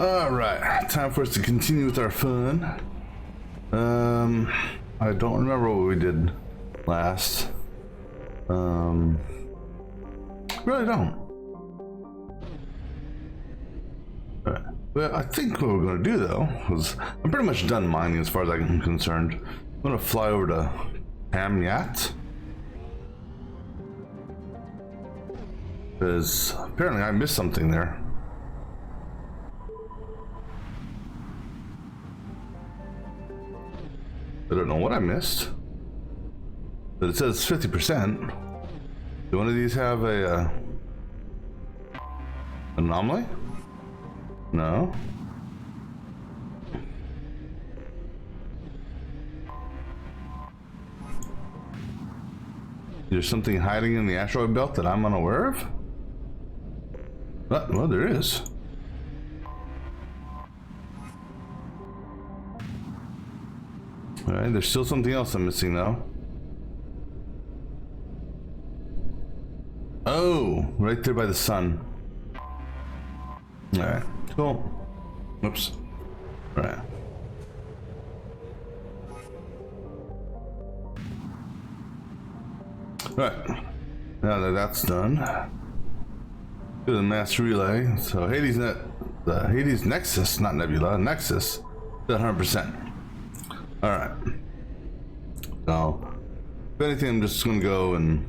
Alright, time for us to continue with our fun. I don't remember what we did last. Really don't. Alright. Well, I think what we're going to do though is I'm pretty much done mining as far as I'm concerned. I'm going to fly over to Hamyat. Because apparently I missed something there. I don't know what I missed, but it says 50%. Do one of these have a anomaly? No. There's something hiding in the asteroid belt that I'm unaware of? Well, there is. Alright, there's still something else I'm missing though. Oh, right there by the sun. Alright, cool. Whoops. Alright. Alright. Now that that's done, do the mass relay. So the Hades Nexus, not Nebula, Nexus, is 100%. Alright. So, if anything, I'm just gonna go and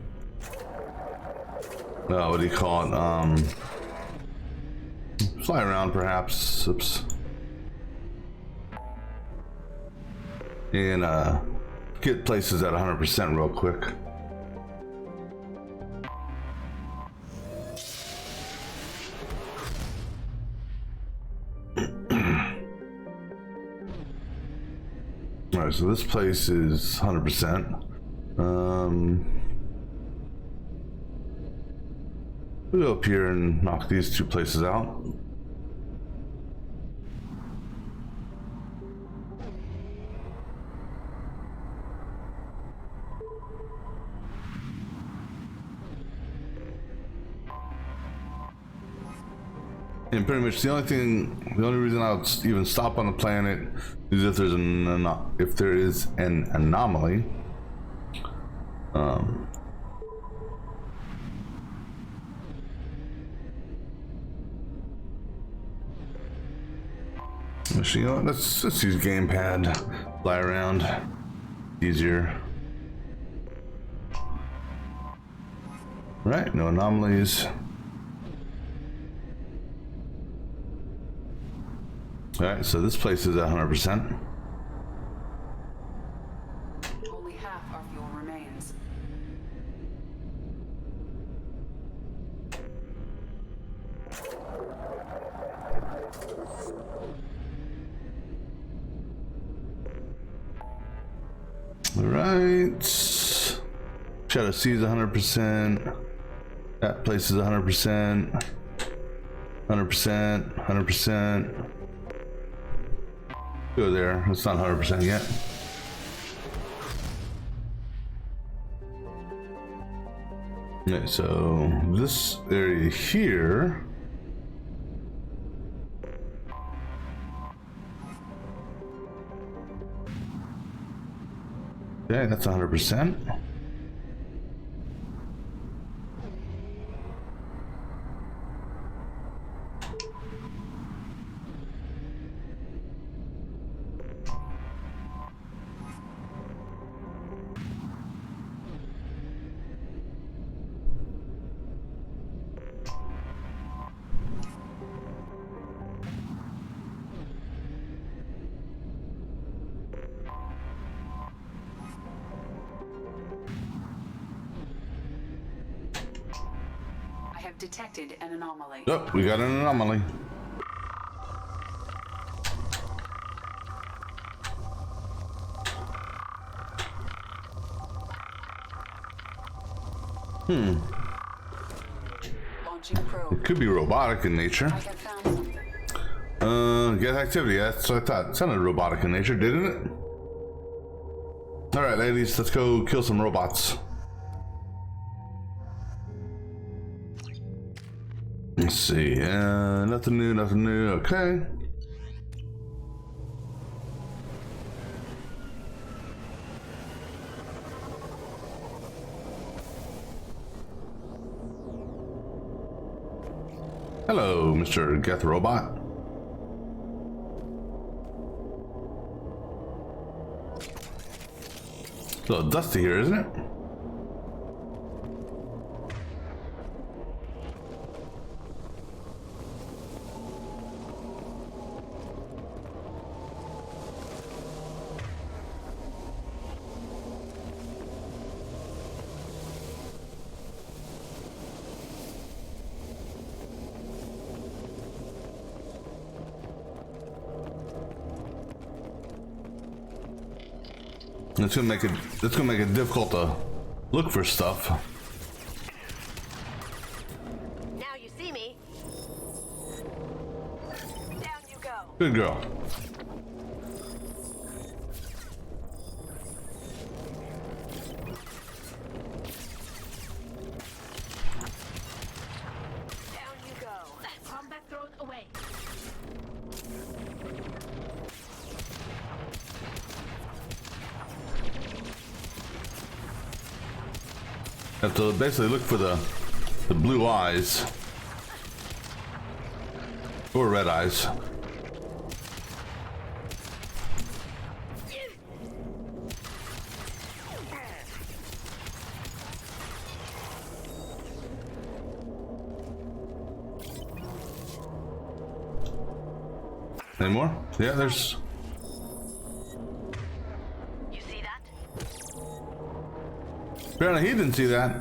what do you call it? Fly around perhaps. Oops. And get places at 100% real quick. Alright, so this place is 100%. We'll go up here and knock these two places out. And pretty much the only reason I'll even stop on the planet is if there is an anomaly. Actually, you know what? Let's use gamepad. Fly around. Easier. Right, no anomalies. Alright, so this place is at 100%. Only half our fuel remains. Alright. Shadow C is 100%. That place is 100%. 100%. 100%. Go there. It's not 100% yet. Okay, so this area here. Okay, that's 100%. Detected an anomaly. Oh, we got an anomaly. Launching probe. It could be robotic in nature. I have found something. Get activity. That's what I thought. It sounded robotic in nature, didn't it? Alright, ladies, let's go kill some robots. Let's see. Nothing new, nothing new. Okay. Hello, Mr. Geth Robot. It's a little dusty here, isn't it? It's gonna make it difficult to look for stuff. Now you see me. Down you go. Good girl. Down you go. Combat drone away. Have to basically look for the blue eyes or red eyes. Any more? Yeah, there's. You see that? Apparently he didn't see that.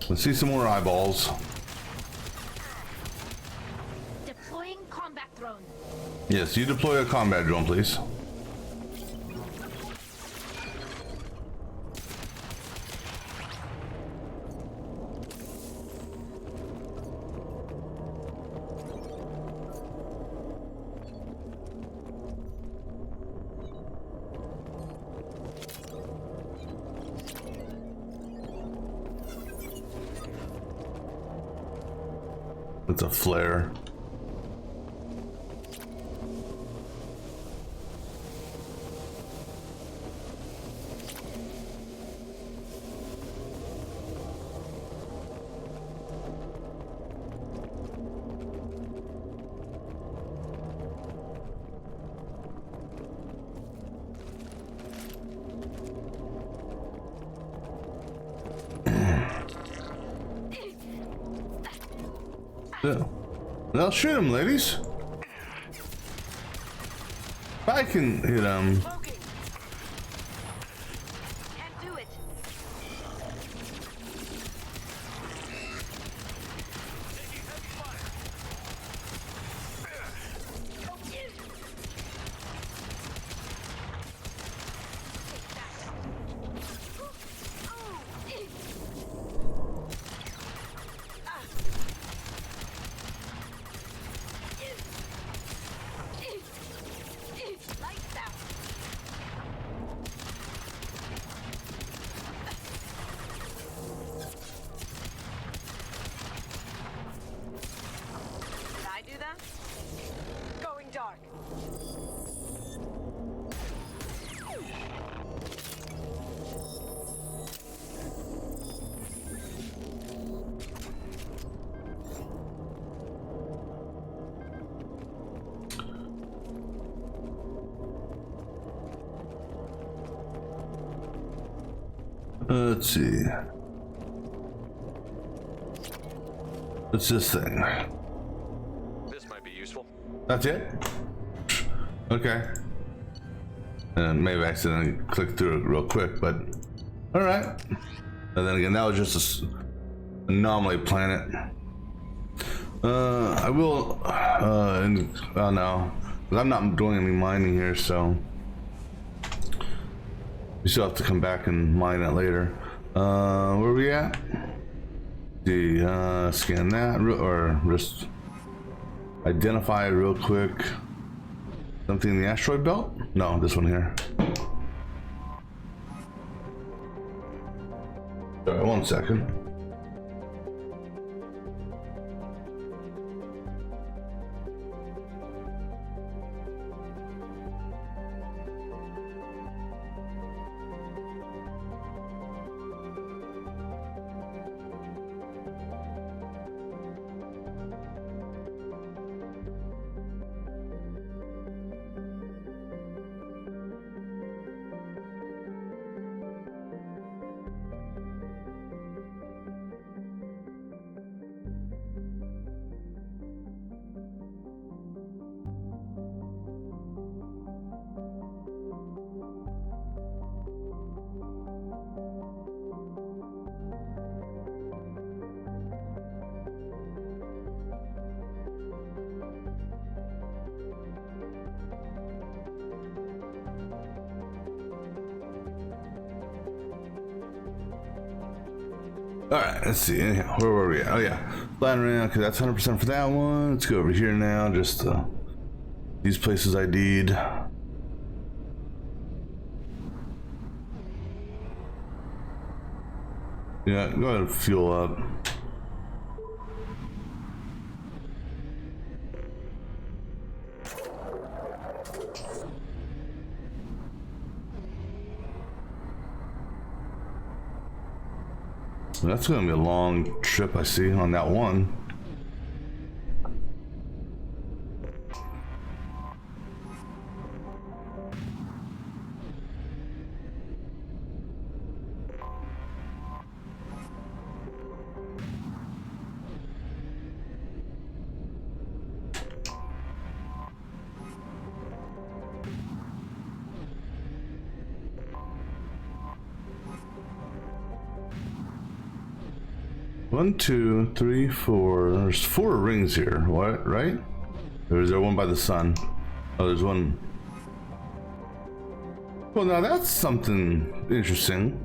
Let's see some more eyeballs. Deploying combat drone. Yes, you deploy a combat drone, please. It's a flare. Yeah. Well, shoot him, ladies. If I can hit him. Smoking. Can't do it. Lights out. Did I do that? Going dark. Let's see. What's this thing? This might be useful. That's it? Okay. And maybe I accidentally clicked through it real quick, but alright. And then again, that was just an anomaly planet. I will, oh no, 'cause I'm not doing any mining here, so. We still have to come back and mine it later. Where are we at? Scan that, or just identify it real quick. Something in the asteroid belt? No, this one here. Sorry, 1 second. All right, let's see. Anyhow, where were we at? Oh yeah, flying around. Okay, that's 100% for that one. Let's go over here now. Just these places ID'd. Yeah, go ahead and fuel up. That's gonna be a long trip, I see, on that one. One, two, three, four. There's 4 rings here. What? Right? Or is there one by the sun? Oh, there's one. Well, now that's something interesting.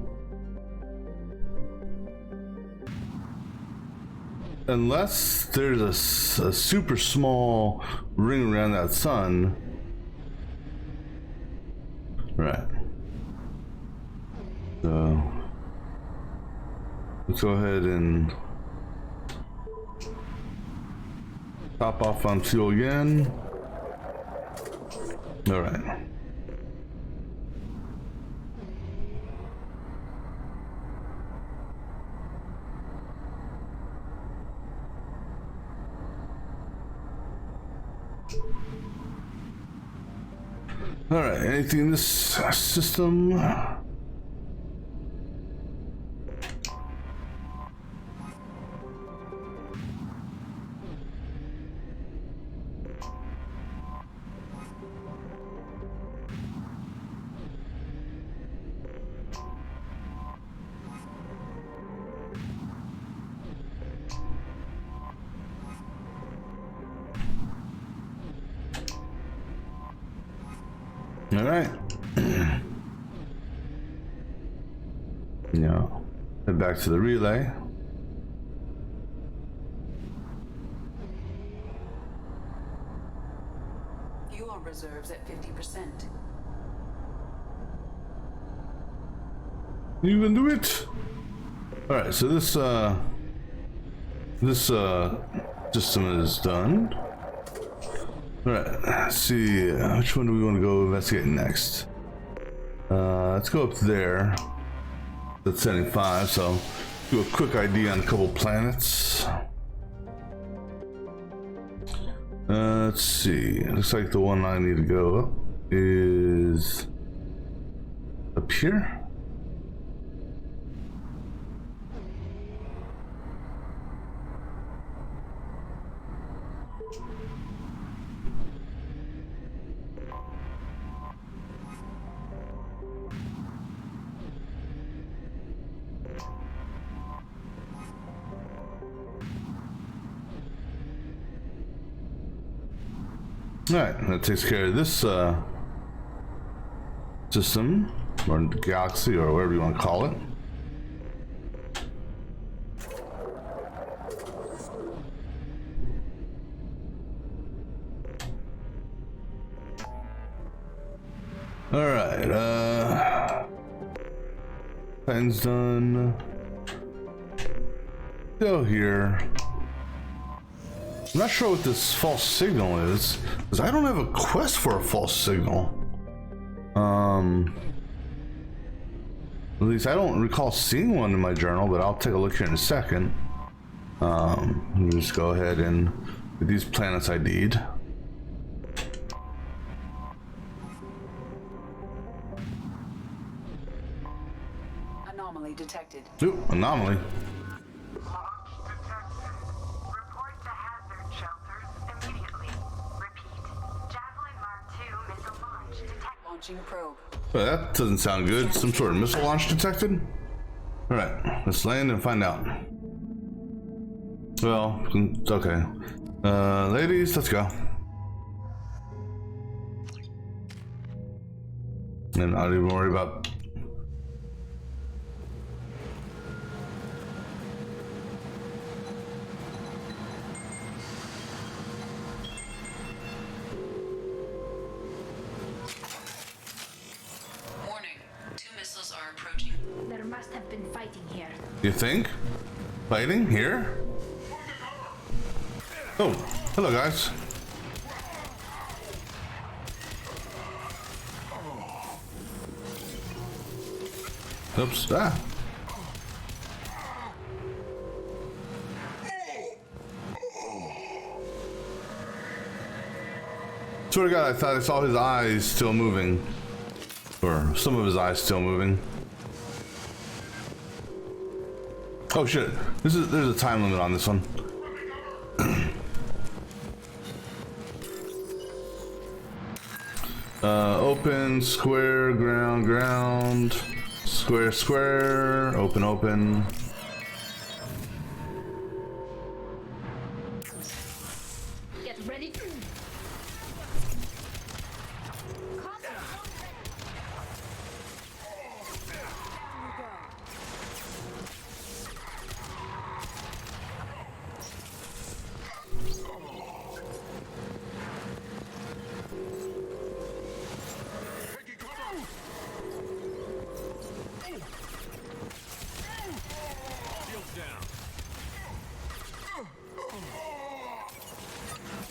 Unless there's a super small ring around that sun. Right. So let's go ahead and top off on fuel again. All right. All right, anything in this system? All right. Now, head back to the relay. Fuel reserves at 50%. You can do it. All right. So this system is done. All right. Let's see. Which one do we want to go investigate next? Let's go up there. That's 75. So do a quick ID on a couple planets. Let's see. Looks like the one I need to go up is up here. All right, that takes care of this system. or galaxy, or whatever you want to call it. All right, Titan's done. Go here. I'm not sure what this false signal is, because I don't have a quest for a false signal. At least I don't recall seeing one in my journal, but I'll take a look here in a second. Let me just go ahead and get these planets ID'd. Anomaly detected. Ooh, anomaly. Launch detected. Report to hazard shelters immediately. Repeat. Javelin Mark II missile launch detected. Launching probe. Well, that doesn't sound good. Some sort of missile launch detected? Alright, let's land and find out. Well, it's okay. Ladies, let's go. And not even worry about... Warning. 2 missiles are approaching. There must have been fighting here. You think? Fighting? Here? Oh, hello guys. Oops, ah. Swear to God, I thought I saw his eyes still moving. Or some of his eyes still moving. Oh shit, there's a time limit on this one. Open, square, ground, ground, square, square, open, open. Get ready to...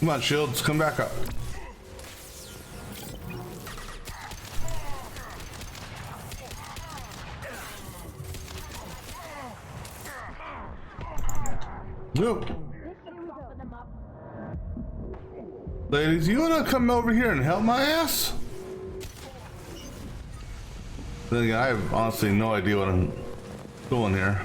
Come on, shields, come back up. Whoop. Ladies, you wanna come over here and help my ass? Then again, I have honestly no idea what I'm doing here.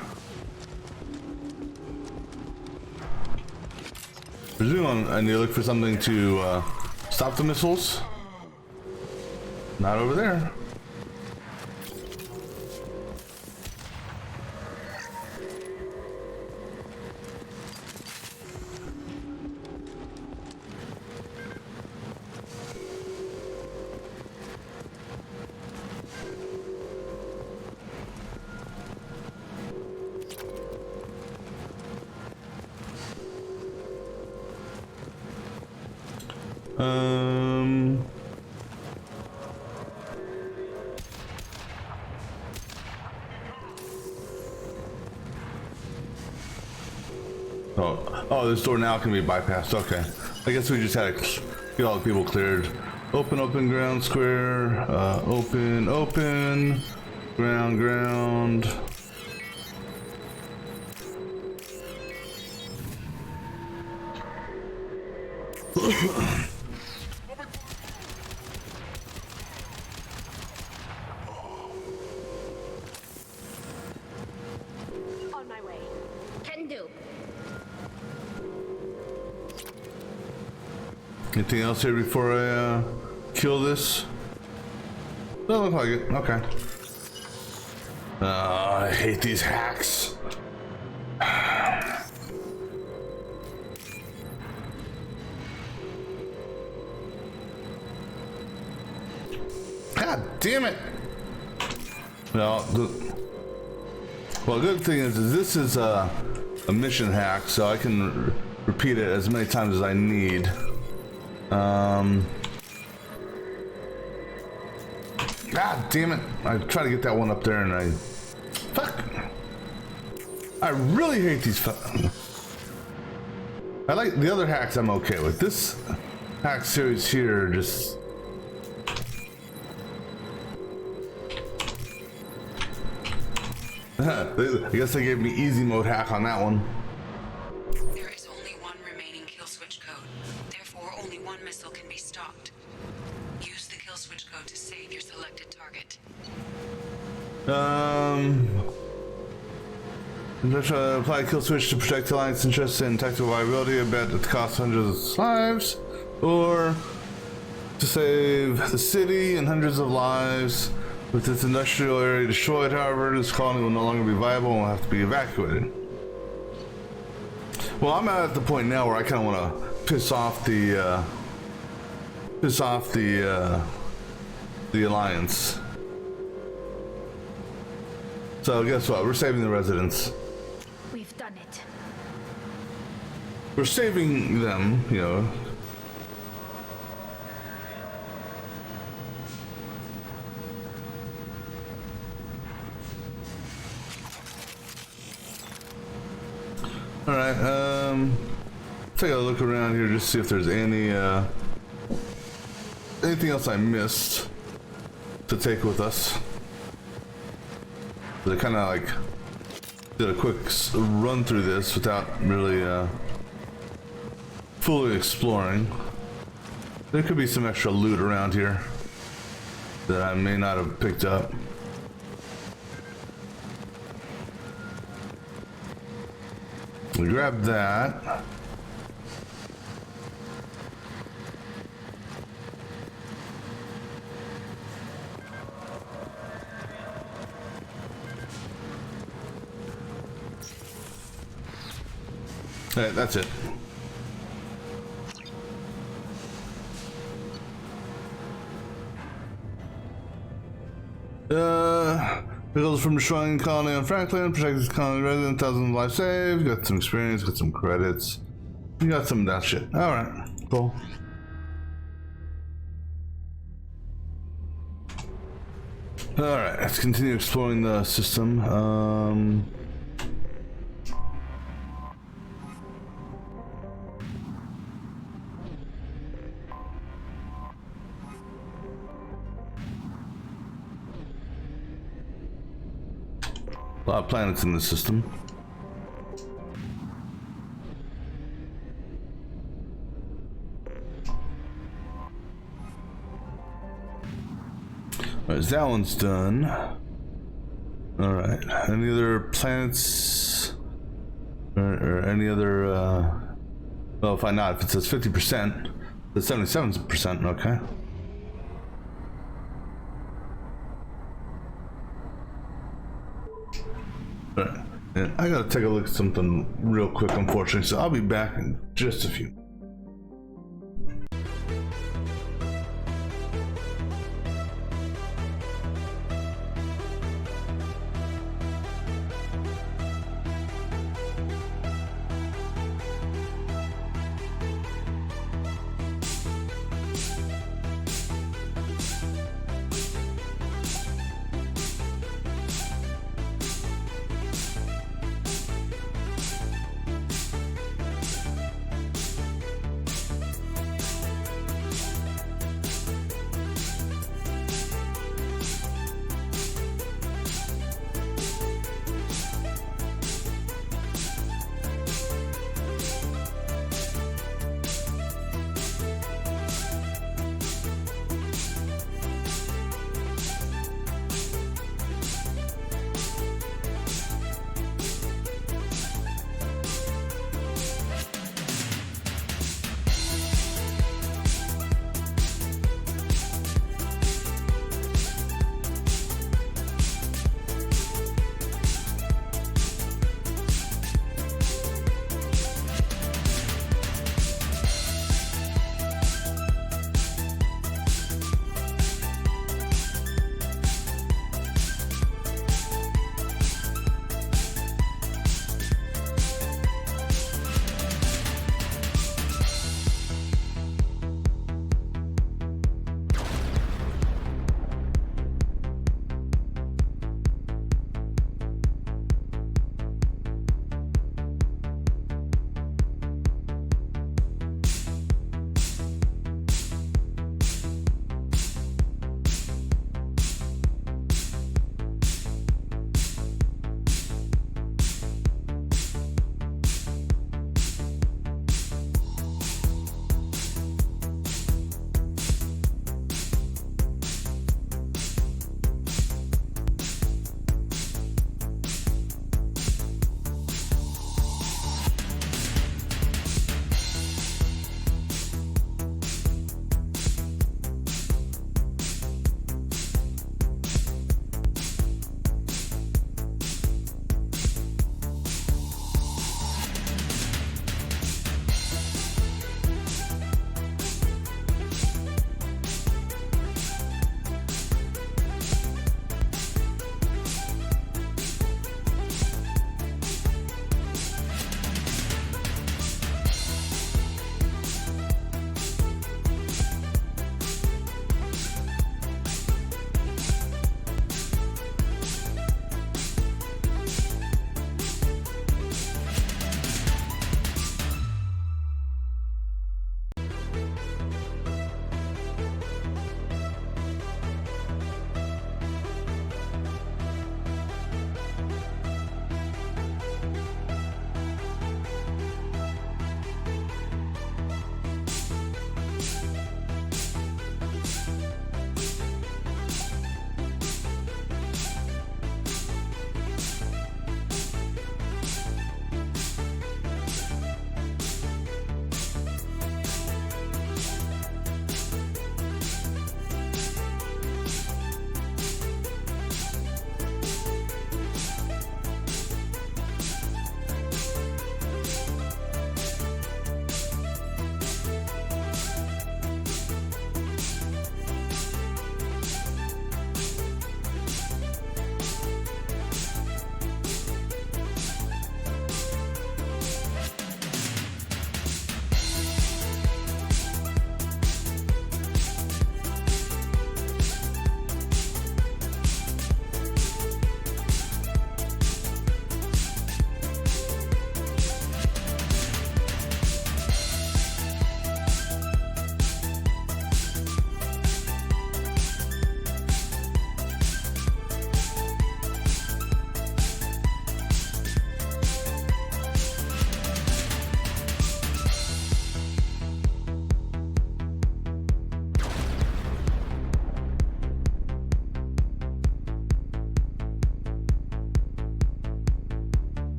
Presume I need to look for something to stop the missiles. Not over there. Oh, this door now can be bypassed. Okay. I guess we just had to get all the people cleared. Open, open, ground, square. Open, open. Ground, ground. On my way. Can do. Anything else here before I kill this? Doesn't look like it. Okay. I hate these hacks. God damn it! Well, good thing is this is a mission hack, so I can repeat it as many times as I need. God damn it! I tried to get that one up there, and fuck. I really hate these. I like the other hacks. I'm okay with this hack series here. Just. I guess they gave me easy mode hack on that one. There is only one remaining kill switch code. Therefore, only one missile can be stopped. Use the kill switch code to save your selected target. Apply kill switch to protect Alliance interests and tactical viability. I bet at the cost of hundreds of lives, or to save the city and hundreds of lives. With its industrial area destroyed, however, this colony will no longer be viable and will have to be evacuated. Well, I'm at the point now where I kind of want to piss off the Alliance. So guess what? We're saving the residents. We've done it. We're saving them, you know. All right, take a look around here just to see if there's any anything else I missed to take with us. They kind of like did a quick run through this without really fully exploring. There could be some extra loot around here that I may not have picked up. We grab that. Alright, that's it. Results from destroying the colony on Franklin, protected the colony resident, thousands of lives saved, got some experience, got some credits. You got some of that shit. Alright, cool. Alright, let's continue exploring the system. A lot of planets in the system. Alright, that one's done. Alright, any other planets? Or any other, well, if it says 50%, the 77%, okay. And I gotta take a look at something real quick, unfortunately, so I'll be back in just a few.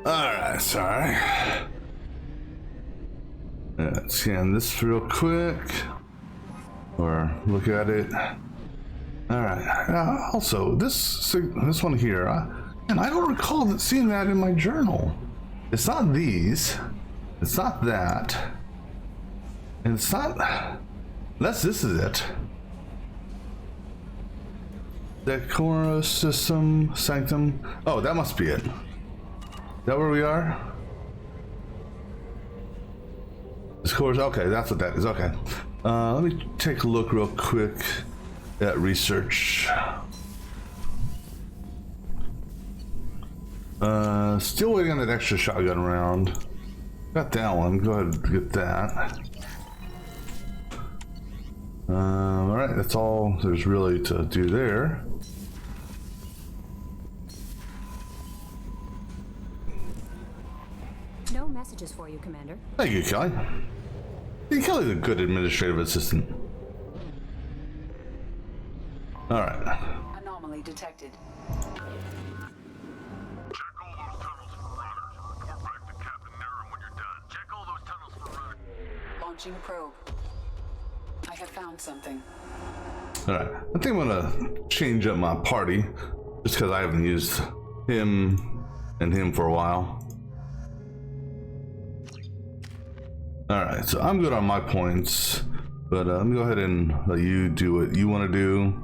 Alright, sorry. Let's scan this real quick. Or look at it. Alright. Also, this one here, and I don't recall seeing that in my journal. It's not these. It's not that. And it's not... Unless this is it. Decora System Sanctum. Oh, that must be it. Is that where we are? This course. Okay, that's what that is. Okay. Let me take a look real quick at research. Still waiting on that extra shotgun round. Got that one. Go ahead and get that. Alright, that's all there's really to do there. No messages for you, Commander. Thank you, Kelly. See, Kelly's a good administrative assistant. Alright. Anomaly detected. Check all those tunnels for runners. Report back to Captain Naren when you're done. Check all those tunnels for runners. Launching probe. I have found something. Alright. I think I'm gonna change up my party. Just because I haven't used him and him for a while. Alright, so I'm good on my points. But let me go ahead and let you do what you want to do.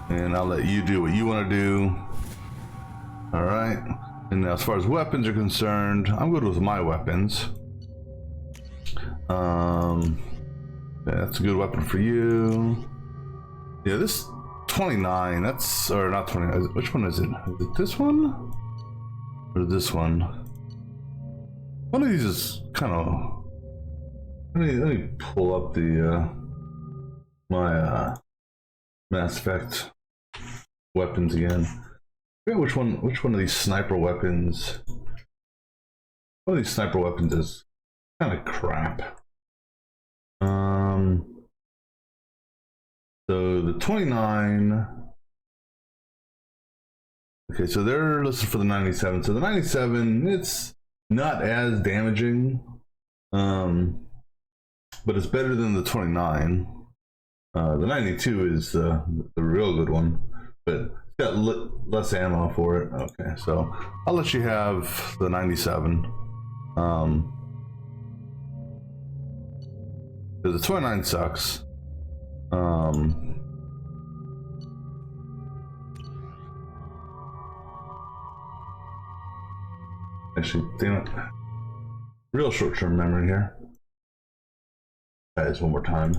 And I'll let you do what you want to do. Alright. And now as far as weapons are concerned, I'm good with my weapons. Yeah, that's a good weapon for you. Yeah, this 29, that's, or not 29, which one is it? Is it this one? Or this one? One of these is kind of, let me pull up the, my, Mass Effect weapons again. I forget which one of these sniper weapons, one of these sniper weapons is kind of crap. So the 29. Okay, so they're listed for the 97. So the 97, it's not as damaging, but it's better than the 29. The 92 is the real good one, but it's got less ammo for it. Okay, so I'll let you have the 97. The 29 sucks. Actually, damn it. Real short-term memory here. Try this one more time.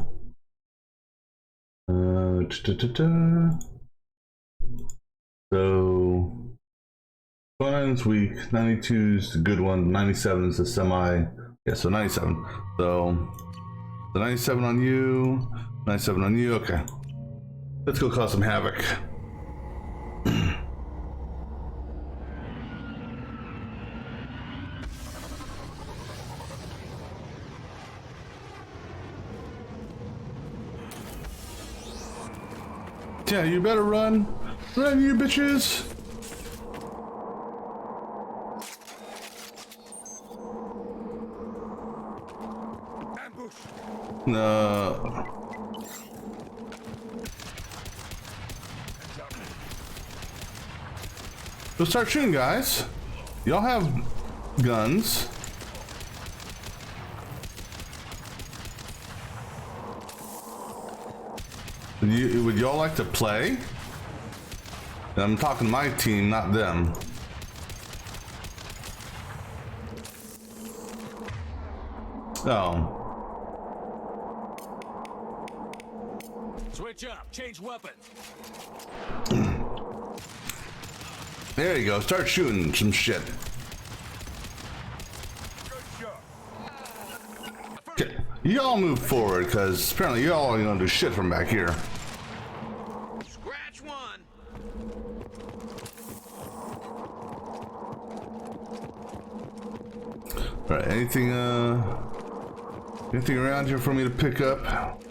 So 29's weak, 92's the good one, 97's the semi. Yeah, so 97. So the 97 on you, 97 on you. Okay, let's go cause some havoc. Yeah, you better run. Run, you bitches. Ambush! No. Let's start shooting, guys. Y'all have guns. Would y'all like to play? I'm talking to my team, not them. Oh. Switch up. Change weapons. There you go. Start shooting some shit. Okay. Y'all move forward, because apparently y'all ain't gonna do shit from back here. Scratch one. Alright, anything around here for me to pick up?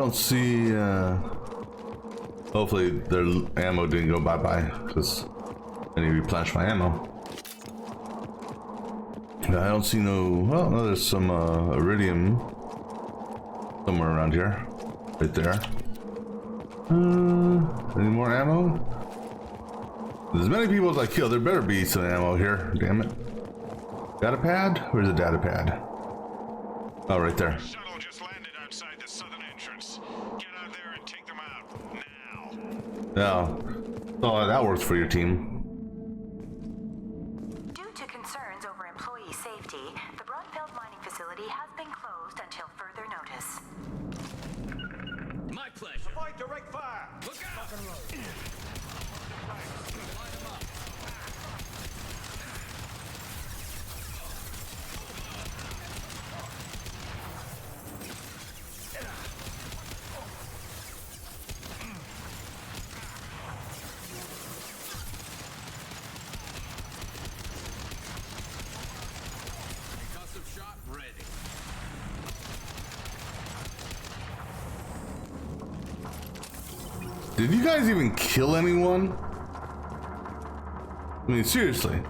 don't see, hopefully their ammo didn't go bye-bye, because I need to replenish my ammo. I don't see no, well, no, there's some iridium somewhere around here. Right there. Any more ammo? As many people as I kill, there better be some ammo here. Damn it. Data pad? Where's the data pad? Oh, right there. Shuttle just landed outside the southern entrance. Get out there and take them out now. Yeah. Oh, that works for your team. Due to concerns over employee safety, the Broadfield mining facility has been closed until further notice. My pleasure. Avoid direct fire. Look out! Line 'em up. Concussive shot ready. Did you guys even kill anyone? I mean, seriously.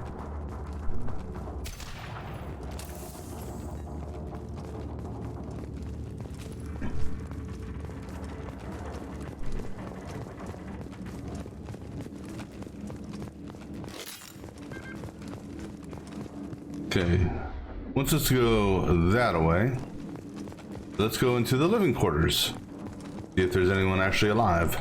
Okay. Once let's go that away. Let's go into the living quarters. See if there's anyone actually alive.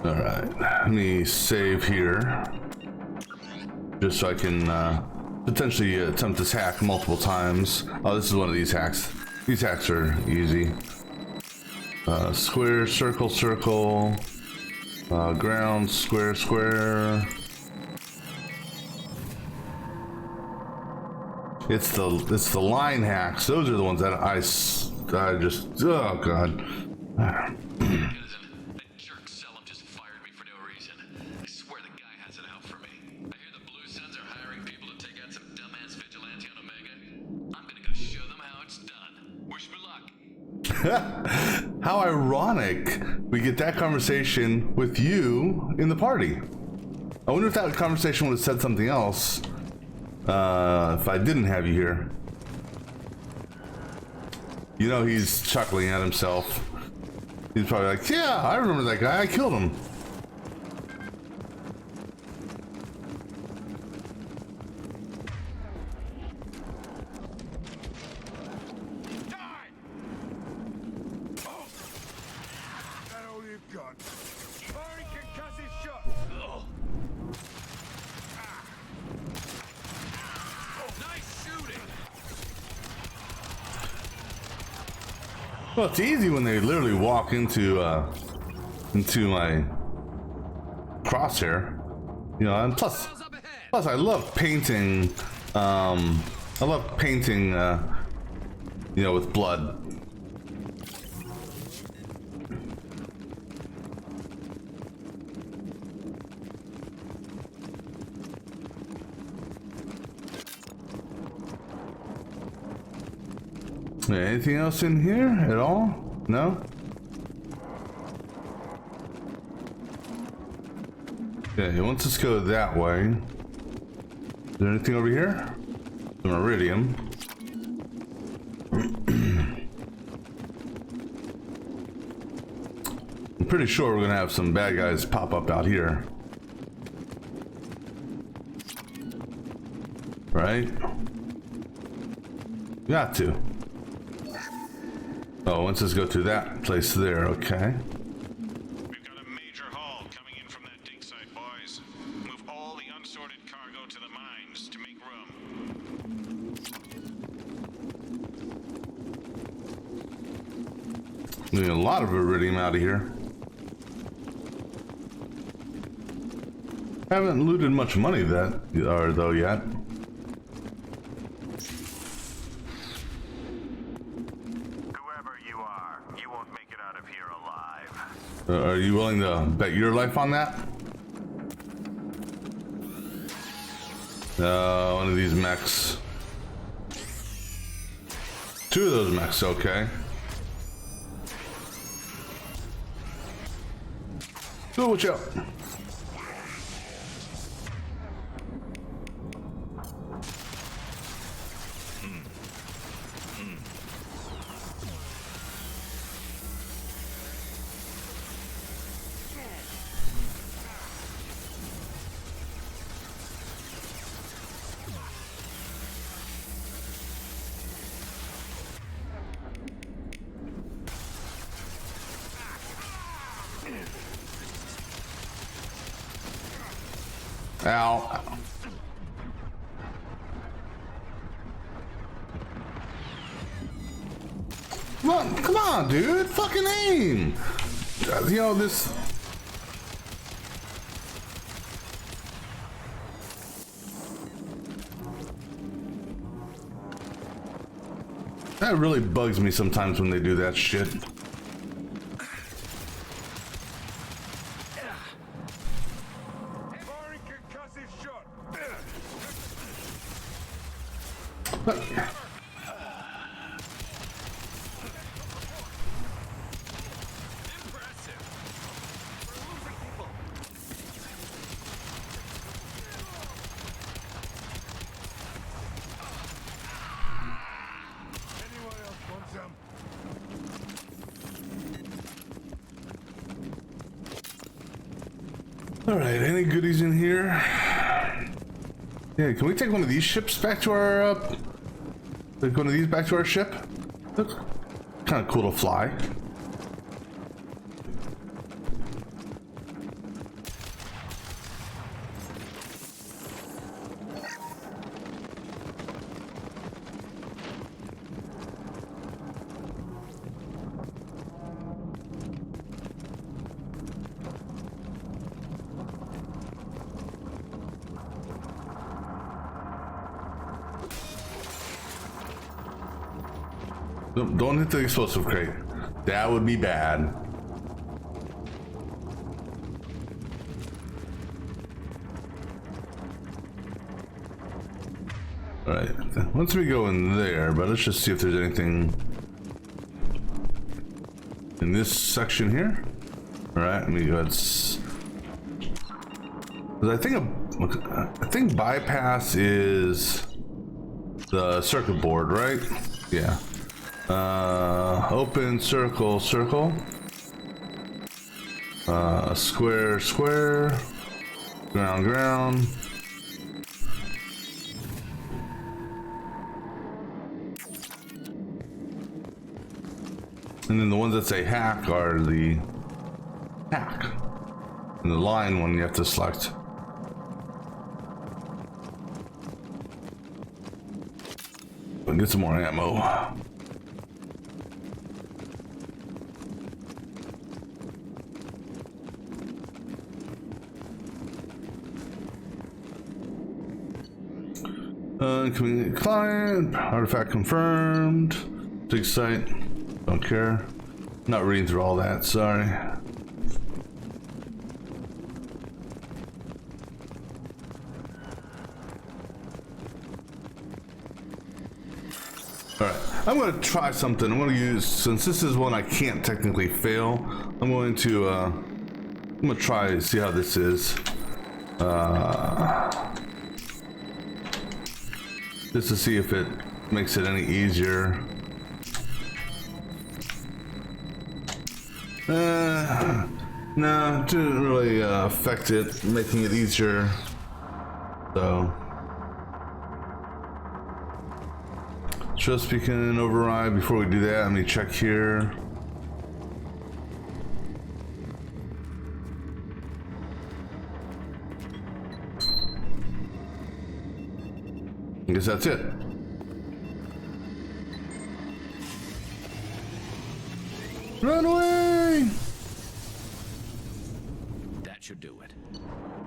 Alright, let me save here. Just so I can potentially attempt this hack multiple times. Oh, this is one of these hacks. These hacks are easy. Square, circle, circle. Ground, square, square. It's the line hacks. Those are the ones that I just, oh god. That jerk Selim just fired me for no reason. I swear the guy has it out for me. I hear the Blue Suns are hiring people to take out some dumbass vigilante on Omega. I'm gonna go show them how it's done. Wish me luck. How ironic we get that conversation with you in the party. I wonder if that conversation would have said something else if I didn't have you here. You know, he's chuckling at himself. He's probably like, yeah, I remember that guy. I killed him. That all you've got. Firing concussive shot. Nice shooting. Well, it's easy when they literally walk into my crosshair. You know, and plus I love painting. You know, with blood. Anything else in here at all? No? Okay, once let's go that way. Is there anything over here? Some iridium. I'm pretty sure we're gonna have some bad guys pop up out here. Right? Got to. Oh, once let's go to that place there, okay. We've got a major haul coming in from that dig site, boys. Move all the unsorted cargo to the mines to make room. Doing a lot of iridium out of here. Haven't looted much money though yet. Are you willing to bet your life on that? One of these mechs. Two of those mechs, okay. Oh, watch out. Ow. Come on, dude. Fucking aim. You know, this... That really bugs me sometimes when they do that shit. Firing concussive shot. Anyone else want some? All right, any goodies in here? Yeah, can we take one of these ships back to our, take one of these back to our ship? That's kind of cool to fly. Don't hit the explosive crate. That would be bad. Alright, once we go in there, but let's just see if there's anything in this section here. Alright, let me go ahead. I think bypass is the circuit board, right? Yeah. Open, circle, circle. Square, square. Ground, ground. And then the ones that say hack are the hack. And the line one you have to select. Get some more ammo. Community client, artifact confirmed, dig site, don't care. Not reading through all that, sorry. Alright, I'm going to try something. I'm going to use, since this is one I can't technically fail, I'm going to try to see how this is. Just to see if it makes it any easier. No, it didn't really affect it, making it easier. So, just we can override. Before we do that, let me check here. I guess that's it. Run away! That should do it.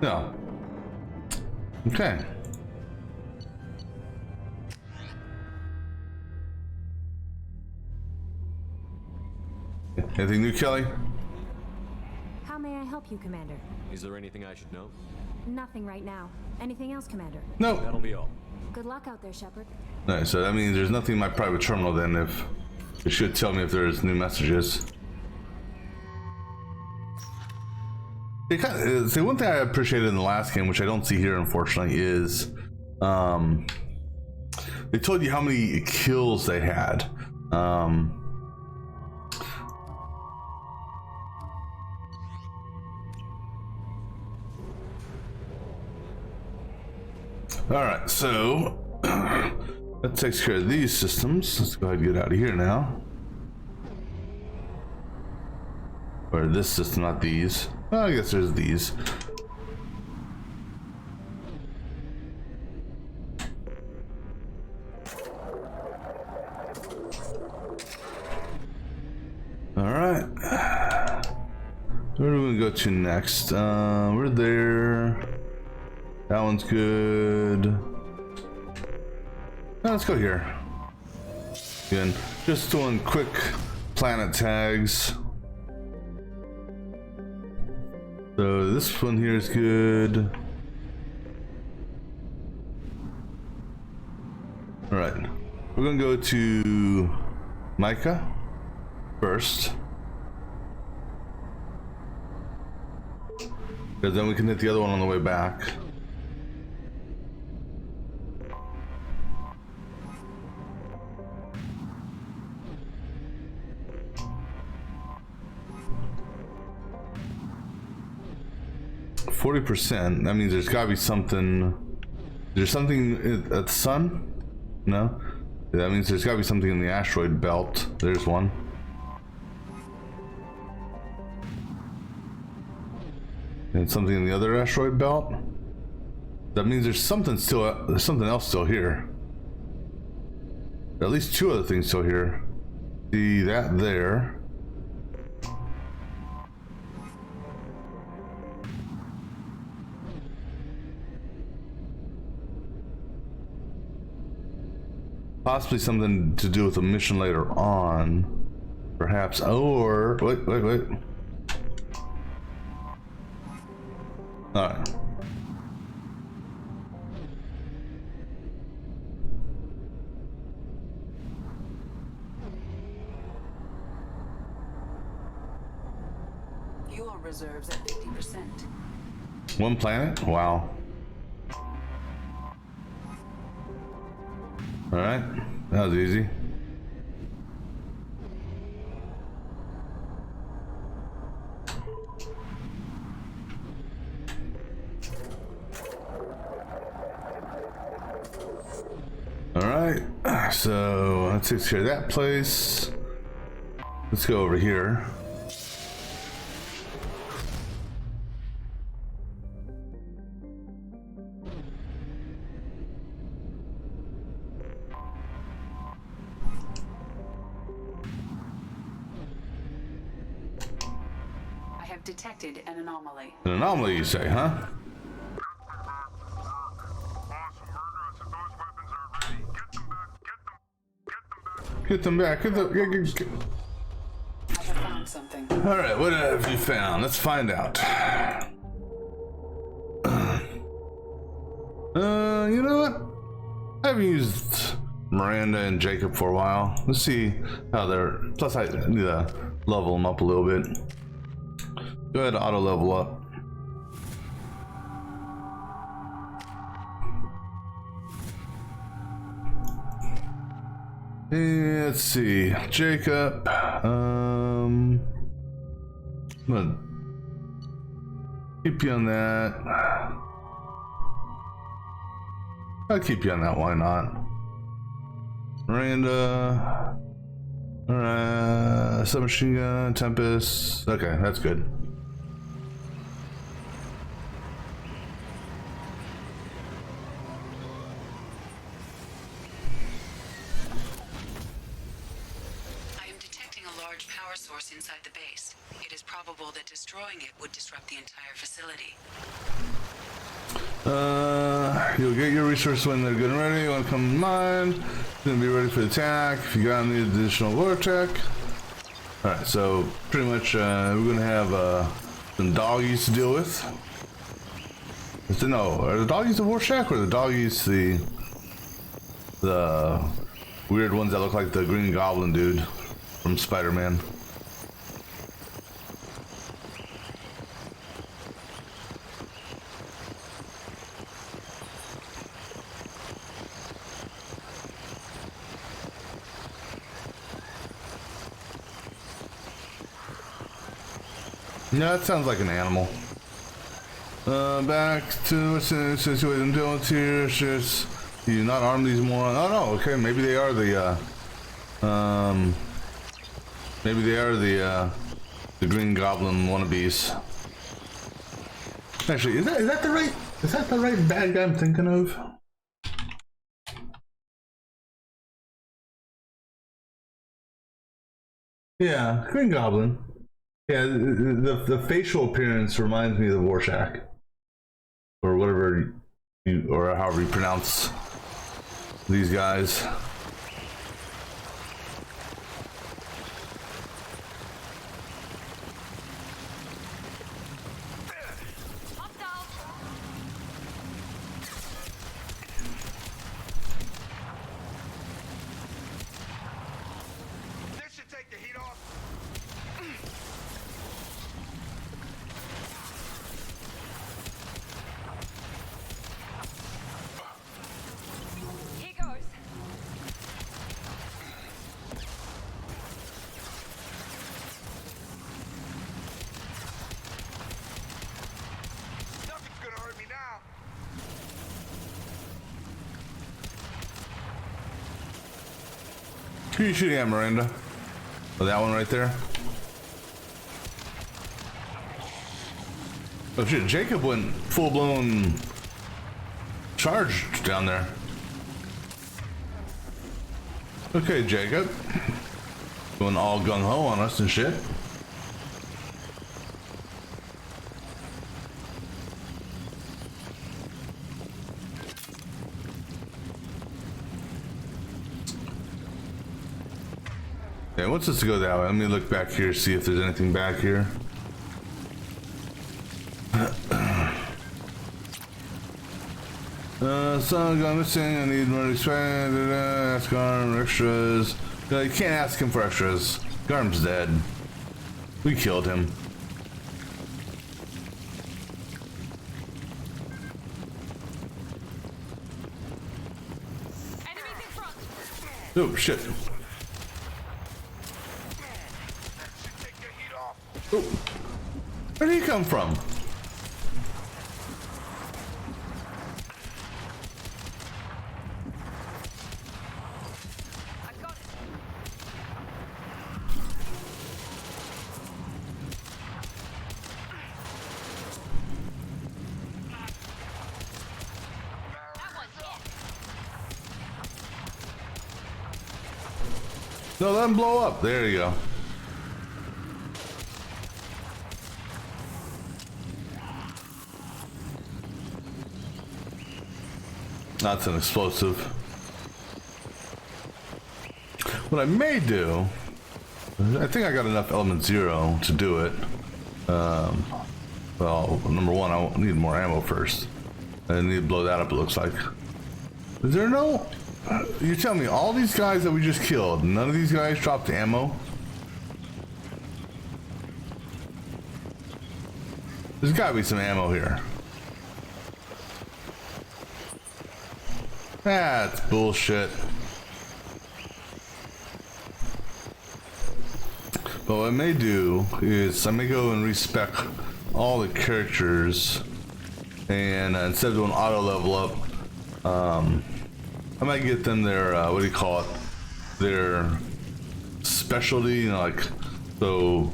No. Okay. Anything new, Kelly? How may I help you, Commander? Is there anything I should know? Nothing right now. Anything else, Commander? No. That'll be all. Good luck out there, Shepard. Alright, so that means there's nothing in my private terminal then. If it should tell me if there's new messages. See, one thing I appreciated in the last game, which I don't see here unfortunately, is they told you how many kills they had. Alright, so that takes care of these systems. Let's go ahead and get out of here now. Or this system, not these. Well, I guess there's these. Alright. Where do we go to next? We're there. That one's good. Now let's go here. Again, just doing quick planet tags. So this one here is good. All right, we're gonna go to Micah first, because then we can hit the other one on the way back. %. That means there's gotta be something. There's something at the sun? No? That means there's gotta be something in the asteroid belt. There's one. And something in the other asteroid belt? That means there's something still, there's something else still here. At least two other things still here. See that there. Possibly something to do with a mission later on, perhaps. Or wait. All right. Fuel reserves at 50%. One planet? Wow. All right, that was easy. All right, so that takes care of that place. Let's go over here. Detected an anomaly. An anomaly, you say, huh? Get them back. Get I have found something. All right, what have you found? Let's find out. You know what? I haven't used Miranda and Jacob for a while. Let's see how they're. Plus, I need to level them up a little bit. Go ahead, auto level up. Let's see, Jacob. I'm gonna keep you on that. I'll keep you on that. Why not? Miranda. Alright, submachine gun, Tempest. Okay, that's good. Inside the base. It is probable that destroying it would disrupt the entire facility. You'll get your resources when they're good and ready. You want to come to mine. Then be ready for the attack. If you got any additional vortech. Alright, so pretty much we're gonna have some doggies to deal with. No, are the doggies the Vorshak or the doggies the the weird ones that look like the Green Goblin dude from Spider-Man. Yeah, that sounds like an animal. Back to situation. Don't here. Just you not arm these morons. Oh no. Okay, maybe they are the. Maybe they are the Green Goblin wannabes. Actually, is that the right bad guy I'm thinking of? Yeah, Green Goblin. Yeah, the facial appearance reminds me of the Rorschach, or whatever you, or however you pronounce these guys. This should take the heat off. Here goes. Nothing's gonna hurt me now. Who are you shooting at, Miranda? Oh, that one right there? Oh shit, Jacob went full-blown charge down there. Okay, Jacob. Going all gung-ho on us and shit. Yeah, what's this to go that way? Let me look back here, see if there's anything back here. Son gone missing, I need more respect, ask Garm, extras. No, you can't ask him for extras. Garm's dead. We killed him. Enemies in front. Oh, shit. Take the heat off. Oh. Where did he come from? I got it. That one's hit. No, let him blow up. There you go. That's an explosive. What I may do, I think I got enough element 0 to do it. Well, number one, I need more ammo first. I need to blow that up, it looks like. Is there no... You tell me, all these guys that we just killed, none of these guys dropped ammo? There's gotta be some ammo here. That's bullshit. But what I may do is I may go and respec all the characters, and instead of doing auto level up, I might get them their what do you call it? Their specialty, you know, like so.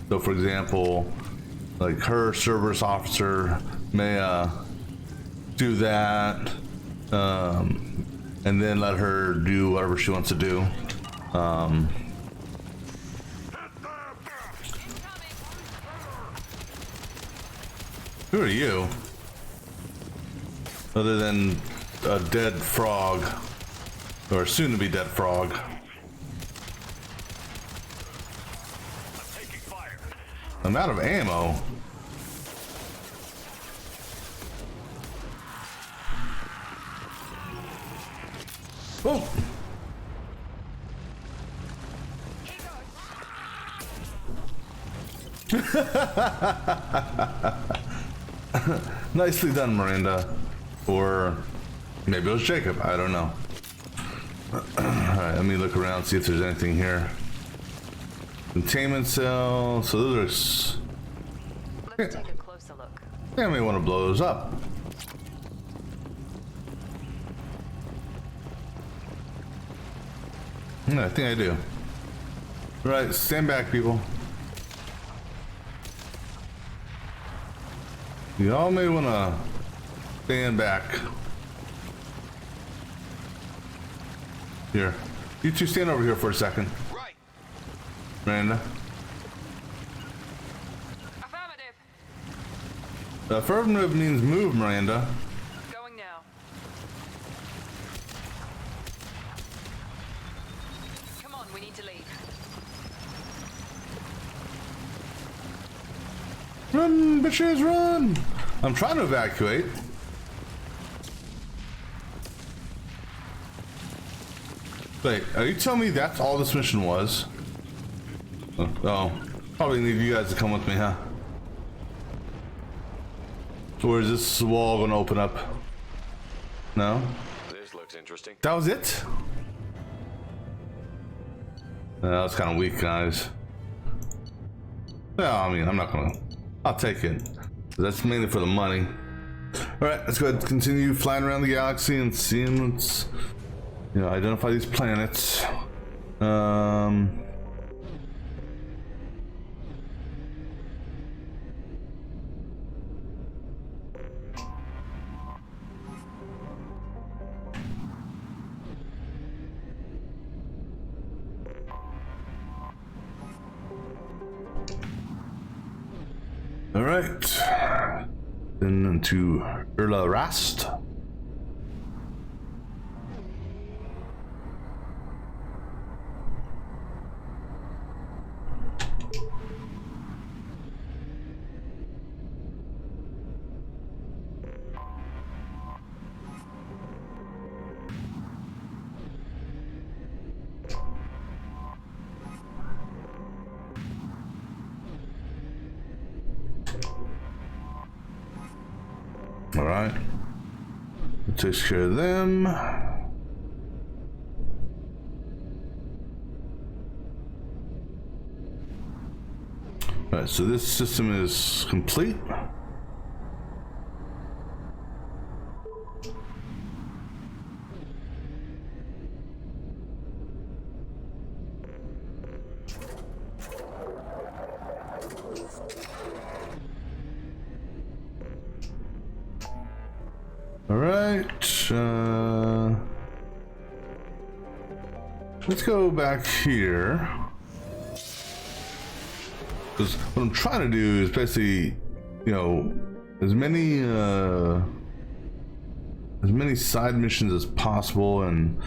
So for example, like her Cerberus officer may do that, and then let her do whatever she wants to do. Who are you? Other than a dead frog, or soon to be dead frog. Taking fire. I'm out of ammo. Oh! Nicely done, Miranda. Or maybe it was Jacob. I don't know. Alright, let me look around, see if there's anything here. Containment cell. So those are. Let's take a closer look. I may want to blow those up. Yeah, I think I do. Right, stand back, people. Y'all may want to stand back. Here. You two stand over here for a second. Right. Miranda. Affirmative. Affirmative means move, Miranda. Going now. Come on, we need to leave. Run, bitches, run! I'm trying to evacuate. Wait, are you telling me that's all this mission was? Oh, probably need you guys to come with me, huh? Or is this wall gonna open up? No? This looks interesting. That was it? That was kind of weak, guys. Well, I mean, I'm not gonna... I'll take it. That's mainly for the money. Alright, let's go ahead and continue flying around the galaxy and seeing what's... You know, identify these planets. Alright. Then into Urla Rast. Alright. That takes care of them. Alright, so this system is complete. Alright, let's go back here. Because what I'm trying to do is basically, you know, as many side missions as possible, and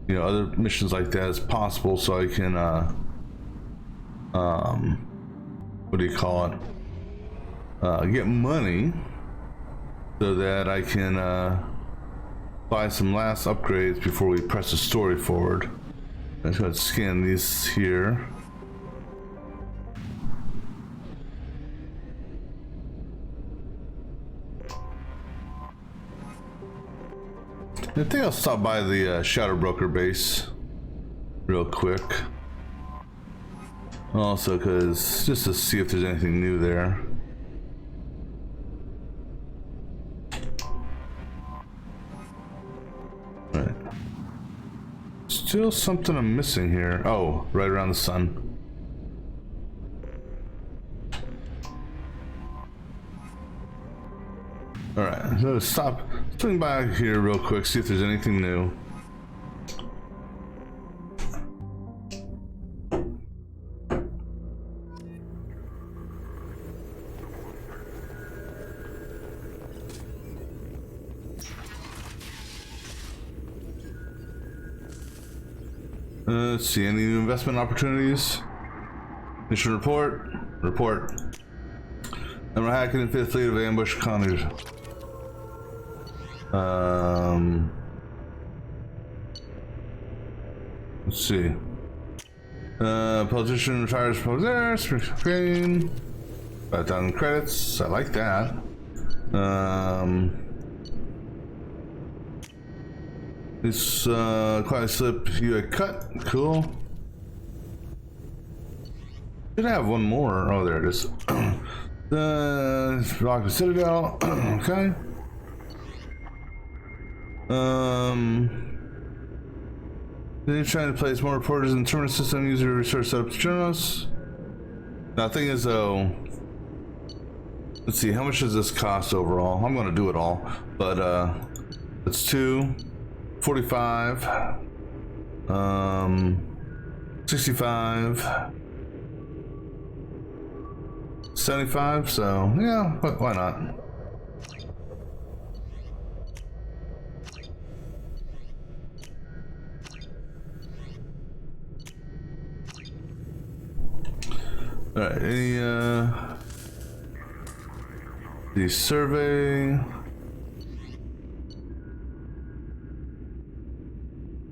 you know, other missions like that as possible, so I can what do you call it? Get money, so that I can buy some last upgrades before we press the story forward. Let's go ahead and scan these here. I think I'll stop by the Shadow Broker base real quick. Also, because just to see if there's anything new there. Right. Still something I'm missing here. Oh, right around the sun. Alright, so stop. Swing by here real quick, see if there's anything new. Let's see, any new investment opportunities? Mission report. Report. Number hacking and 5th Fleet of ambush colonies. Let's see. Politician retires from there. Screen. Got down credits. I like that. This quiet slip. You a cut. Cool. Should have one more. Oh, there it is. The Rock the Citadel. Okay. They're trying to place more reporters in the terminal system. User research setup to journalists. Now, the thing is, though, let's see, how much does this cost overall? I'm gonna do it all, but it's 245, 65, 75. So yeah, why not? All right, the survey.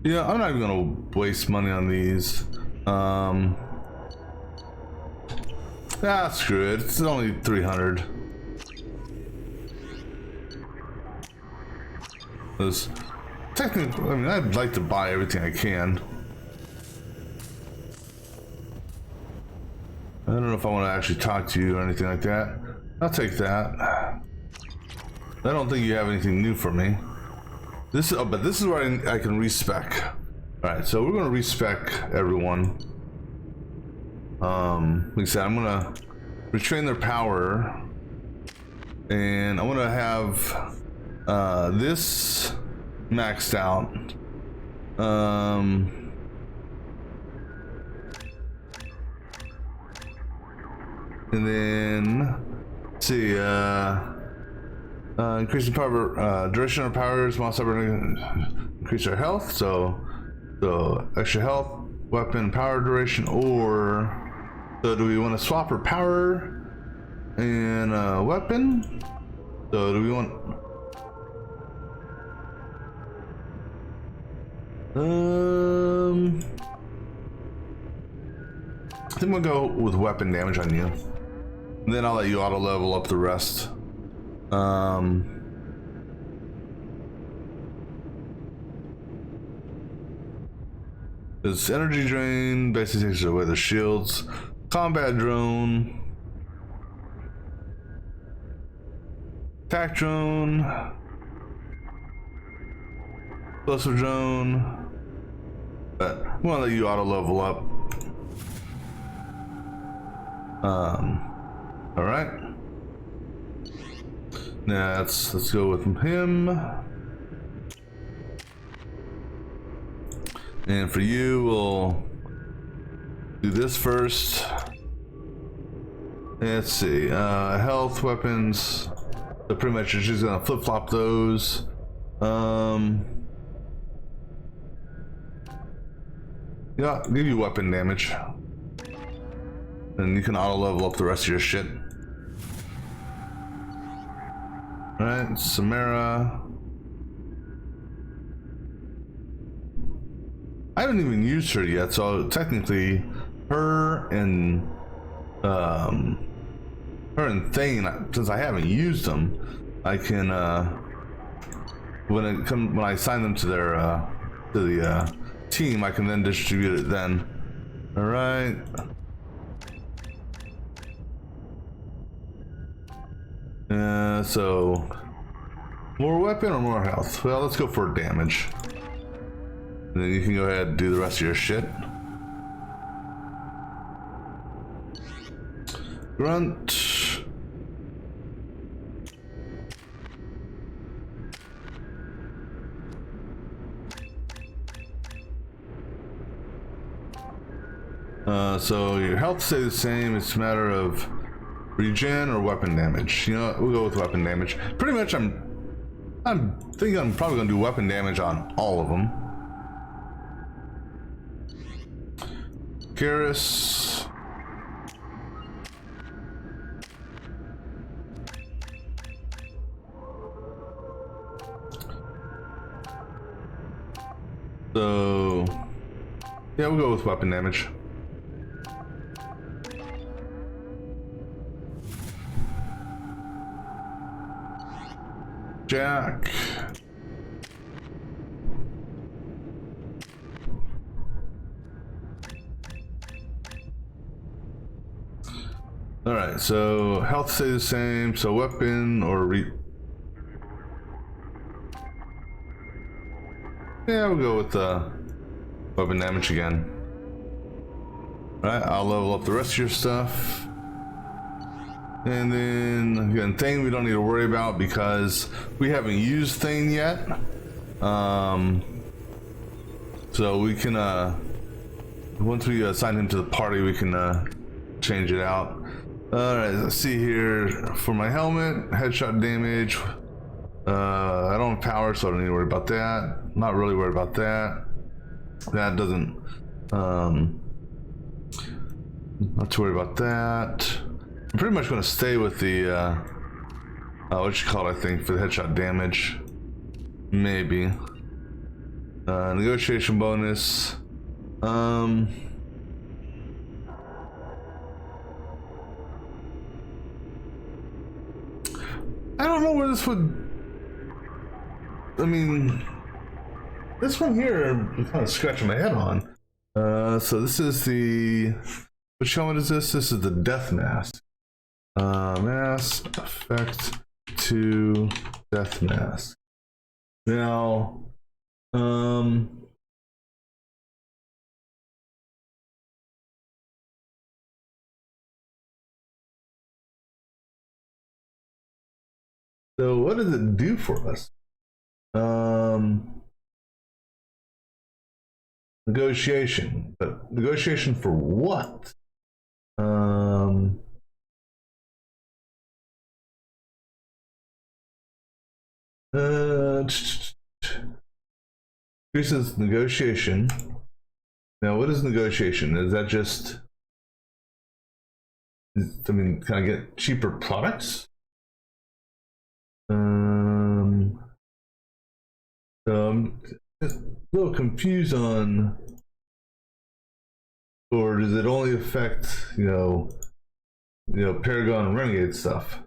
Yeah, I'm not even gonna waste money on these. Screw it. It's only 300. Because technically, I mean, I'd like to buy everything I can. I don't know if I want to actually talk to you or anything like that. I'll take that. I don't think you have anything new for me. This, but this is where I can respec. All right, so we're gonna respec everyone. Like I said, I'm gonna retrain their power, and I'm gonna have this maxed out. And then let's see, increasing power, duration of powers while separating, increase our health. So extra health, weapon power duration, or so do we want to swap our power and weapon? So do we want? I think we'll go with weapon damage on you. And then I'll let you auto level up the rest. It's energy drain, basically takes away the shields. Combat drone. Attack drone. Explosive drone. But I'm gonna let you auto level up. All right. Now let's go with him. And for you, we'll do this first. Let's see. Health, weapons. So pretty much you're just gonna flip flop those. Yeah, give you weapon damage. And you can auto level up the rest of your shit. Alright, Samara. I haven't even used her yet, so technically her and Thane, since I haven't used them, I can when I assign them to their to the team, I can then distribute it then. Alright. So more weapon or more health? Well, let's go for damage. And then you can go ahead and do the rest of your shit. Grunt. So your health stays the same. It's a matter of regen or weapon damage. You know what? We'll go with weapon damage. Pretty much I'm thinking I'm probably gonna do weapon damage on all of them. Garrus. So Yeah, we'll go with weapon damage. Jack. Alright, so health stays the same, so weapon or yeah, we'll go with weapon damage again. Alright, I'll level up the rest of your stuff. And then again, Thane we don't need to worry about because we haven't used Thane yet. So we can once we assign him to the party, we can change it out. Alright, let's see here. For my helmet, headshot damage. I don't have power, so I don't need to worry about that. Not really worried about that. That doesn't not to worry about that. I'm pretty much going to stay with the what you call it, I think, for the headshot damage. Maybe. Negotiation bonus. I don't know where this would. I mean, this one here, I'm kind of scratching my head on. So this is the. Which helmet is this? This is the death mask. Mass effect to death mask. Now, so what does it do for us? Negotiation, but negotiation for what? Increases negotiation. Now, what is negotiation? Is that just? I mean, can I get cheaper products? So I'm just a little confused on, or does it only affect, you know, Paragon and Renegade stuff?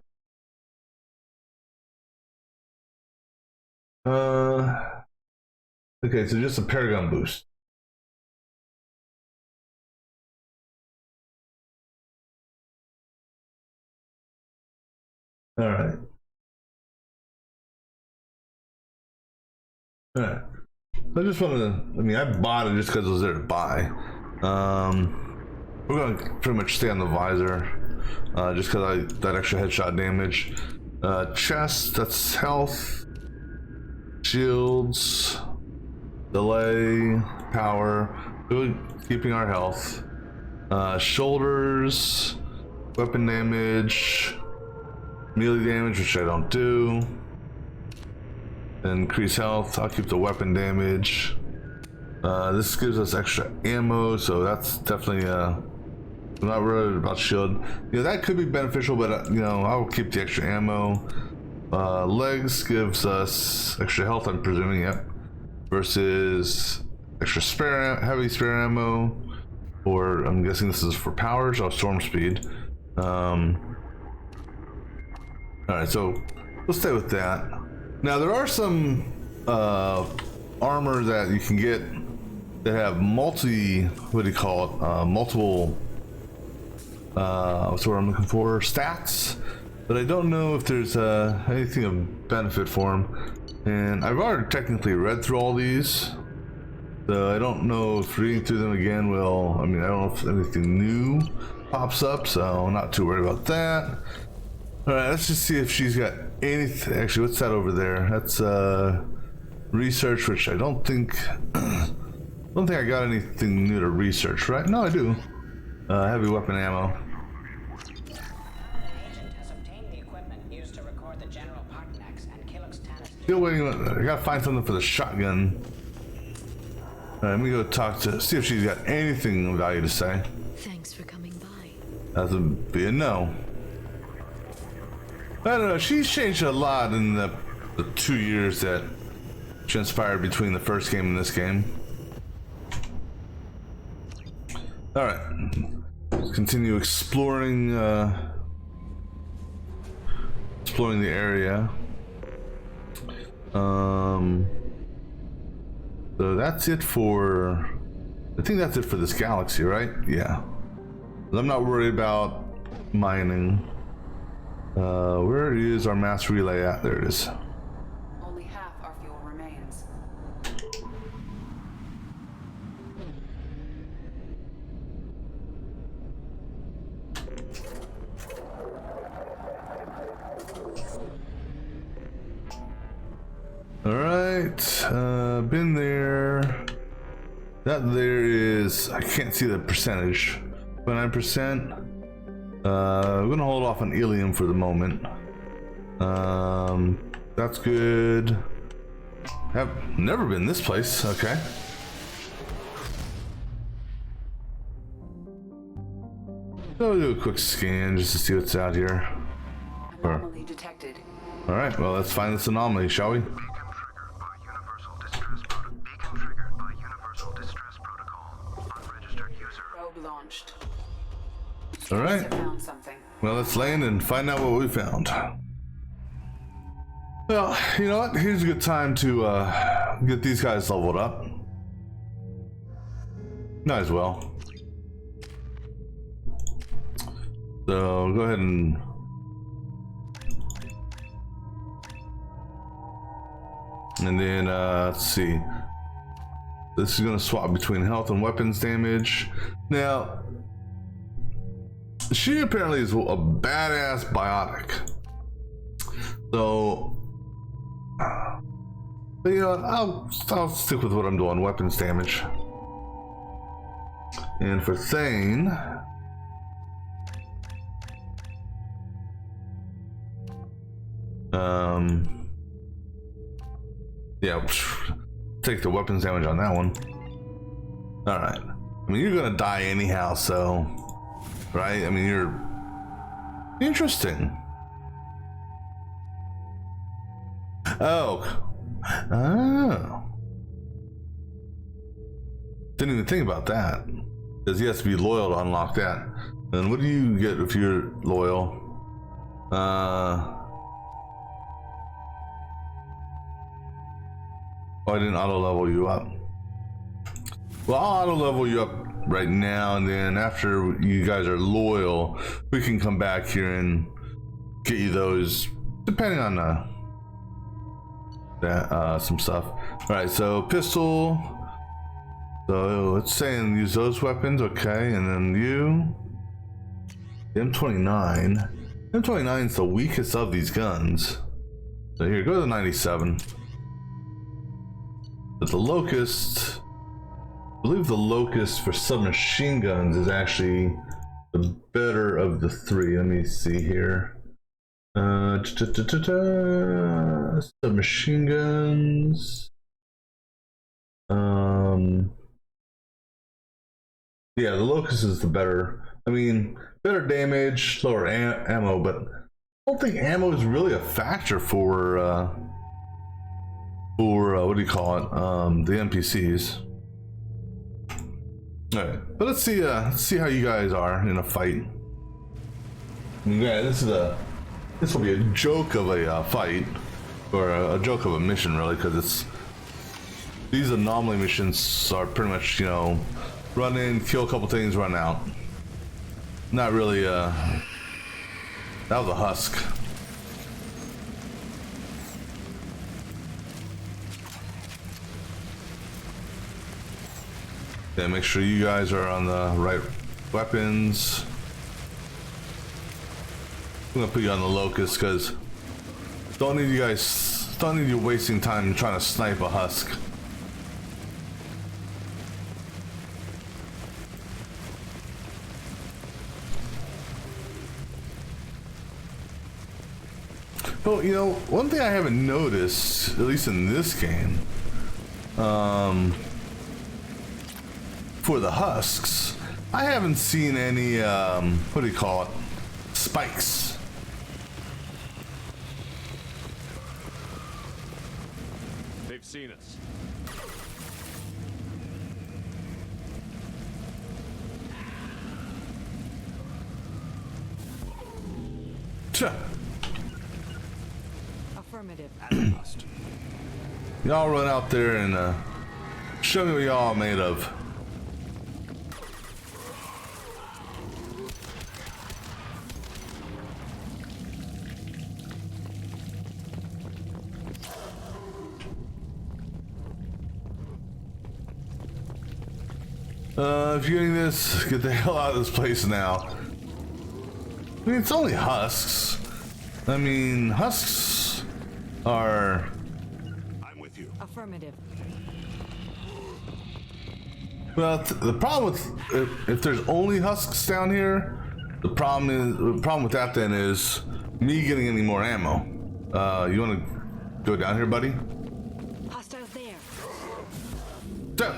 Okay, so just a Paragon boost. All right. Alright. I just want to, I mean, I bought it just because it was there to buy. We're going to pretty much stay on the visor, just because that extra headshot damage. Chest, that's health. Shields. Delay. Power. Really keeping our health. Shoulders. Weapon damage. Melee damage, which I don't do. Increase health. I'll keep the weapon damage. This gives us extra ammo, so that's definitely I'm not worried about shield. That could be beneficial, but I'll keep the extra ammo. Legs gives us extra health, I'm presuming, yep. Versus extra heavy spare ammo, or I'm guessing this is for powers or storm speed. All right, so we'll stay with that. Now there are some armor that you can get that have multiple, what's the word I'm looking for, stats, but I don't know if there's anything of benefit for them. And I've already technically read through all these, so I don't know if reading through them again will, I don't know if anything new pops up, so I'm not too worried about that. All right, let's just see if she's got anything. Actually, what's that over there? That's research, which I don't think I got anything new to research, right? No, I do. Heavy weapon ammo. Agent has obtained the equipment used to record the General Partnex and Killux Tannis. Still waiting. I gotta find something for the shotgun. All right, let me go see if she's got anything of value to say. Thanks for coming by. That would be a no. I don't know, she's changed a lot in the 2 years that transpired between the first game and this game. All right. Let's continue exploring exploring the area. So that's it for, I think that's it for this galaxy, right? Yeah. I'm not worried about mining. Where is our mass relay at? There it is. Only half our fuel remains. All right, been there. That there is, I can't see the percentage. 29%. We're gonna hold off on Ilium for the moment. That's good. Have never been this place. Okay. So we'll do a quick scan just to see what's out here. Anomaly detected. All right. Well, let's find this anomaly, shall we? Launched. All right. Found something. Well, let's land and find out what we found. Well, you know what? Here's a good time to get these guys leveled up. Might as well. So go ahead and then let's see. This is going to swap between health and weapons damage. Now, she apparently is a badass biotic. So, but you know, I'll stick with what I'm doing, weapons damage. And for Thane, yeah, take the weapons damage on that one. All right. I mean, you're gonna die anyhow, so right? I mean, you're interesting. Oh. Didn't even think about that. Because he has to be loyal to unlock that. And what do you get if you're loyal? Oh, I didn't auto level you up. Well, I'll auto level you up right now, and then after you guys are loyal, we can come back here and get you those, depending on some stuff. All right, so pistol. So let's say and use those weapons, okay, and then you. M29. M29 is the weakest of these guns. So here, go to the 97. But the Locust, I believe the Locust for submachine guns is actually the better of the three. Let me see here. Submachine guns. Yeah, the Locust is the better. I mean, better damage, lower ammo, but I don't think ammo is really a factor for what do you call it? The NPCs. All right, but let's see how you guys are in a fight. Yeah, this will be a joke of a fight, or a joke of a mission, really, because these anomaly missions are pretty much, you know, run in, kill a couple things, run out. Not really. That was a husk. Yeah, make sure you guys are on the right weapons. I'm gonna put you on the Locust because don't need you wasting time trying to snipe a husk. Well, you know, one thing I haven't noticed, at least in this game, for the husks, I haven't seen any, what do you call it, spikes. They've seen us. Sure. Affirmative. Y'all run out there and show me what y'all made of. If you're getting this, get the hell out of this place now. I mean, it's only husks. I mean, husks are... I'm with you. Affirmative. Well, the problem with if there's only husks down here, the problem with that then is me getting any more ammo. You want to go down here, buddy? Hostiles there. So,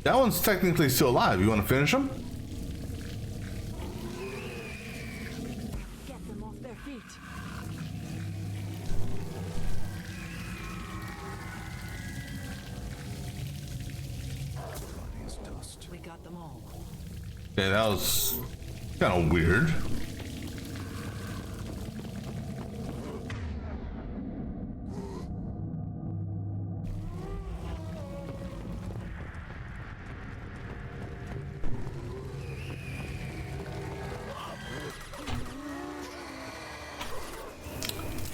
that one's technically still alive. You want to finish him? Get them off their feet. We got them all. Yeah, that was kind of weird.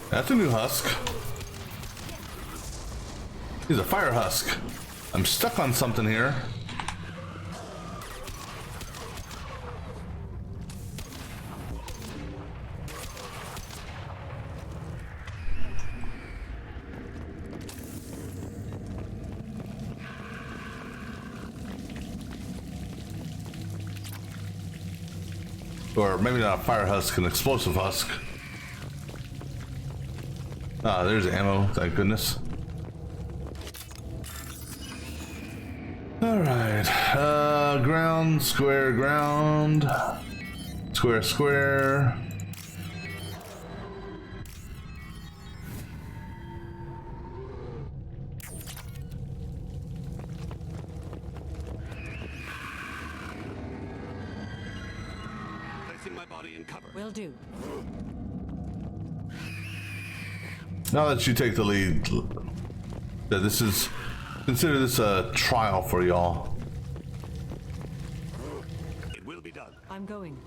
That's a new husk. He's a fire husk. I'm stuck on something here. Or maybe not a fire husk, an explosive husk. Ah, there's ammo, thank goodness. Alright, ground, square, ground. Square, square. Placing my body in cover. Will do. Now that you take the lead, this is, consider this a trial for y'all. It will be done. I'm going.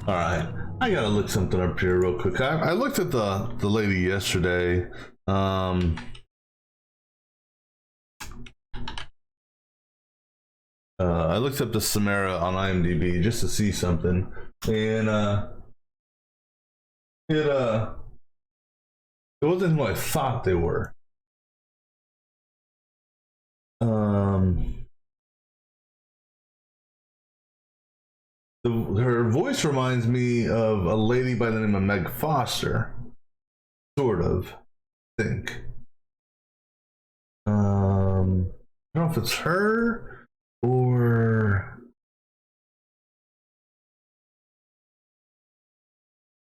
All right, I gotta look something up here real quick. I looked at the lady yesterday. I looked up the Samara on IMDb just to see something, and it wasn't who I thought they were. Her voice reminds me of a lady by the name of Meg Foster, sort of. I think. I don't know if it's her or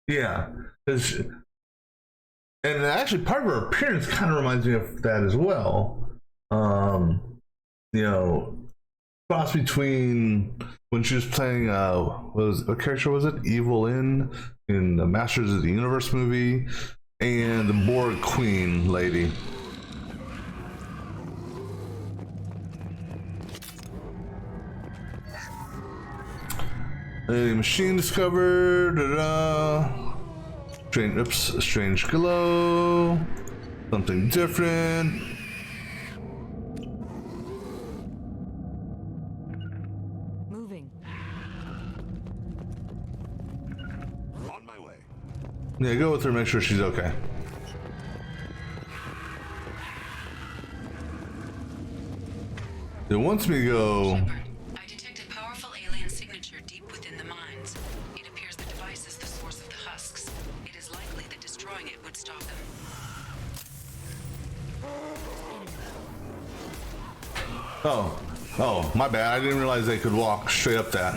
yeah, and actually part of her appearance kind of reminds me of that as well. You know, cross between when she was playing what character was it? Evelyn in the Masters of the Universe movie, and the Borg Queen lady. A machine discovered. Strange glow. Something different. Yeah, go with her, make sure she's okay. It wants me to go. Shepard, I detect a powerful alien signature deep within Destroying it would stop them. Oh, my bad. I didn't realize they could walk straight up that.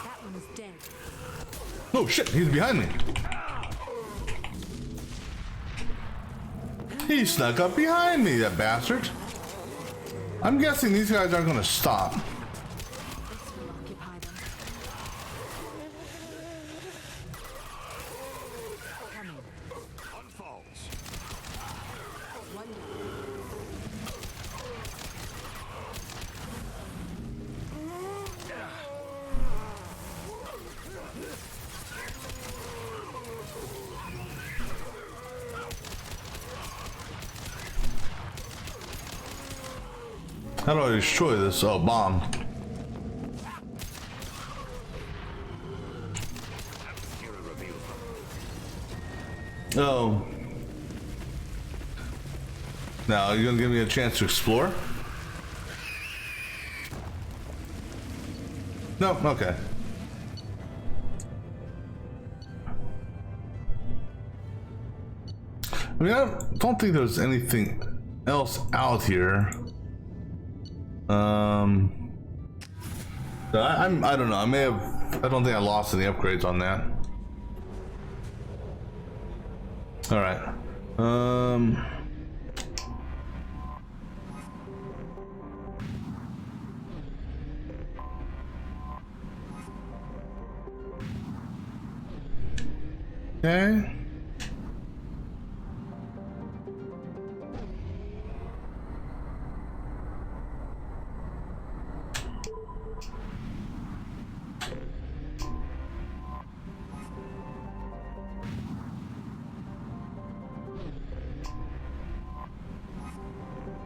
That one is dead. Oh shit, he's behind me. He snuck up behind me, that bastard. I'm guessing these guys aren't gonna stop. This will occupy them. Coming. Unfolds. One How do I destroy this? Oh, bomb. Oh. Now, are you gonna give me a chance to explore? No? Okay. I mean, I don't think there's anything else out here. I don't know. I don't think I lost any upgrades on that. All right. Okay.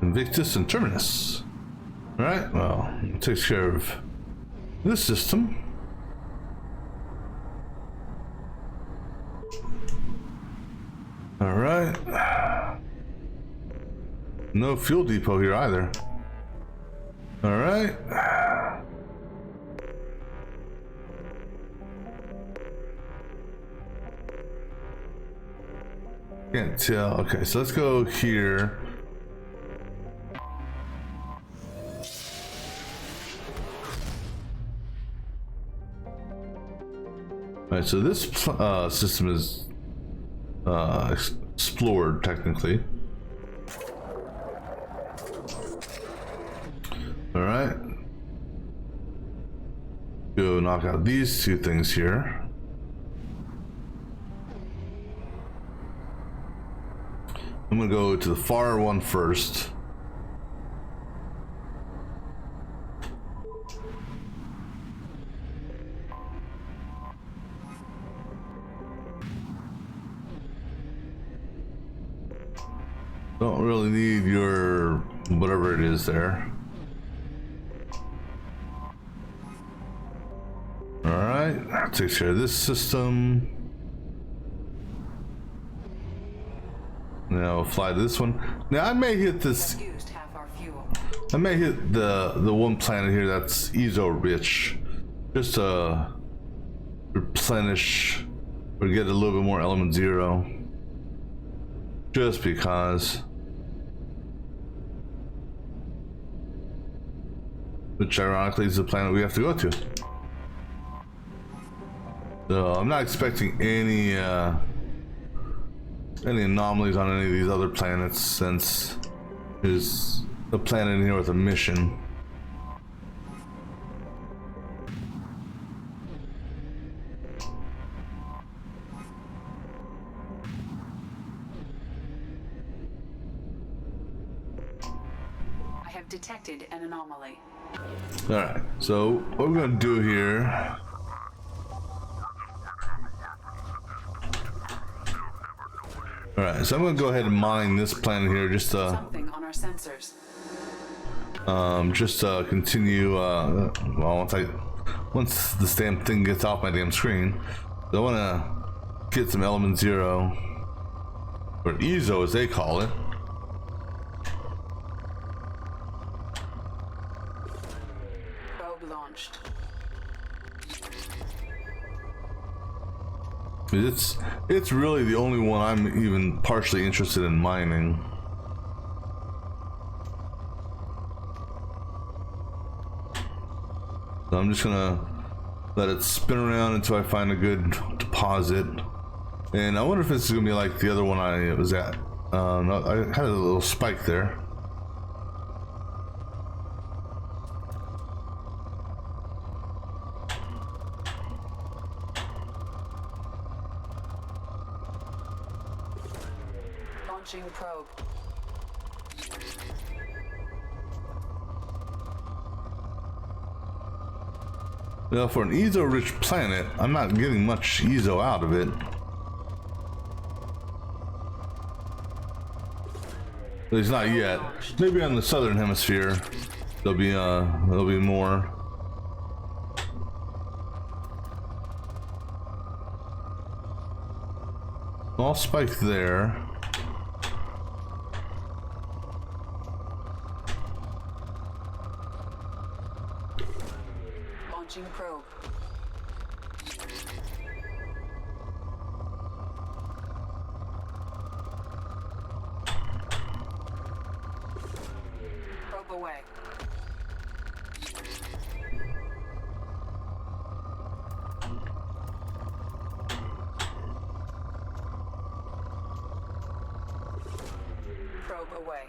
Invictus and Terminus. Alright, well, it takes care of this system. Alright. No fuel depot here either. Alright. Can't tell. Okay, so let's go here. Alright, so this system is explored technically. Alright. Go knock out these two things here. I'm gonna go to the far one first. Don't really need your whatever it is there. Alright, that takes care of this system. Now fly to this one. Now I may hit this. Used half our fuel. I may hit the one planet here that's Ezo rich, just to replenish or get a little bit more element zero. Just because. Which ironically is the planet we have to go to. So I'm not expecting any anomalies on any of these other planets, since there's a planet in here with a mission. I have detected an anomaly. Alright, so what we're gonna do here. Alright, so I'm gonna go ahead and mine this planet here just Something on our sensors. continue well, once this damn thing gets off my damn screen. So I wanna get some element zero, or EZO as they call it. launched. It's really the only one I'm even partially interested in mining. So I'm just gonna let it spin around until I find a good deposit. And I wonder if this is gonna be like the other one I was at. I had a little spike there. Launching probe. Now, for an Ezo-rich planet, I'm not getting much Ezo out of it. At least not yet. Maybe on the southern hemisphere, there'll be more. Small spike there. Launching probe. Probe away. Probe away.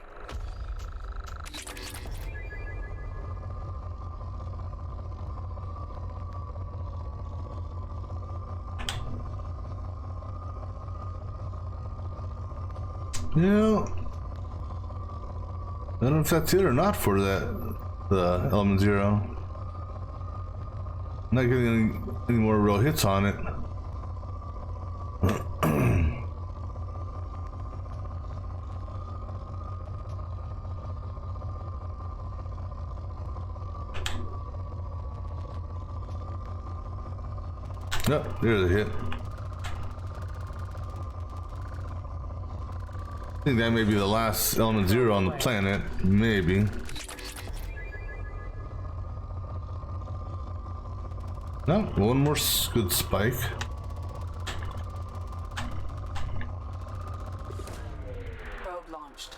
Yeah. I don't know if that's it or not for the Element Zero. Not getting any more real hits on it. Yep, there's a hit. I think that may be the last Element Zero on the planet. Maybe. No, one more good spike. Probe launched.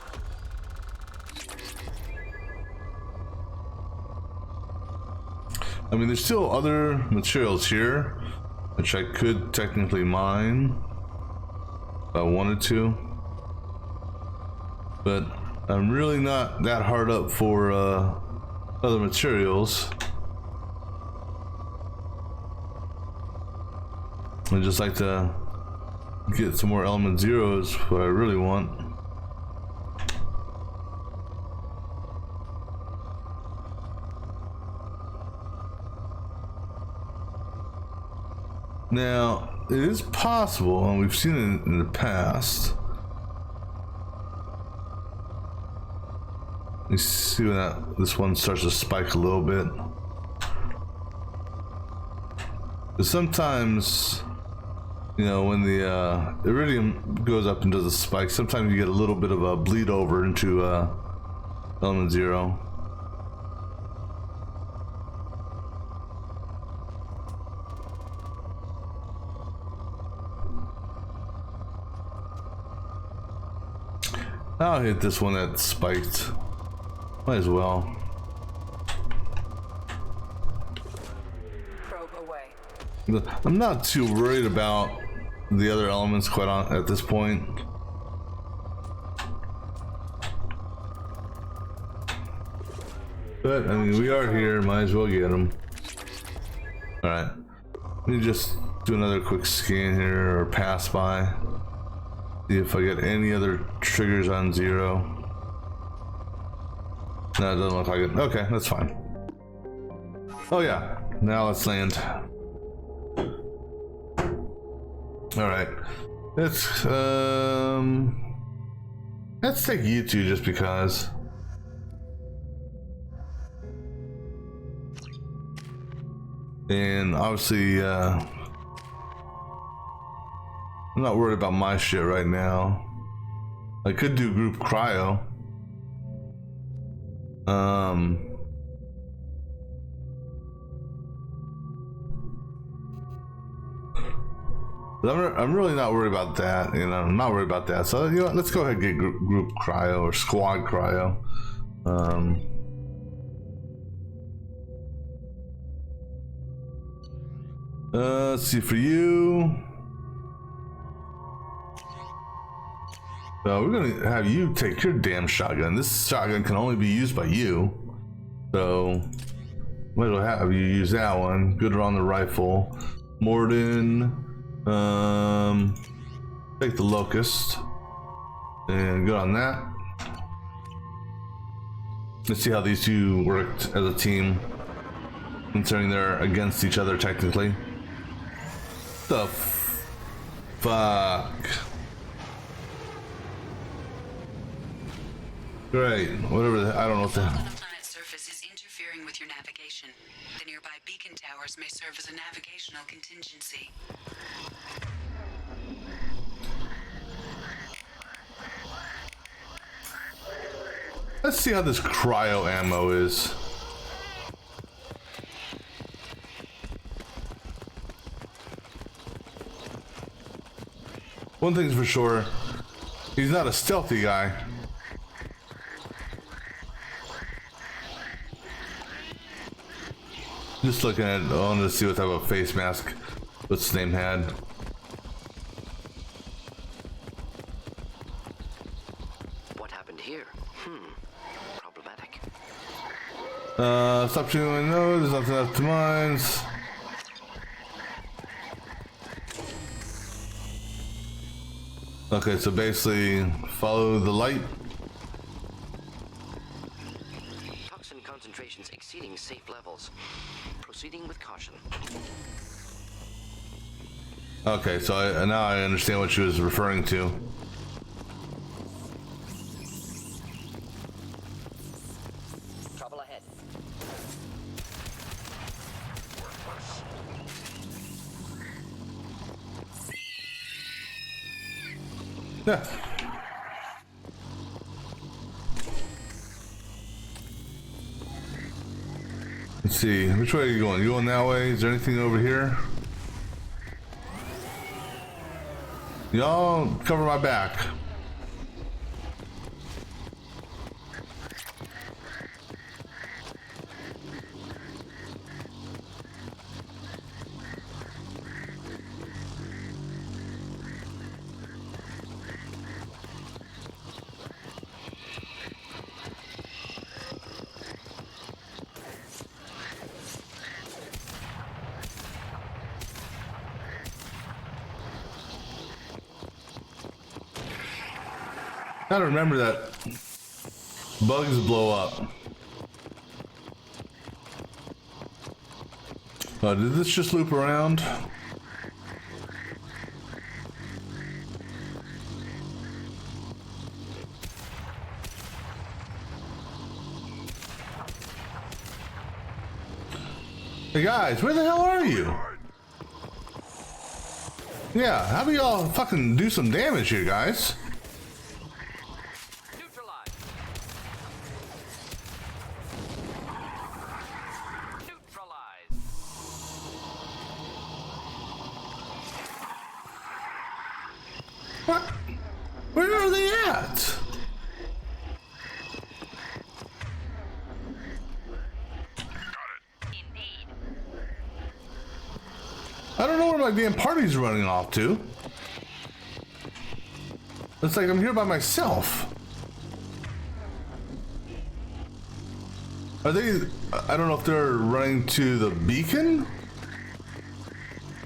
I mean, there's still other materials here, which I could technically mine if I wanted to. But I'm really not that hard up for other materials. I just like to get some more Element Zeros, what I really want. Now, it is possible, and we've seen it in the past. You see when this one starts to spike a little bit. But sometimes, you know, when the iridium goes up into the spike, sometimes you get a little bit of a bleed over into Element Zero. I'll hit this one that spiked. Might as well. Probe away. I'm not too worried about the other elements quite on at this point. But I mean, we are here, might as well get them. All right, let me just do another quick scan here or pass by. See if I get any other triggers on Zero. No, it doesn't look like it. Okay, that's fine. Oh yeah, now let's land. All right, let's take you two just because. And obviously, I'm not worried about my shit right now. I could do group cryo. But I'm really not worried about that. You know, I'm not worried about that. So you know what? Let's go ahead and get group cryo or squad cryo. Let's see for you. So we're gonna have you take your damn shotgun. This shotgun can only be used by you. So might as well have you use that one. Good on the rifle. Morden. Take the locust. And good on that. Let's see how these two worked as a team. Considering they're against each other technically. The fuck. Great. Whatever. I don't know what the. On a planet's surface is interfering with your navigation. The nearby beacon towers may serve as a navigational contingency. Let's see how this cryo ammo is. One thing's for sure, he's not a stealthy guy. Just looking at, I wanted to see what type of face mask what's his name had. What happened here? Problematic. Stop shooting my nose, there's nothing left to mines. Okay, so basically follow the light. Toxin concentrations exceeding safe levels. Proceeding with caution. Okay, so now I understand what she was referring to. Trouble ahead. Yeah. Let's see, which way are you going? You going that way? Is there anything over here? Y'all cover my back. Gotta remember that bugs blow up. Did this just loop around? Hey guys, where the hell are you? Yeah, how about y'all fucking do some damage here, guys? What? Where are they at? I don't know where my damn party's running off to. It's like I'm here by myself. Are they? I don't know if they're running to the beacon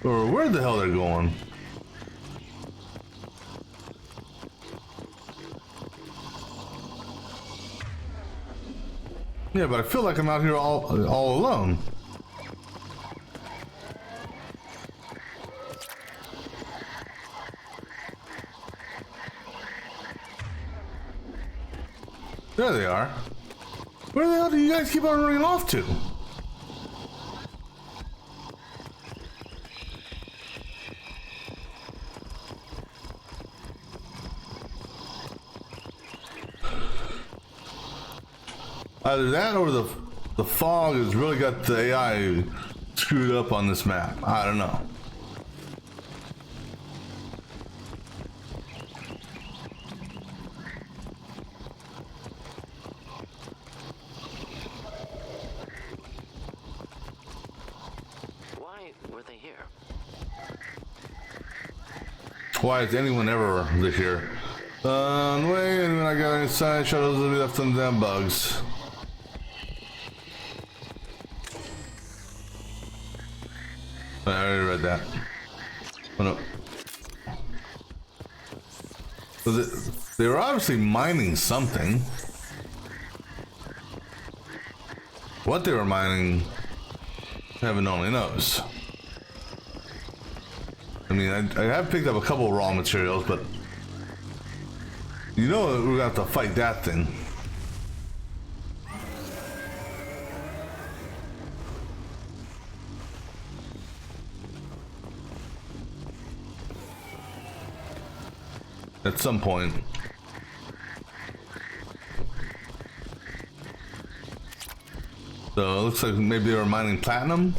or where the hell they're going. Yeah, but I feel like I'm out here all alone. There they are. Where the hell do you guys keep on running off to? Either that or the fog has really got the AI screwed up on this map. I don't know. Why is anyone ever here? On the way, and when I got inside, shuttles will be left on damn bugs. I already read that. Oh no. So they were obviously mining something. What they were mining, heaven only knows. I mean, I have picked up a couple of raw materials, but you know we're gonna have to fight that thing. At some point. So it looks like maybe they were mining platinum.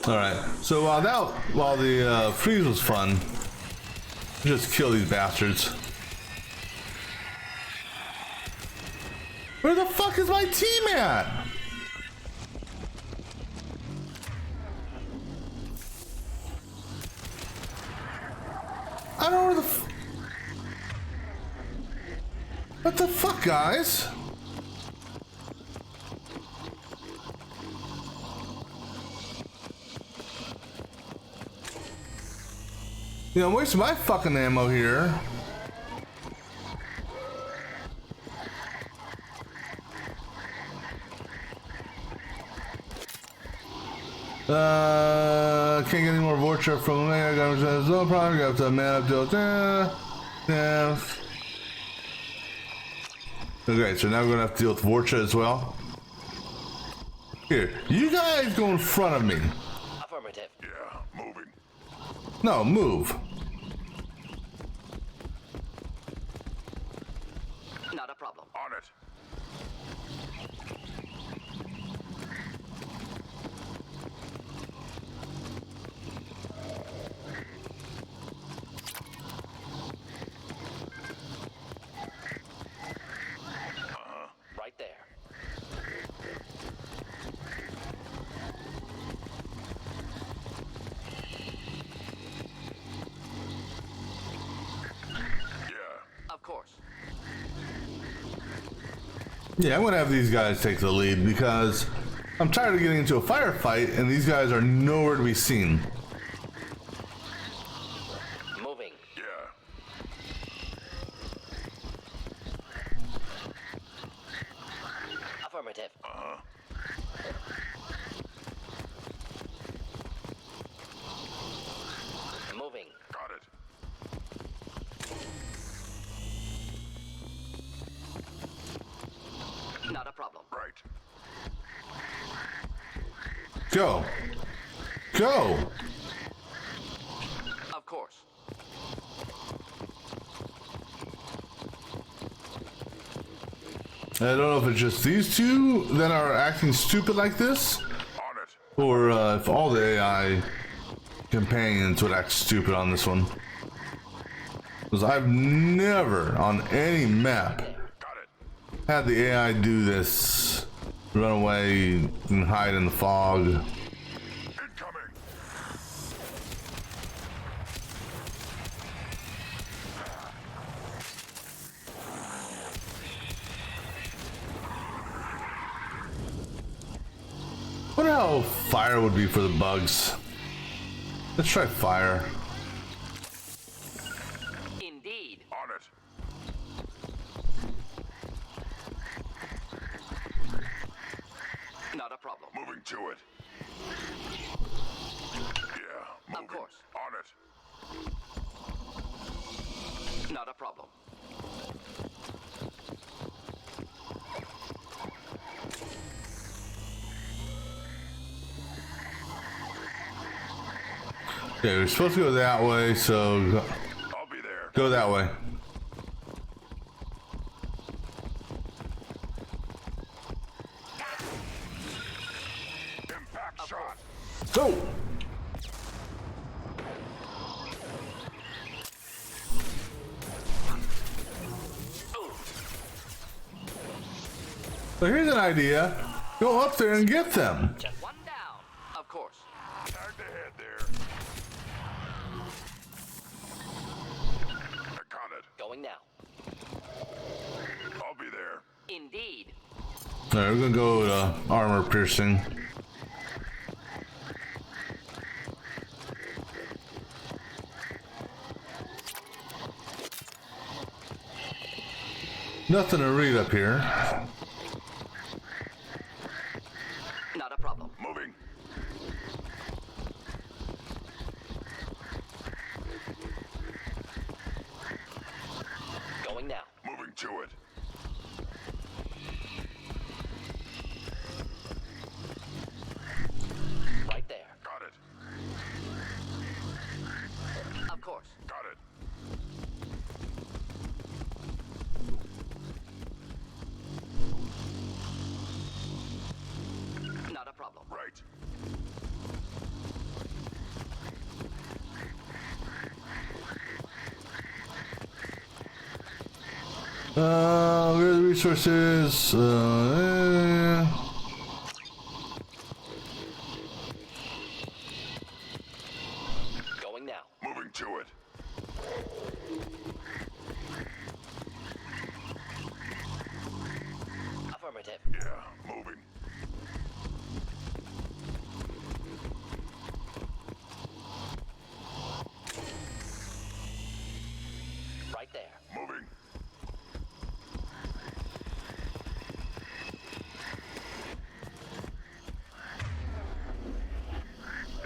Alright, so while the freeze was fun, just kill these bastards. Where the fuck is my team at? I don't know where the what the fuck, guys? You know, I'm wasting my fucking ammo here. Can't get any more Vorcha from me. I got no problem. Got to man up to yeah. Okay, so now we're gonna have to deal with Vorcha as well. Here, you guys go in front of me. Affirmative. Yeah, moving. No, move. Not a problem. On it. Right there. Of course. Yeah, I'm gonna have these guys take the lead because I'm tired of getting into a firefight and these guys are nowhere to be seen. Moving. Yeah. Affirmative. Moving. Got it. Not a problem. Right. Go. Go. Of course. I don't know if it's just these two that are acting stupid like this, On it. or if all the AI companions would act stupid on this one. Because I've never, on any map, Got it. had the AI do this. Run away and hide in the fog. Incoming. Wonder how fire would be for the bugs. Let's try fire. Indeed. On it. Not a problem. Moving to it. Yeah, moving. Of course. On it. Not a problem. Okay, we're supposed to go that way, so I'll be there. go that way. Impact shot. Go! So here's an idea. Go up there and get them. One down. Of course. Time to head there. I got it. Going now. I'll be there. Indeed. Alright, we're gonna go to armor piercing. Nothing to read up here. Not a problem. Moving. Going now. Moving to it. Right there. Got it. Of course. Got it. Not a problem. Right. Where are the resources? Going now. Moving to it. Affirmative. Yeah, moving. Right there. Moving.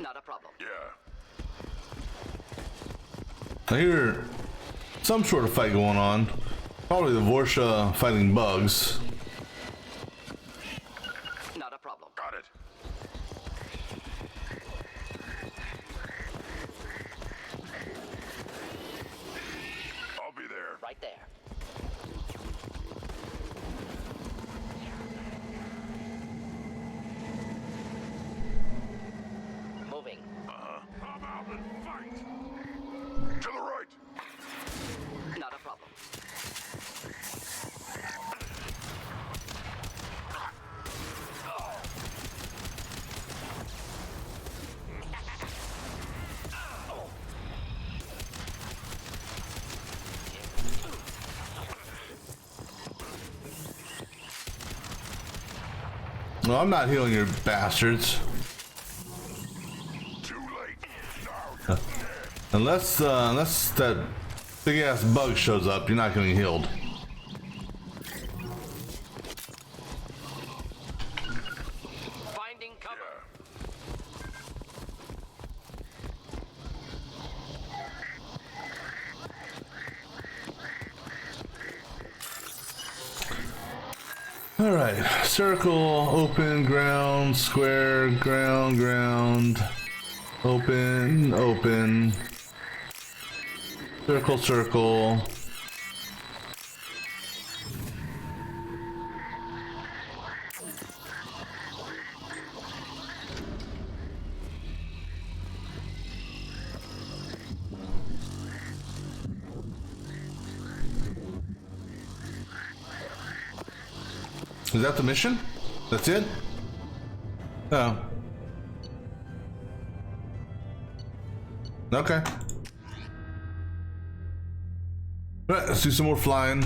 Not a problem. Yeah. I hear some sort of fight going on. Probably the Vorsha fighting bugs. Not a problem. Got it. I'll be there. Right there. Moving. I'm out and fight. To the right. Not a problem. No, I'm not healing your bastards. Too late. Now you're dead. Unless that big ass bug shows up, you're not getting healed. Finding cover. Yeah. Alright, circle, open, ground, square, ground, ground, open, open, circle, circle. Is that the mission? That's it? Oh. Okay. Alright, let's do some more flying.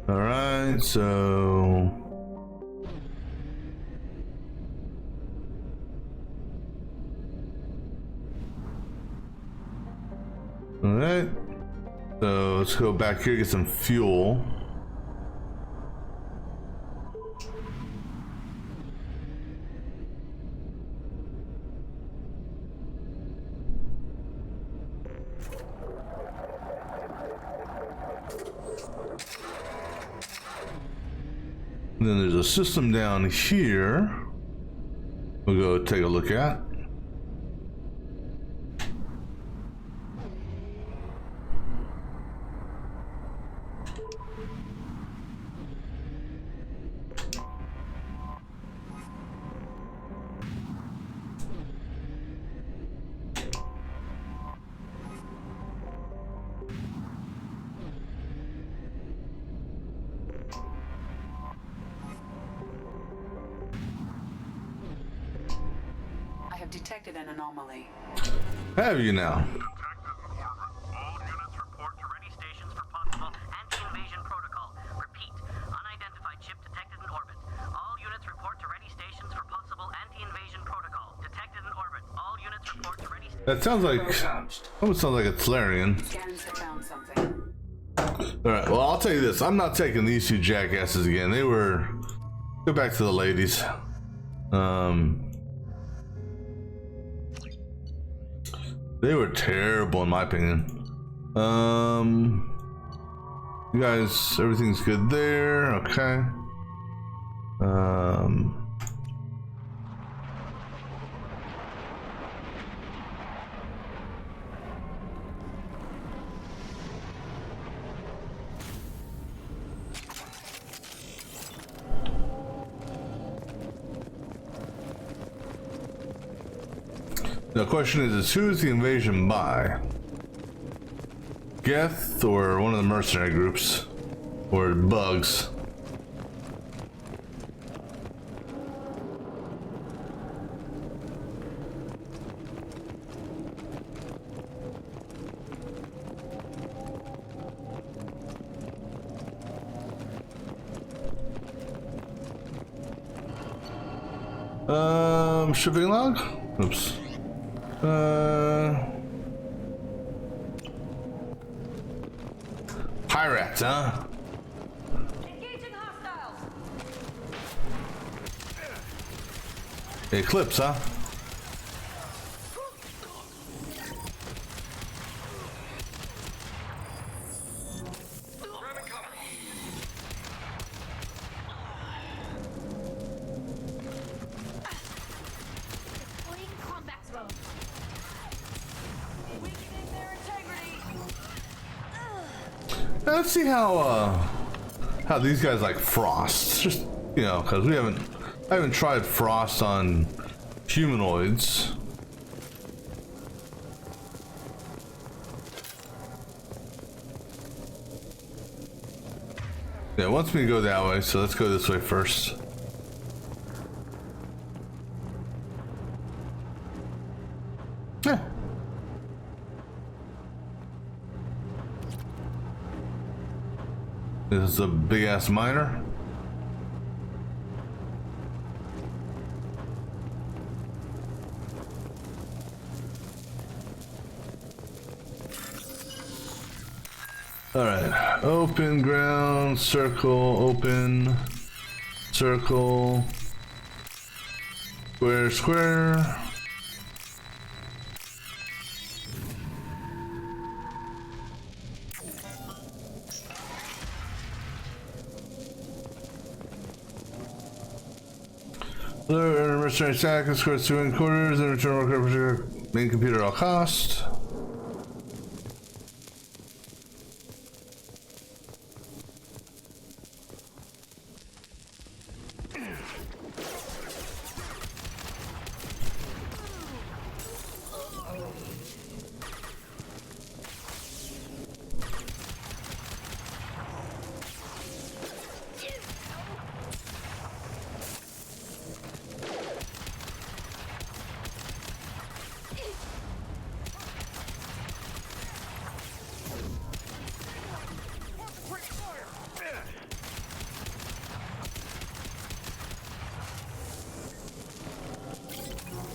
Alright, so... Alright. So let's go back here, get some fuel. And then there's a system down here. we'll go take a look at. I have detected an anomaly. Have you now? All units report to ready stations for possible anti-invasion protocol. Repeat, unidentified ship detected in orbit. All units report to ready stations for possible anti-invasion protocol. Detected in orbit. All units report to ready stations. That sounds like, almost sounds like a Tellarian. Scans have found something. Alright, well, I'll tell you this. I'm not taking these two jackasses again. They were... Go back to the ladies. They were terrible in my opinion. You guys, everything's good there. Okay. The question is who's the invasion by? Geth or one of the mercenary groups? Or bugs? Shipping log? Oops. Pirates, huh? Engaging hostiles. Eclipse, huh? Deploying combat zone. Weakening their integrity. Now let's see how these guys like frost. Just, you know, because I haven't tried frost on humanoids. Yeah, it wants me to go that way, so let's go this way first. Yeah. This is a big ass miner. All right, open ground, circle, open, circle, square, square. Mercenary stack, escorts to in quarters, and return worker main computer at all cost.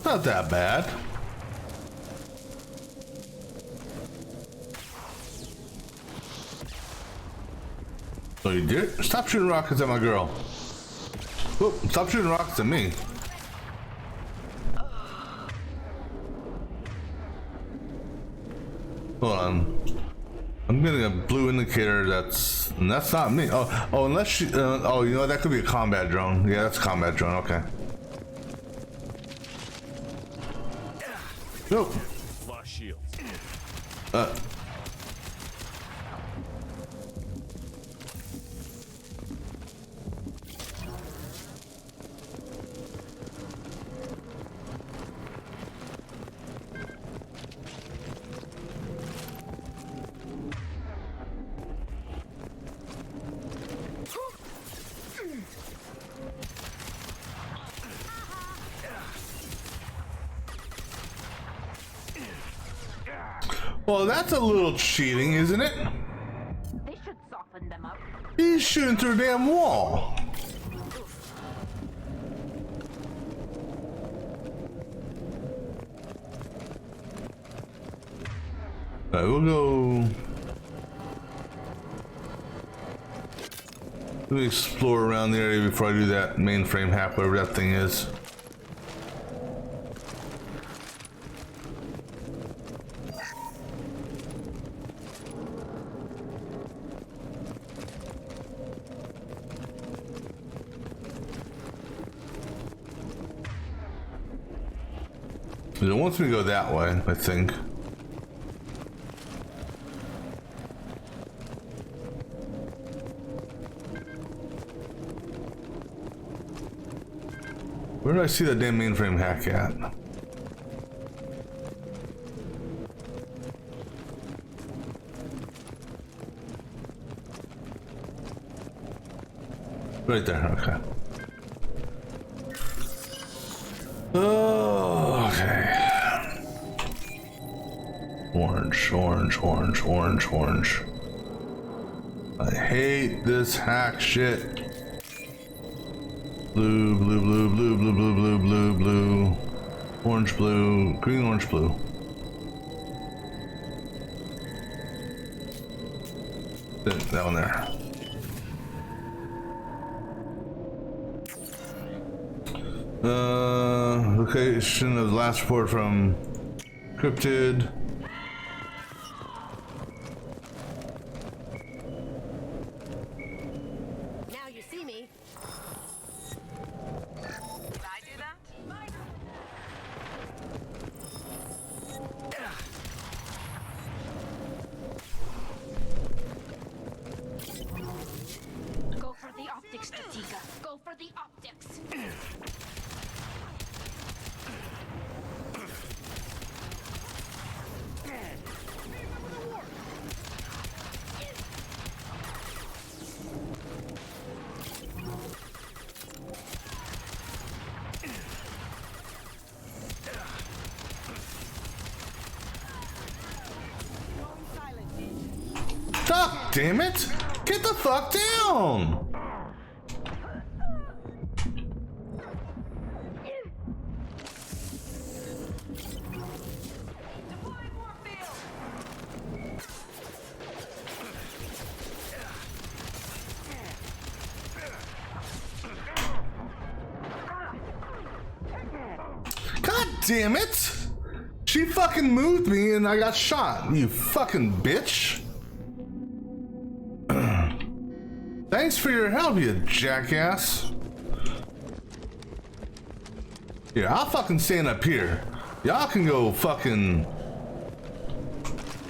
Not that bad. Oh, you did? Stop shooting rockets at my girl. Whoop, stop shooting rockets at me. Hold on. I'm getting a blue indicator that's not me. Oh, unless she, oh, you know, that could be a combat drone. Yeah, that's a combat drone, okay. Nope. Lost shields. Well, that's a little cheating, isn't it? They should soften them up. He's shooting through a damn wall. Alright, we'll go. Let me explore around the area before I do that mainframe hack, whatever that thing is. It wants me to go that way, I think. Where did I see that damn mainframe hack at? Right there, okay. Oh, okay. Orange, orange, orange, orange, orange. I hate this hack shit. Blue, blue, blue, blue, blue, blue, blue, blue, blue. Orange, blue, green, orange, blue. That one there. Location of the last report from Cryptid. Now you see me. Did I do that? Go for the optics, Strategica. Go for the optics. Fuck, damn it! Get the fuck down! God damn it! She fucking moved me and I got shot, you fucking bitch! Thanks for your help, you jackass. Yeah, I'll fucking stand up here. Y'all can go fucking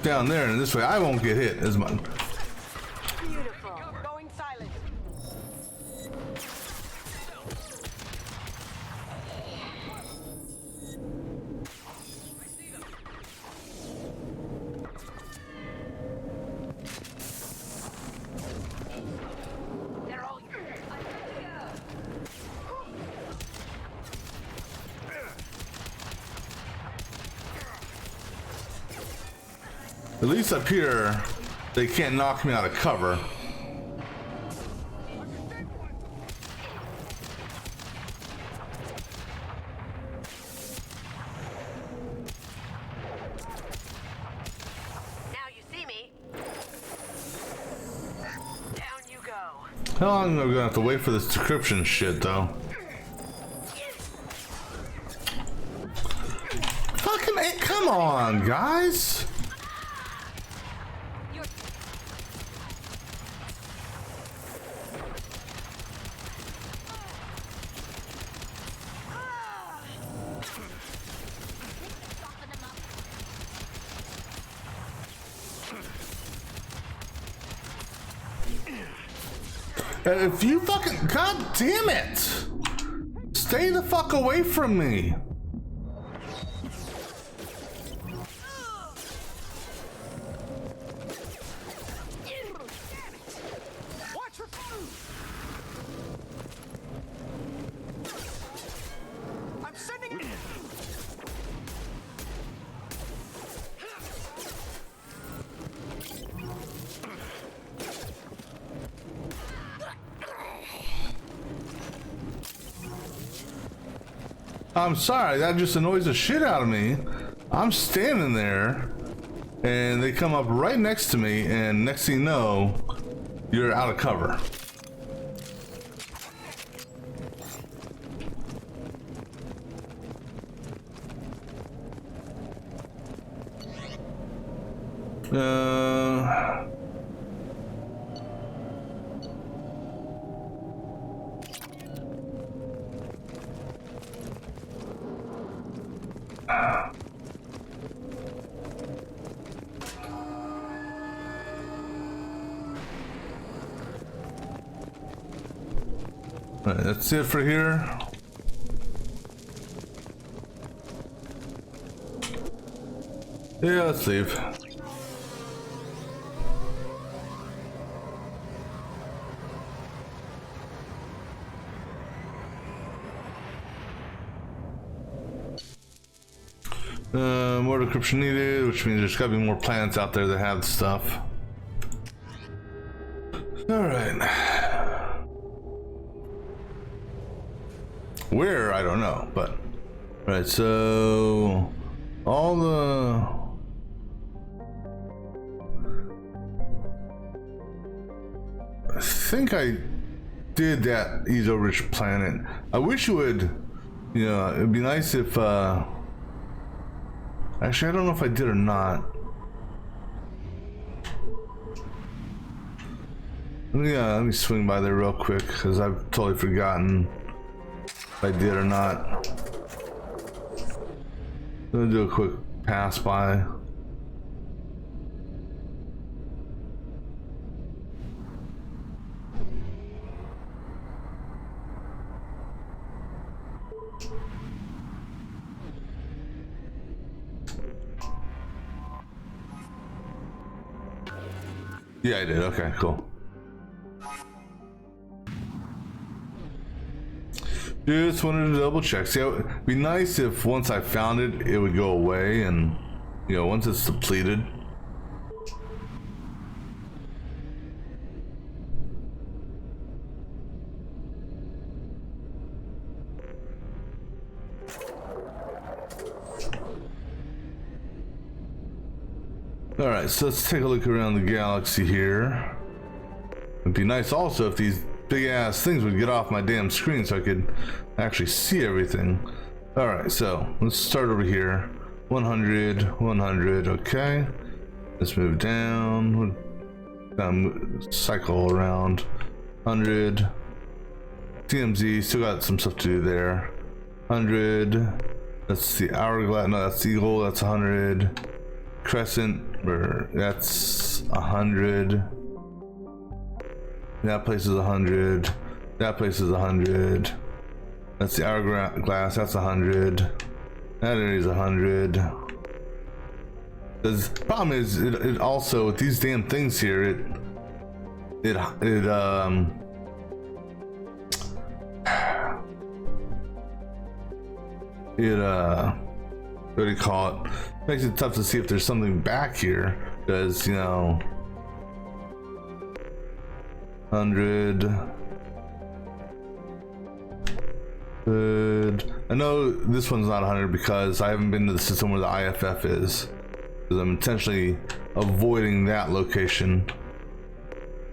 down there, and this way I won't get hit as much. Beautiful. Going silent. They're all yours. At least up here, they can't knock me out of cover. Now you see me. Down you go. How long are we gonna have to wait for this decryption shit, though? Fucking A, come on, guys! Soften them up. And if you fucking, god damn it! Stay the fuck away from me. Watch for food! I'm sending it! I'm sorry, that just annoys the shit out of me. I'm standing there, and they come up right next to me, and next thing you know, you're out of cover. Alright, that's it for here. Yeah, let's leave. More decryption needed, which means there's gotta be more planets out there that have stuff. Alright. Where? I don't know, but... Alright, so... all the... I think I did that Ezo Rich planet. I wish it would... You know, it'd be nice if, actually, I don't know if I did or not. Let me swing by there real quick, because I've totally forgotten if I did or not. I'm gonna do a quick pass by. Yeah, I did. Okay, cool. Just wanted to double check. See, it'd be nice if once I found it, it would go away, and you know, once it's depleted. All right, so let's take a look around the galaxy here. It'd be nice also if these big ass things would get off my damn screen so I could actually see everything. All right, so let's start over here. 100, 100, okay. Let's move down. Cycle around. 100. TMZ, still got some stuff to do there. 100. That's the hourglass. No, that's the eagle. That's 100. Crescent, that's 100. That place is 100. That place is 100. That's the hourglass. That's 100. That area is 100. The problem is, it also with these damn things here, what do you call it? Makes it tough to see if there's something back here, because, you know, 100. Good. I know this one's not 100 because I haven't been to the system where the IFF is, because I'm intentionally avoiding that location,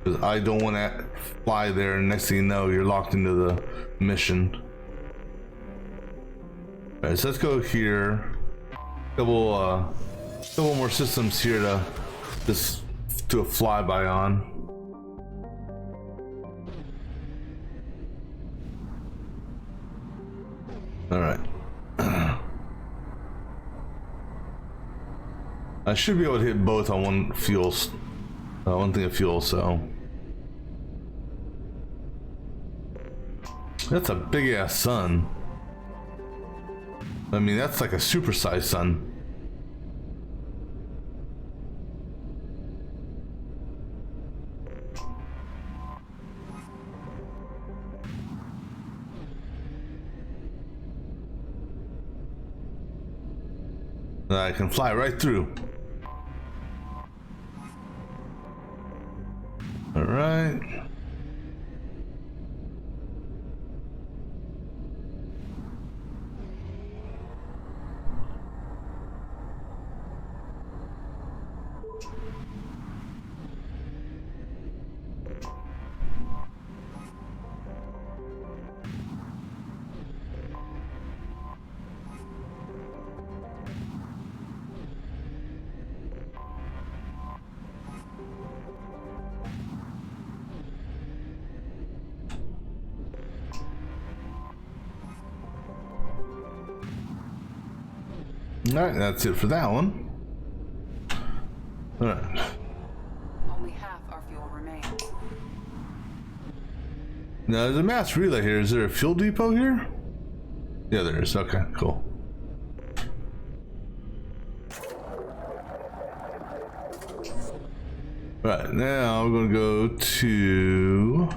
because I don't want to fly there and next thing you know you're locked into the mission. Alright, so let's go here. Couple more systems here to just do a flyby on. All right. I should be able to hit both on one fuel, one thing of fuel. So That's a big ass sun. I mean, that's like a supersized sun. I can fly right through. All right. Alright, that's it for that one. Alright. Only half our fuel remains. Now there's a mass relay here. Is there a fuel depot here? Yeah, there is. Okay, cool. Right, now we're gonna go to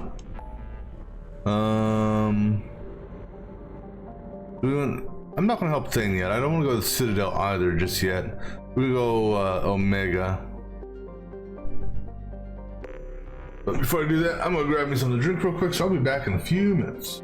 I'm not gonna help Thing yet. I don't want to go to the Citadel either just yet. We're gonna go Omega. But before I do that, I'm gonna grab me something to drink real quick, so I'll be back in a few minutes.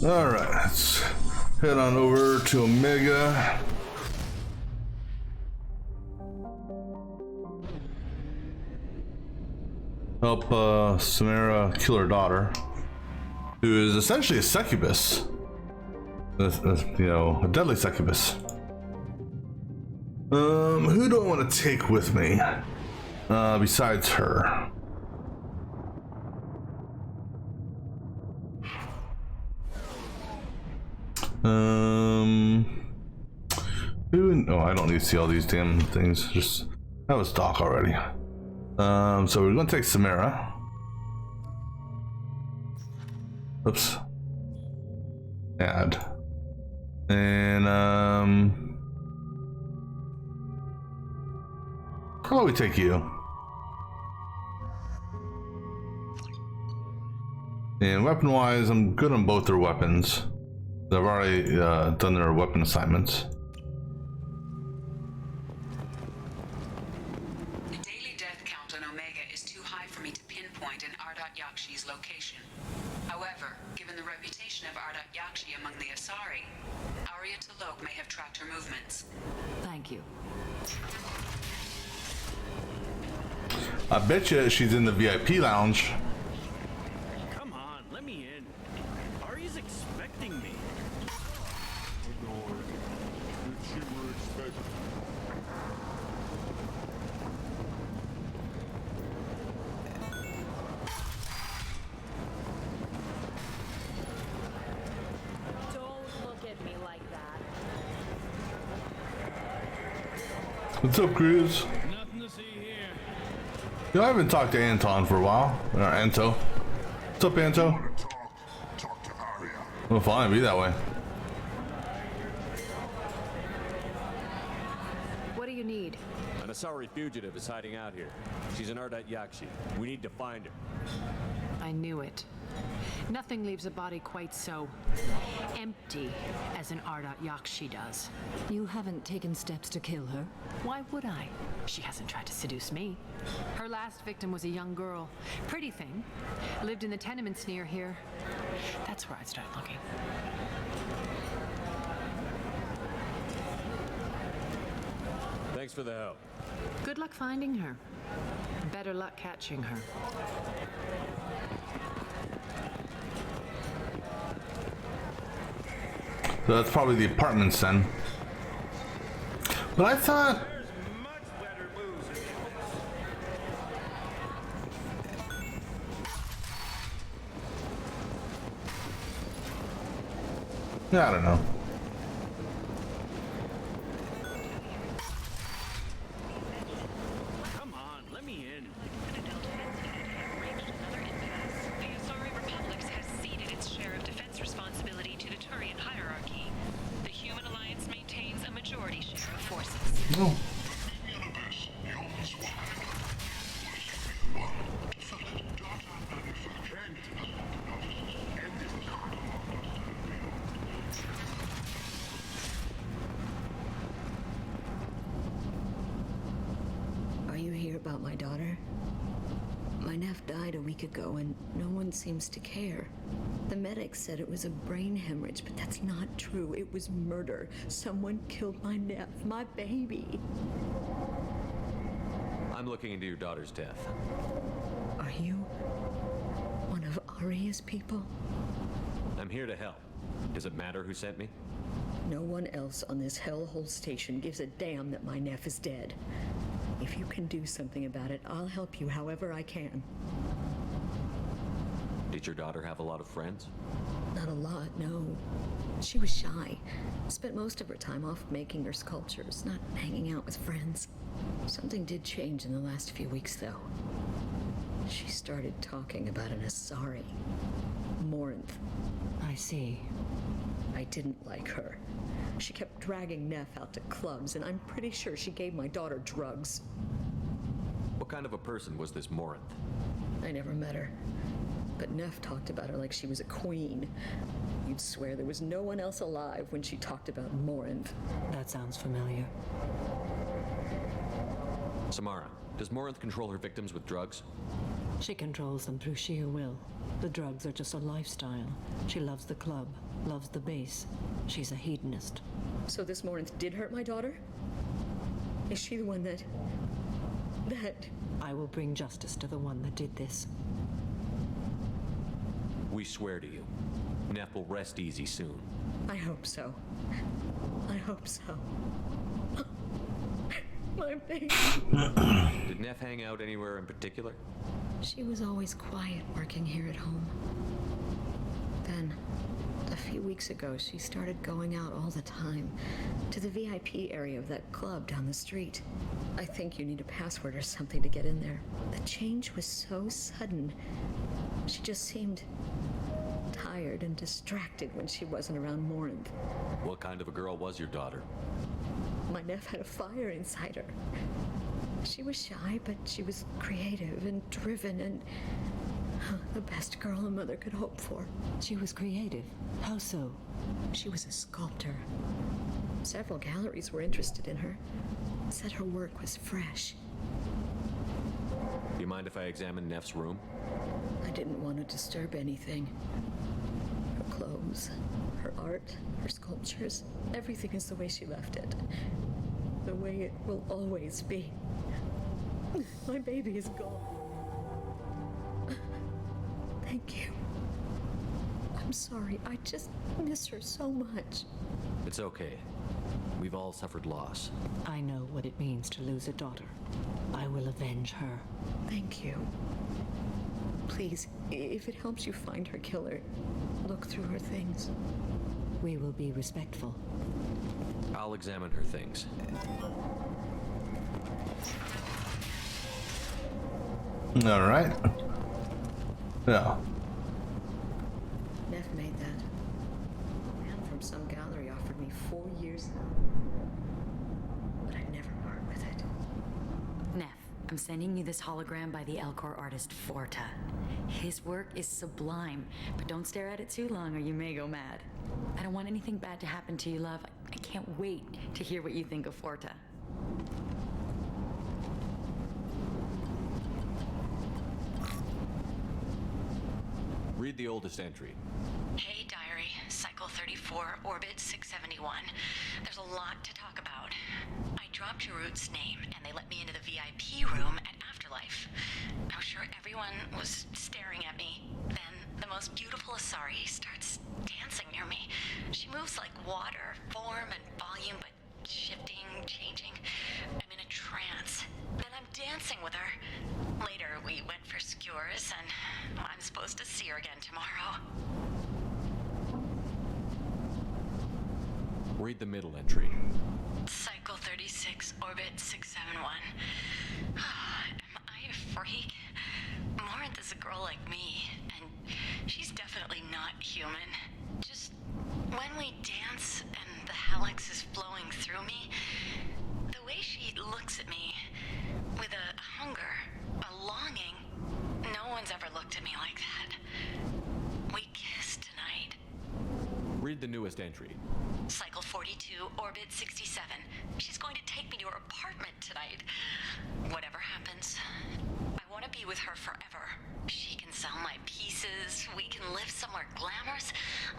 Alright, let's head on over to Omega. Help Samara kill her daughter, who is essentially a succubus. You know, a deadly succubus. Who do I want to take with me? Besides her. Oh, I don't need to see all these damn things. Just have a stock already. So we're gonna take Samara. Oops. Add. And how about we take you? And weapon-wise, I'm good on both their weapons. I've already done their weapon assignments. The daily death count on Omega is too high for me to pinpoint an Ardat Yakshi's location. However, given the reputation of Ardat Yakshi among the Asari, Arya T'Loak may have tracked her movements. Thank you. I bet you she's in the VIP lounge. Come on, let me in. Arya's expecting me. Don't look at me like that. What's up, Cruz? Nothing to see here. You know, I haven't talked to Anton for a while. Or Anto. What's up, Anto? Talk to Arya. Well, fine, be that way. What do you need? An Asari fugitive is hiding out here. She's an Ardat Yakshi. We need to find her. I knew it. Nothing leaves a body quite so empty as an Ardat Yakshi does. You haven't taken steps to kill her? Why would I? She hasn't tried to seduce me. Her last victim was a young girl. Pretty thing. Lived in the tenements near here. That's where I'd start looking. Thanks for the help. Good luck finding her. Better luck catching her. So that's probably the apartments then. But I thought... Yeah, I don't know. Come on, let me in. The Asari Republic has ceded its share of defense responsibility to the Turian hierarchy. The Human Alliance maintains a majority share of forces. No. Are you here about my daughter? My nephew died a week ago and no one seems to care. The medics said it was a brain hemorrhage, but that's not true. It was murder. Someone killed my nephew, my baby. I'm looking into your daughter's death. Are you one of Arya's people? I'm here to help. Does it matter who sent me? No one else on this hellhole station gives a damn that my nephew is dead. If you can do something about it, I'll help you however I can. Did your daughter have a lot of friends? Not a lot, no. She was shy. Spent most of her time off making her sculptures, not hanging out with friends. Something did change in the last few weeks, though. She started talking about an Asari. Morinth. I see. I didn't like her. She kept dragging Neff out to clubs, and I'm pretty sure she gave my daughter drugs. What kind of a person was this Morinth? I never met her. But Neff talked about her like she was a queen. You'd swear there was no one else alive when she talked about Morinth. That sounds familiar. Samara, does Morinth control her victims with drugs? She controls them through sheer will. The drugs are just a lifestyle. She loves the club, loves the base. She's a hedonist. So this Morinth did hurt my daughter? Is she the one that... I will bring justice to the one that did this. We swear to you, Neff will rest easy soon. I hope so. I hope so. My baby. Did Neff hang out anywhere in particular? She was always quiet working here at home. Then, a few weeks ago, she started going out all the time to the VIP area of that club down the street. I think you need a password or something to get in there. The change was so sudden. She just seemed tired and distracted when she wasn't around Morinth. What kind of a girl was your daughter? My Neff had a fire inside her. She was shy, but she was creative and driven and the best girl a mother could hope for. She was creative? How so? She was a sculptor. Several galleries were interested in her. Said her work was fresh. Do you mind if I examine Neff's room? I didn't want to disturb anything. Her clothes, her art, her sculptures, everything is the way she left it. The way it will always be. My baby is gone. Thank you. I'm sorry, I just miss her so much. It's okay. We've all suffered loss. I know what it means to lose a daughter. I will avenge her. Thank you. Please, if it helps you find her killer, look through her things. We will be respectful. I'll examine her things. All right. Yeah. Neff made that. A man from some gallery offered me 4 years, but I'd never part with it. Neff, I'm sending you this hologram by the Elcor artist Forta. His work is sublime, but don't stare at it too long or you may go mad. I don't want anything bad to happen to you, love. I can't wait to hear what you think of Forta. Read the oldest entry. Hey, Diary. Cycle 34, Orbit 671. There's a lot to talk about. I dropped Jarut's name, and they let me into the VIP room at Afterlife. I was sure everyone was staring at me. Then, the most beautiful Asari starts dancing near me. She moves like water, form and volume, but shifting, changing. I'm in a trance. Then I'm dancing with her. Later, we went for skewers, and I'm supposed to see her again tomorrow. Read the middle entry. Cycle 36, Orbit 671. Am I a freak? Morinth is a girl like me, and she's definitely not human. Just when we dance and the Helix is flowing through me, the way she looks at me with a hunger, a longing, no one's ever looked at me like that. We kiss tonight. Read the newest entry. Cycle 42, Orbit 67. She's going to take me to her apartment tonight. Whatever happens, I want to be with her forever. She can sell my pieces. We can live somewhere glamorous,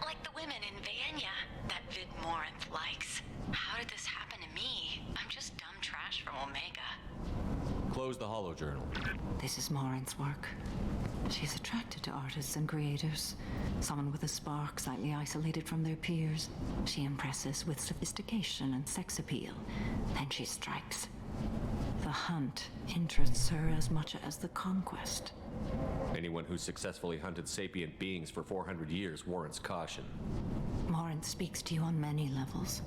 like the women in Vanya that Vid Morinth likes. How did this happen to me? I'm just dumb trash from Omega. Close the holojournal. This is Morinth's work. She's attracted to artists and creators. Someone with a spark, slightly isolated from their peers. She impresses with sophistication and sex appeal. Then she strikes. The hunt interests her as much as the conquest. Anyone who successfully hunted sapient beings for 400 years warrants caution. Morinth speaks to you on many levels.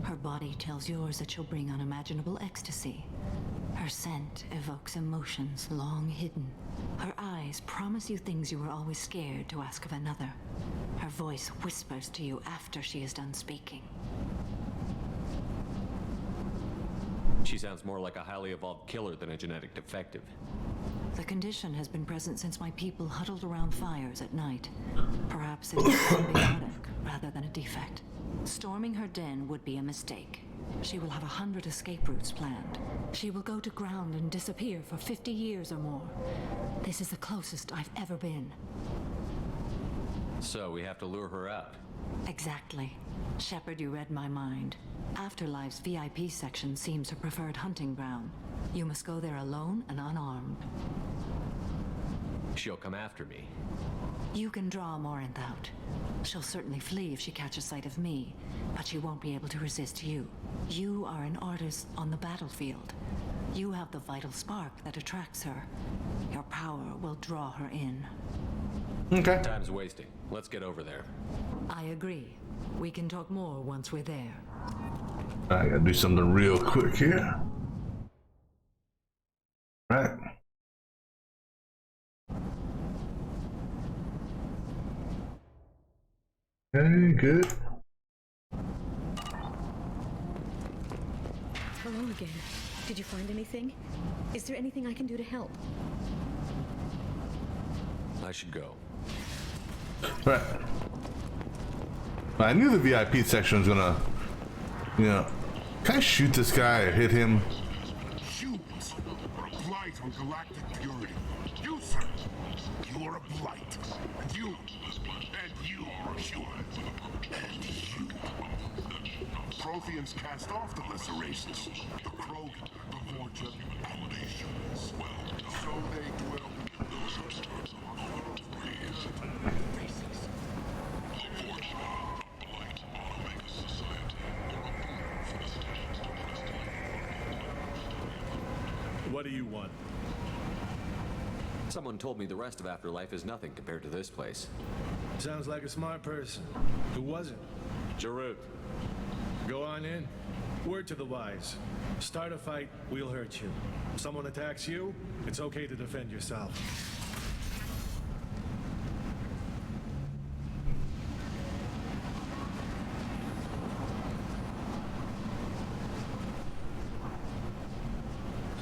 Her body tells yours that she'll bring unimaginable ecstasy. Her scent evokes emotions long hidden. Her eyes promise you things you were always scared to ask of another. Her voice whispers to you after she is done speaking. She sounds more like a highly evolved killer than a genetic defective. The condition has been present since my people huddled around fires at night. Perhaps it is symbiotic rather than a defect. Storming her den would be a mistake. She will have 100 escape routes planned. She will go to ground and disappear for 50 years or more. This is the closest I've ever been. So we have to lure her out. Exactly. Shepard, you read my mind. Afterlife's VIP section seems her preferred hunting ground. You must go there alone and unarmed. She'll come after me. You can draw Morinth out. She'll certainly flee if she catches sight of me, but she won't be able to resist you. You are an artist on the battlefield. You have the vital spark that attracts her. Your power will draw her in. Okay. Time's wasting. Let's get over there. I agree. We can talk more once we're there. I gotta do something real quick here. Right. Okay, good. Hello again. Did you find anything? Is there anything I can do to help? I should go. Right. I knew the VIP section was gonna, you know, can I shoot this guy or hit him? Shoot! A blight on galactic purity. You, sir! You are a blight. And you are pure. And you. Protheans cast off the lesser races. The Krogan, the Vorcha, and the humans. So they dwell in those stars on all three races. The Vorcha, a blight on Omega Society, or a boon for the station's domestic. What do you want? Someone told me the rest of Afterlife is nothing compared to this place. Sounds like a smart person. Who was it? Jarut. Go on in. Word to the wise. Start a fight, we'll hurt you. Someone attacks you, it's okay to defend yourself.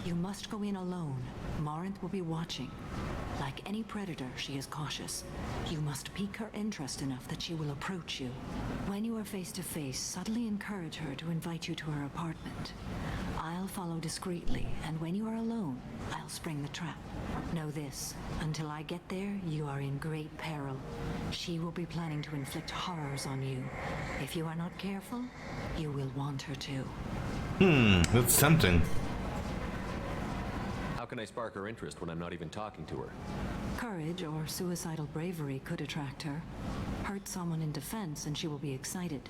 You must go in alone. Morinth will be watching. Like any predator, she is cautious. You must pique her interest enough that she will approach you. When you are face to face, subtly encourage her to invite you to her apartment. I'll follow discreetly, and when you are alone, I'll spring the trap. Know this, until I get there, you are in great peril. She will be planning to inflict horrors on you. If you are not careful, you will want her to. That's tempting. How can I spark her interest when I'm not even talking to her? Courage or suicidal bravery could attract her. Hurt someone in defense and she will be excited.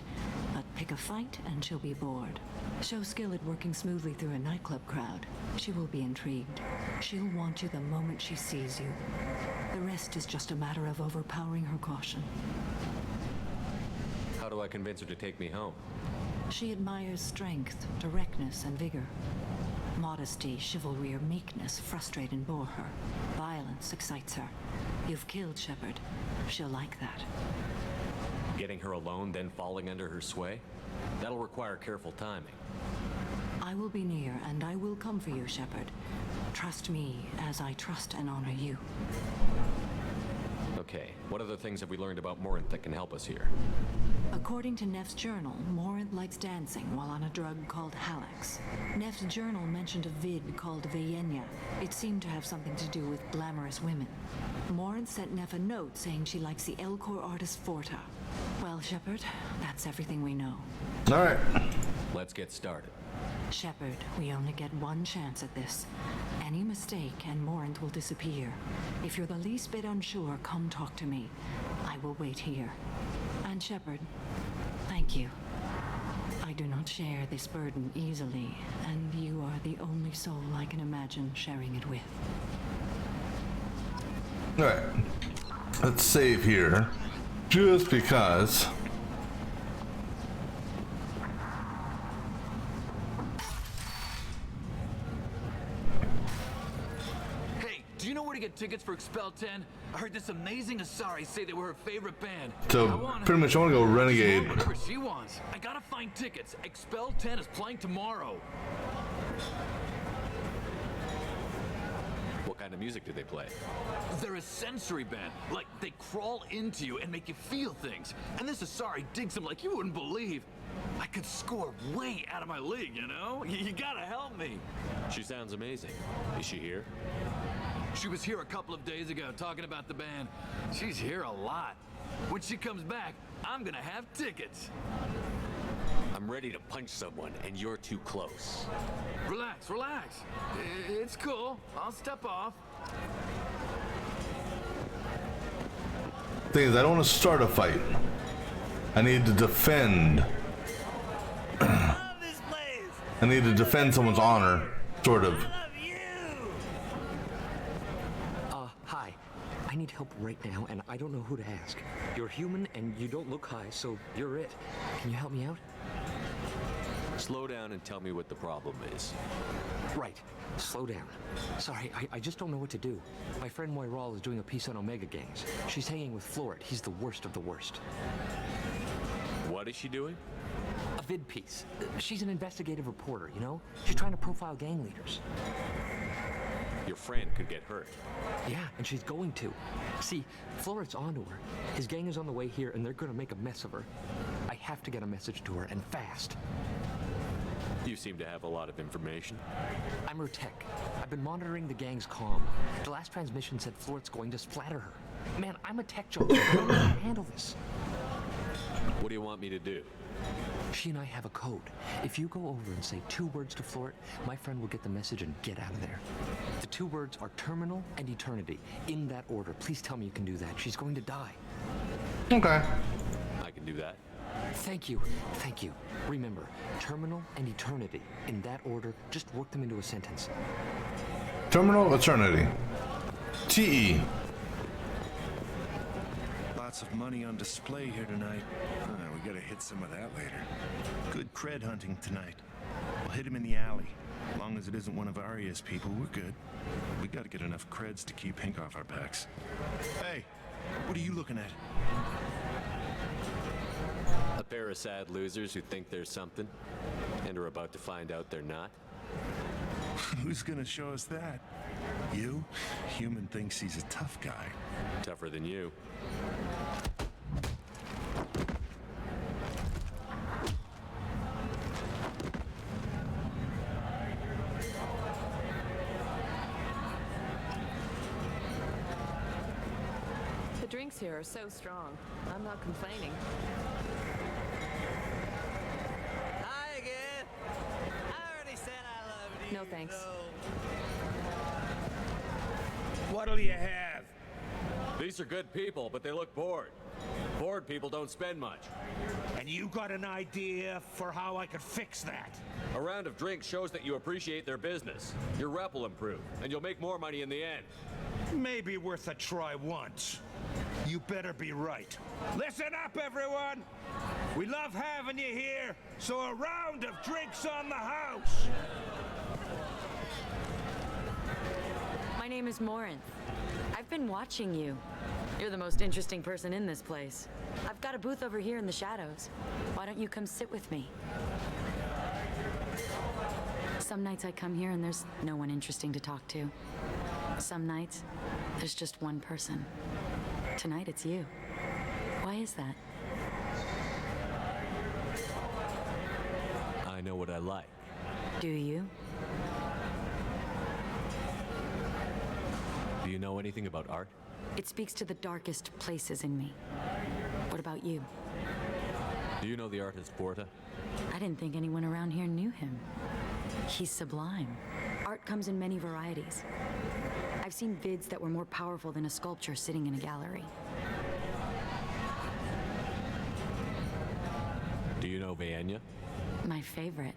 But pick a fight and she'll be bored. Show skill at working smoothly through a nightclub crowd. She will be intrigued. She'll want you the moment she sees you. The rest is just a matter of overpowering her caution. How do I convince her to take me home? She admires strength, directness, and vigor. Modesty, chivalry, or meekness frustrate and bore her. Violence excites her. You've killed Shepard. She'll like that. Getting her alone, then falling under her sway? That'll require careful timing. I will be near, and I will come for you, Shepard. Trust me as I trust and honor you. Okay, what other things have we learned about Morinth that can help us here? According to Neff's journal, Morinth likes dancing while on a drug called Halax. Neff's journal mentioned a vid called Vayenya. It seemed to have something to do with glamorous women. Morinth sent Neff a note saying she likes the Elcor artist Forta. Well, Shepard, that's everything we know. All right. Let's get started. Shepard, we only get one chance at this. Any mistake and Morinth will disappear. If you're the least bit unsure, come talk to me. I will wait here. And Shepard, thank you. I do not share this burden easily, and you are the only soul I can imagine sharing it with. All right. Let's save here, just because. Do you know where to get tickets for Expel 10? I heard this amazing Asari say they were her favorite band. So pretty much I want to go Renegade. Whatever she wants. I gotta find tickets. Expel 10 is playing tomorrow. What kind kind of music do they play? They're a sensory band. Like, they crawl into you and make you feel things. And this Asari digs them like you wouldn't believe. I could score way out of my league, you know? You gotta help me. She sounds amazing. Is she here? She was here a couple of days ago talking about the band. She's here a lot. When she comes back, I'm gonna have tickets. I'm ready to punch someone, and you're too close. Relax, relax. It's cool. I'll step off. Thing is, I don't want to start a fight. I need to defend. I need to defend someone's honor, sort of. Hi. I need help right now, and I don't know who to ask. You're human, and you don't look high, so you're it. Can you help me out? Slow down and tell me what the problem is. Right. Slow down. Sorry, I just don't know what to do. My friend Moiral is doing a piece on Omega gangs. She's hanging with Florid. He's the worst of the worst. What is she doing? A vid piece. She's an investigative reporter, you know? She's trying to profile gang leaders. Your friend could get hurt. Yeah, and she's going to. See, Florid's onto her. His gang is on the way here, and they're gonna make a mess of her. I have to get a message to her, and fast. You seem to have a lot of information. I'm her tech. I've been monitoring the gang's comm. The last transmission said Florid's going to splatter her. Man, I'm a tech junkie. I don't know how to handle this. What do you want me to do? She and I have a code. If you go over and say 2 words to Florid, my friend will get the message and get out of there. The 2 words are terminal and eternity. In that order. Please tell me you can do that. She's going to die. Okay. I can do that. Thank you. Thank you. Remember, terminal and eternity. In that order, just work them into a sentence. Terminal eternity. TE. Lots of money on display here tonight. We gotta hit some of that later. Good cred hunting tonight. We'll hit him in the alley. As long as it isn't one of Arya's people, we're good. We gotta get enough creds to keep Hink off our backs. Hey, what are you looking at? A pair of sad losers who think they're something and are about to find out they're not. Who's gonna show us that? You? Human thinks he's a tough guy. Tougher than you. The drinks here are so strong. I'm not complaining. Hi again. I already said I loved you. No thanks. What'll you have? These are good people, but they look bored. Bored people don't spend much. And you got an idea for how I could fix that? A round of drinks shows that you appreciate their business. Your rep will improve, and you'll make more money in the end. Maybe worth a try once. You better be right. Listen up, everyone! We love having you here, so a round of drinks on the house! My name is Morinth. I've been watching you. You're the most interesting person in this place. I've got a booth over here in the shadows. Why don't you come sit with me? Some nights I come here and there's no one interesting to talk to. Some nights, there's just one person. Tonight it's you. Why is that? I know what I like. Do you? Do you know anything about art? It speaks to the darkest places in me. What about you? Do you know the artist Porta? I didn't think anyone around here knew him. He's sublime. Art comes in many varieties. I've seen vids that were more powerful than a sculpture sitting in a gallery. Do you know Vaenya? My favorite.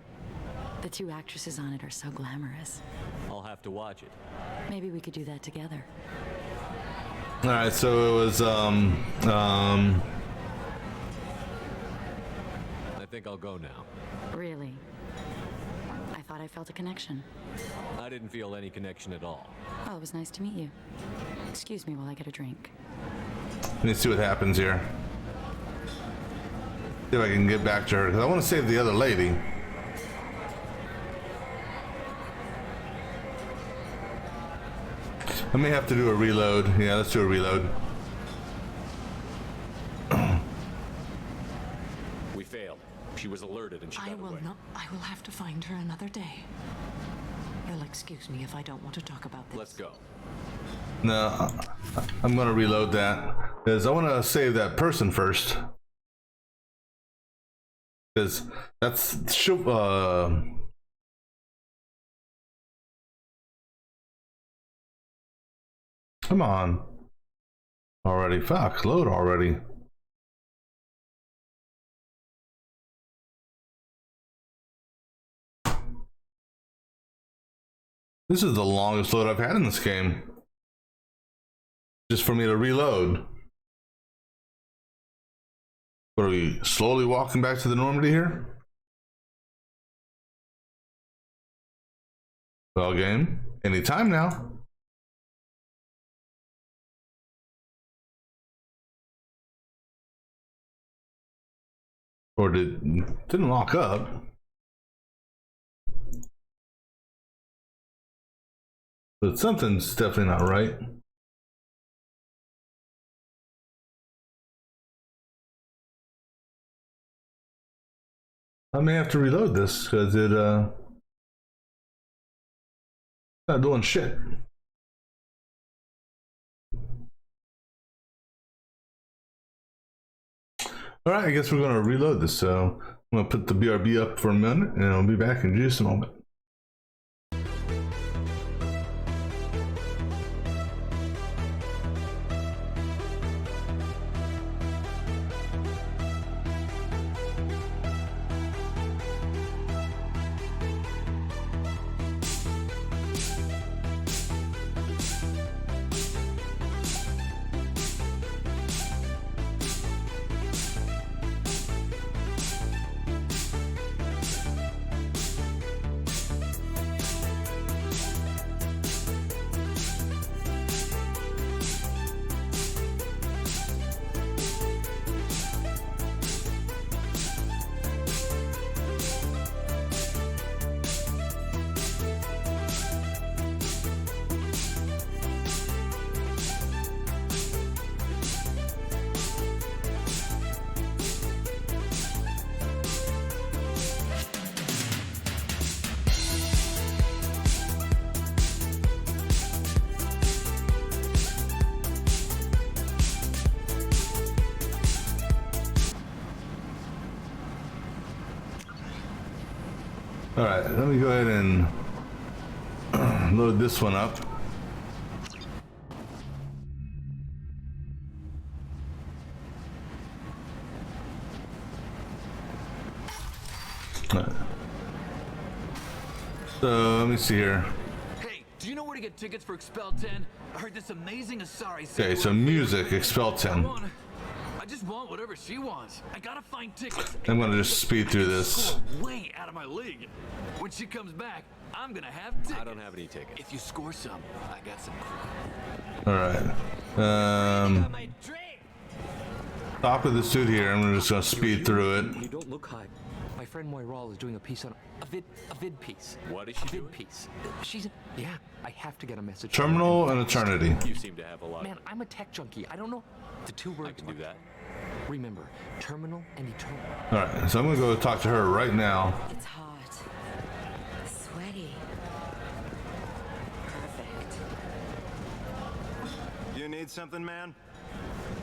The 2 actresses on it are so glamorous. I'll have to watch it. Maybe we could do that together. All right, so it was I think I'll go now. Really? I thought I felt a connection. I didn't feel any connection at all. Oh, it was nice to meet you. Excuse me while I get a drink. Let me see what happens here. See if I can get back to her, because I want to save the other lady. I may have to do a reload. Yeah, let's do a reload. We failed. She was alerted and she got away. I will have to find her another day. You'll excuse me if I don't want to talk about this. Let's go. No, I'm gonna reload that because I want to save that person first. Because that's come on already. Fuck, load already. This is the longest load I've had in this game. Just for me to reload. What are we slowly walking back to the Normandy here? Well, game, anytime now. Or didn't lock up. But something's definitely not right. I may have to reload this because it not doing shit. All right, I guess we're gonna reload this. So I'm gonna put the BRB up for a minute, and I'll be back in just a moment. All right, let me go ahead and load this one up. So let me see here. Hey, do you know where to get tickets for Expel 10? I heard this amazing Asari. Okay, so music, Expel 10. I just want whatever she wants. I gotta find tickets. I'm gonna just speed through this. Way out of my league. When she comes back, I'm gonna have tickets. I don't have any tickets. If you score some, I got some. All right. Top of this dude here. I'm just gonna speed through it. You don't look high. My friend Moiral is doing a piece on a vid piece. What is she doing? Piece. Yeah. I have to get a message. Terminal and Eternity. You seem to have a lot. Man, I'm a tech junkie. I don't know the two words. I can do that. Remember, terminal and eternal. All right, so I'm gonna go talk to her right now. It's hot. Sweaty. Perfect. You need something, man?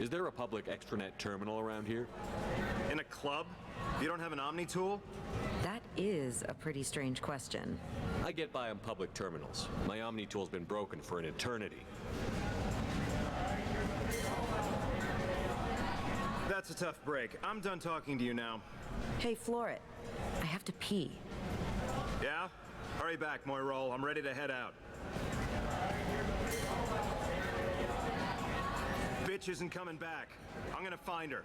Is there a public extranet terminal around here? In a club? You don't have an Omni tool? That is a pretty strange question. I get by on public terminals. My Omni tool's been broken for an eternity. That's a tough break. I'm done talking to you now. Hey, Floret. I have to pee. Yeah? Hurry back, Moiral. I'm ready to head out. Bitch isn't coming back. I'm gonna find her.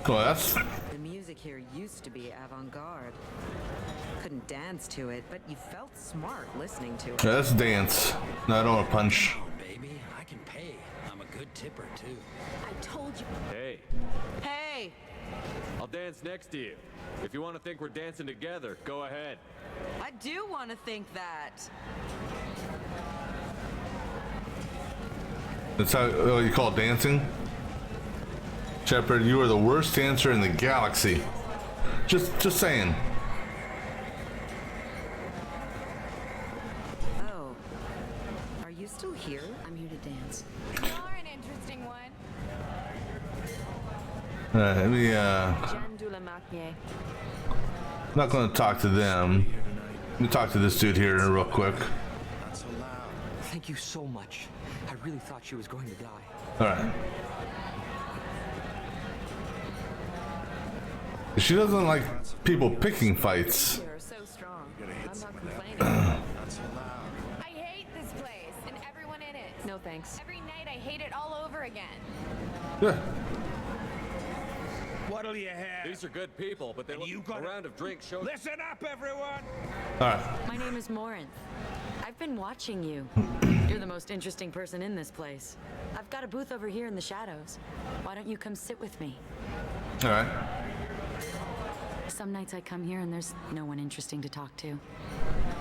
Well, that's... The music here used to be avant-garde. Couldn't dance to it, but you felt smart listening to it. Yeah, that's dance. No, I don't want to punch. Oh, baby, I can pay. I'm a good tipper, too. I told you. Hey, Hey! I'll dance next to you. If you want to think we're dancing together, go ahead. I do want to think that. That's how you call it dancing? Shepard, you are the worst dancer in the galaxy. Just saying. Oh. Are you still here? I'm here to dance. You are an interesting one. Alright, let me, Jeanne de la Marnier. I'm not gonna talk to them. Let me talk to this dude here real quick. Thank you so much. I really thought she was going to die. Alright. She doesn't like people picking fights. You're so strong. I'm not complaining. I hate this place and everyone in it. No thanks. Every night I hate it all over again. Yeah. What'll you have? These are good people, but they a round of drinks shows. Listen up, everyone! Alright. My name is Morinth. I've been watching you. You're the most interesting person in this place. I've got a booth over here in the shadows. Why don't you come sit with me? Alright. Some nights I come here and there's no one interesting to talk to.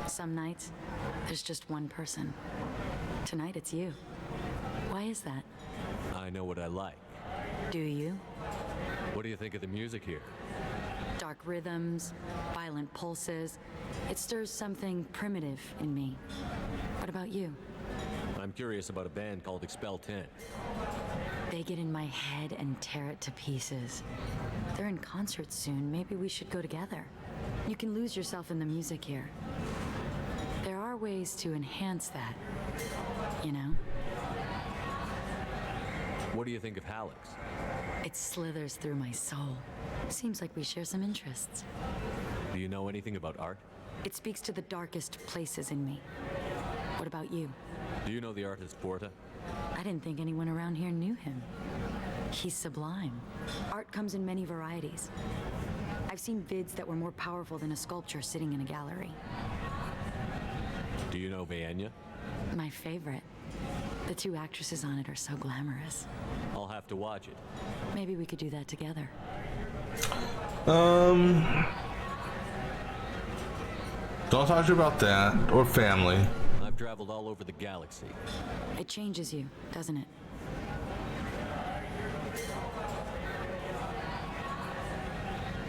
Some nights, there's just one person. Tonight it's you. Why is that? I know what I like. Do you? What do you think of the music here? Dark rhythms, violent pulses. It stirs something primitive in me. What about you? I'm curious about a band called Expel 10. They get in my head and tear it to pieces. They're in concert soon. Maybe we should go together. You can lose yourself in the music here. There are ways to enhance that, you know? What do you think of Hallex? It slithers through my soul. Seems like we share some interests. Do you know anything about art? It speaks to the darkest places in me. What about you? Do you know the artist Porta? I didn't think anyone around here knew him. He's sublime. Art comes in many varieties. I've seen vids that were more powerful than a sculpture sitting in a gallery. Do you know Vaenya? My favorite. The two actresses on it are so glamorous. I'll have to watch it. Maybe we could do that together. Don't talk to you about that or family. I've traveled all over the galaxy. It changes you, doesn't it?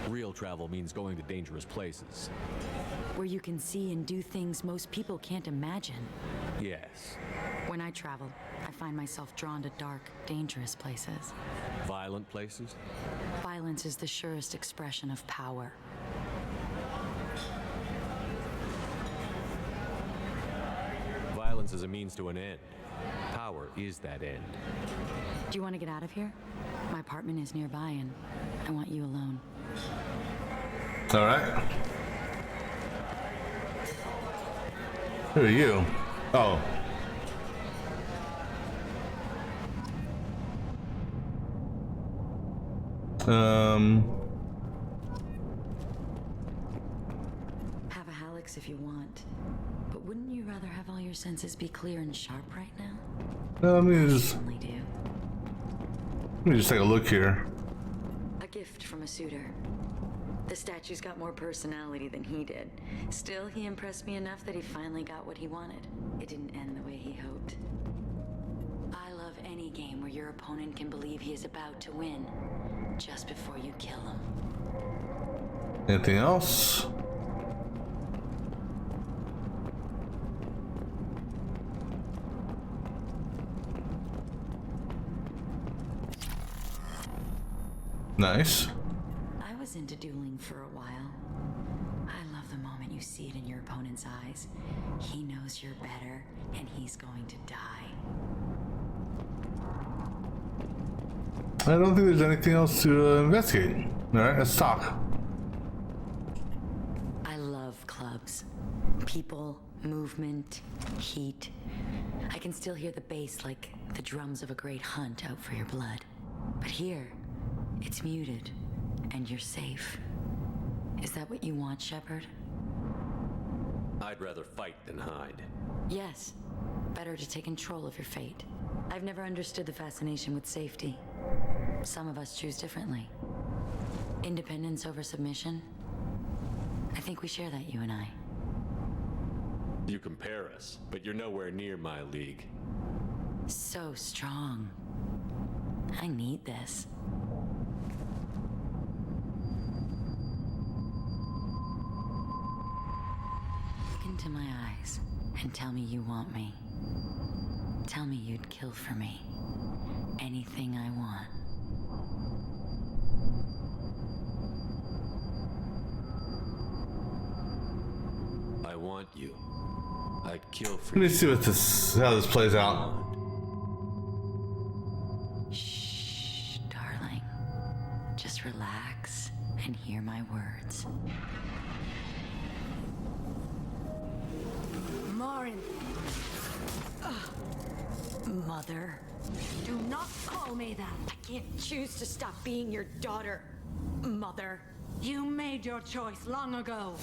Real travel means going to dangerous places. Where you can see and do things most people can't imagine. Yes. When I travel, I find myself drawn to dark, dangerous places. Violent places? Violence is the surest expression of power. Violence is a means to an end. Power is that end. Do you want to get out of here? My apartment is nearby and I want you alone. All right. Who are you? Oh. Have a Hallex if you want. But wouldn't you rather have all your senses be clear and sharp right now? Let me just Certainly do. let me just take a look here. A gift from a suitor. The statue's got more personality than he did. Still, he impressed me enough that he finally got what he wanted. It didn't end the way he hoped. I love any game where your opponent can believe he is about to win, just before you kill him. Anything else? Nice. I was into dueling for a while. I love the moment you see it in your opponent's eyes. He knows you're better, and he's going to die. I don't think there's anything else to investigate. All right, let's talk. I love clubs. People, movement, heat. I can still hear the bass like the drums of a great hunt out for your blood. But here, it's muted, and you're safe. Is that what you want, Shepard? I'd rather fight than hide. Yes. Better to take control of your fate. I've never understood the fascination with safety. Some of us choose differently. Independence over submission? I think we share that, you and I. You compare us, but you're nowhere near my league. So strong. I need this. Look into my eyes and tell me you want me. Tell me you'd kill for me. Anything I want. I want you. I'd kill for Let me you. see how this plays out. Shh, darling. Just relax and hear my words. Morin. Mother. Do not call me that. I can't choose to stop being your daughter. Mother. You made your choice long ago.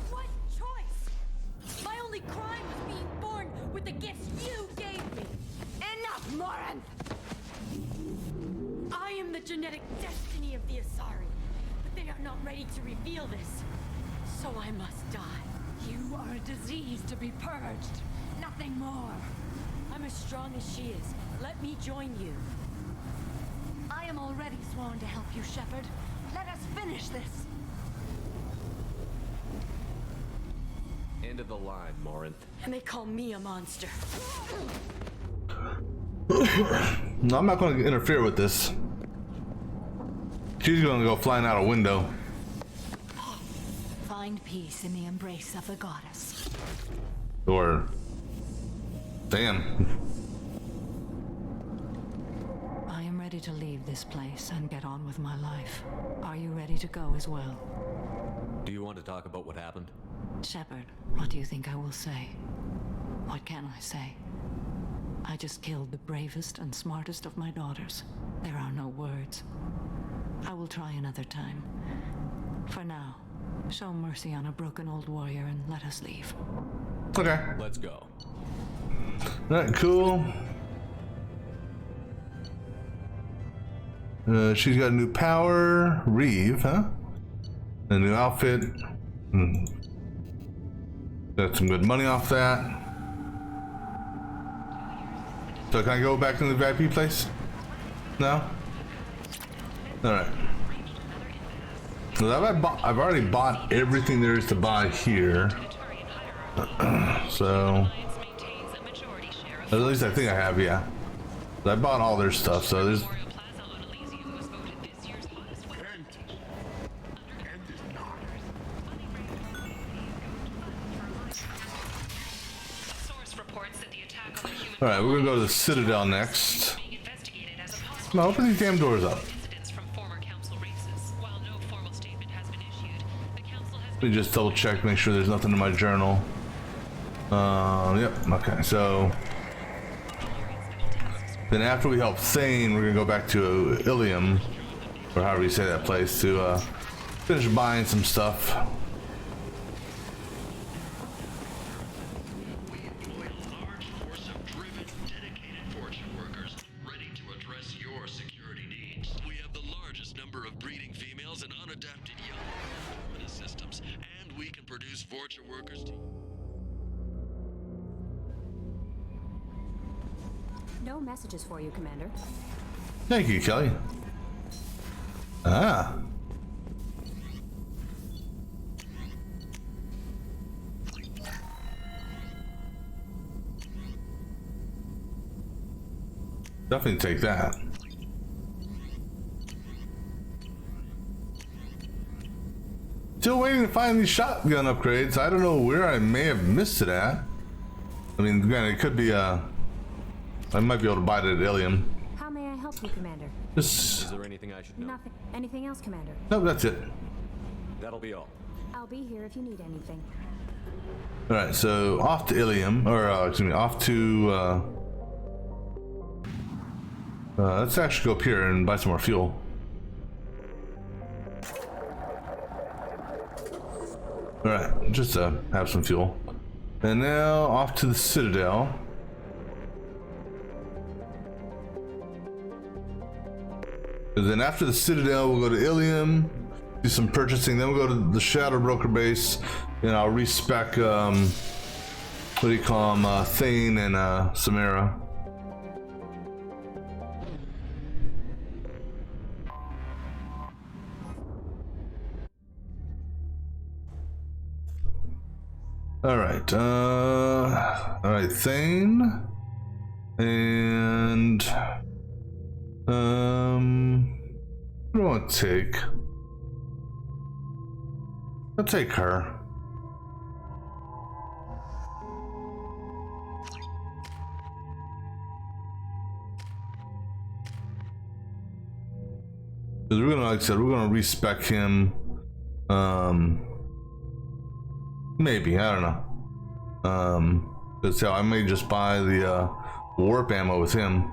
What choice? My only crime was being born with the gifts you gave me. Enough, Morin! I am the genetic destiny of the Asari, but they are not ready to reveal this. So I must die. You are a disease to be purged. Nothing more. I'm as strong as she is. Let me join you. I am already sworn to help you, Shepard. Let us finish this. End of the line, Morinth. And they call me a monster. No, I'm not going to interfere with this. She's going to go flying out a window. Find peace in the embrace of the goddess. Or... damn. I am ready to leave this place and get on with my life. Are you ready to go as well? Do you want to talk about what happened? Shepard, what do you think I will say? What can I say? I just killed the bravest and smartest of my daughters. There are no words. I will try another time. For now, show mercy on a broken old warrior and let us leave. Okay. Let's go. Alright, cool. She's got a new power. Reeve, huh? A new outfit. Got some good money off that. So can I go back to the VIP place? No? Alright. So I've already bought everything there is to buy here. So at least I think I have, yeah. I bought all their stuff, so there's... Alright, we're gonna go to the Citadel next. Now open these damn doors up. Let me just double check, make sure there's nothing in my journal. Yep, okay, so... then after we help Thane, we're gonna go back to Ilium, or however you say that place, to finish buying some stuff. No messages for you, Commander. Thank you, Kelly. Ah. Definitely take that. Still waiting to find these shotgun upgrades. I don't know where I may have missed it at. I mean, granted, it could be I might be able to buy it at Ilium. How may I help you, Commander? Is there anything I should know? Nothing. Anything else, Commander? No, that's it. That'll be all. I'll be here if you need anything. Alright, so off to Ilium, or excuse me, off to let's actually go up here and buy some more fuel. Alright, just to have some fuel. And now off to the Citadel. And then after the Citadel, we'll go to Ilium, do some purchasing, then we'll go to the Shadow Broker base, and I'll respec, what do you call them, Thane and Samara. Alright, alright, Thane. And what do I want to take? I'll take her. Because we're gonna, like I said, we're gonna respec him. Maybe, I don't know. Because I may just buy the warp ammo with him.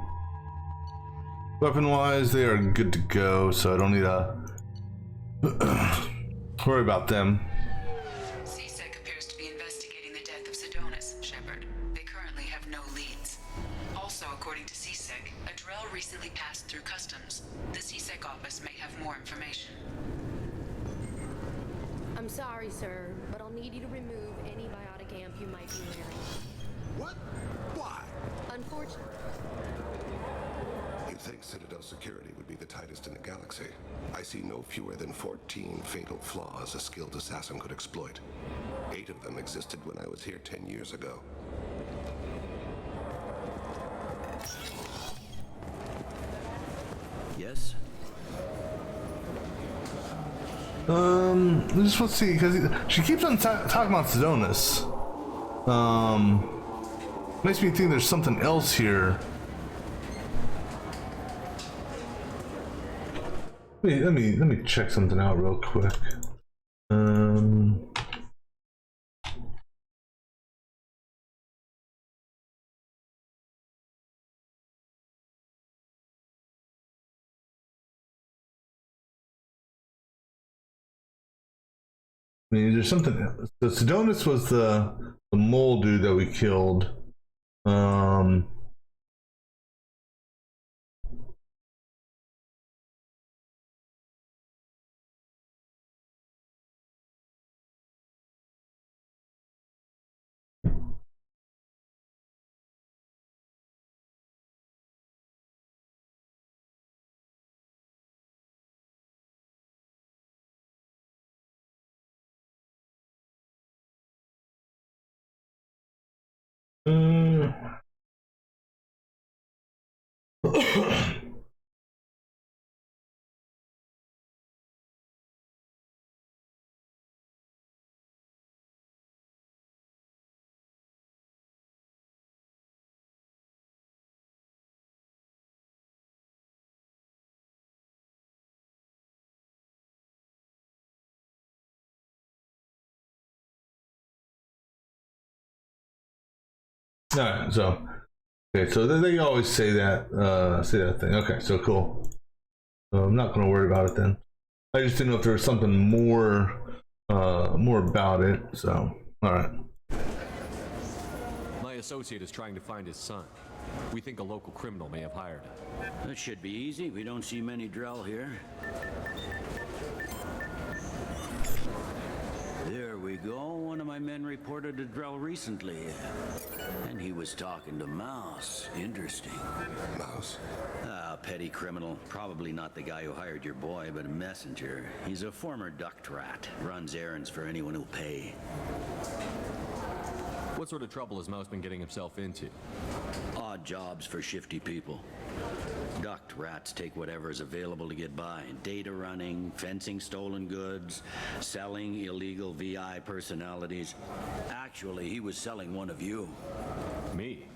Weapon wise, they are good to go, so I don't need to worry about them. CSEC appears to be investigating the death of Sidonis, Shepard. They currently have no leads. Also, according to CSEC, a Drell recently passed through customs. The CSEC office may have more information. I'm sorry, sir, but I'll need you to remove any biotic amp you might be wearing. What? Why? Unfortunately. You'd think Citadel security would be the tightest in the galaxy. I see no fewer than 14 fatal flaws a skilled assassin could exploit. 8 of them existed when I was here 10 years ago. Yes? Just let's see, because she keeps on talking about Sidonis. Makes me think there's something else here. Let me check something out real quick. I mean, there's something else. So Sidonis was the mole dude that we killed. Alright, so okay, so they always say that thing. Okay, so cool. I'm not gonna worry about it then. I just didn't know if there was something more about it. So alright. My associate is trying to find his son. We think a local criminal may have hired him. That should be easy. We don't see many Drell here. There we go. One of my men reported a Drell recently. And he was talking to Mouse. Interesting. Mouse? Ah, petty criminal. Probably not the guy who hired your boy, but a messenger. He's a former duct rat. Runs errands for anyone who'll pay. What sort of trouble has Mouse been getting himself into? Odd jobs for shifty people. Duct rats take whatever is available to get by. Data running, fencing stolen goods, selling illegal VI personalities. Actually, he was selling one of you. Me?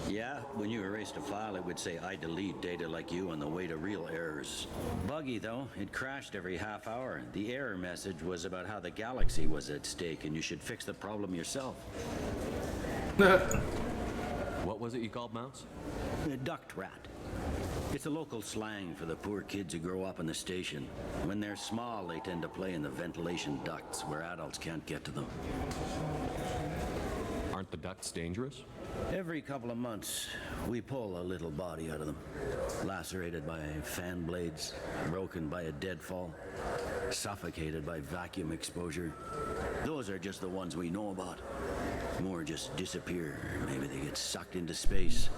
Yeah, when you erased a file, it would say, I delete data like you on the way to real errors. Buggy, though. It crashed every half hour. The error message was about how the galaxy was at stake and you should fix the problem yourself. What was it you called Mouse? A duct rat. It's a local slang for the poor kids who grow up in the station. When they're small, they tend to play in the ventilation ducts where adults can't get to them. Aren't the ducts dangerous? Every couple of months, we pull a little body out of them. Lacerated by fan blades, broken by a deadfall, suffocated by vacuum exposure. Those are just the ones we know about. More just disappear. Maybe they get sucked into space.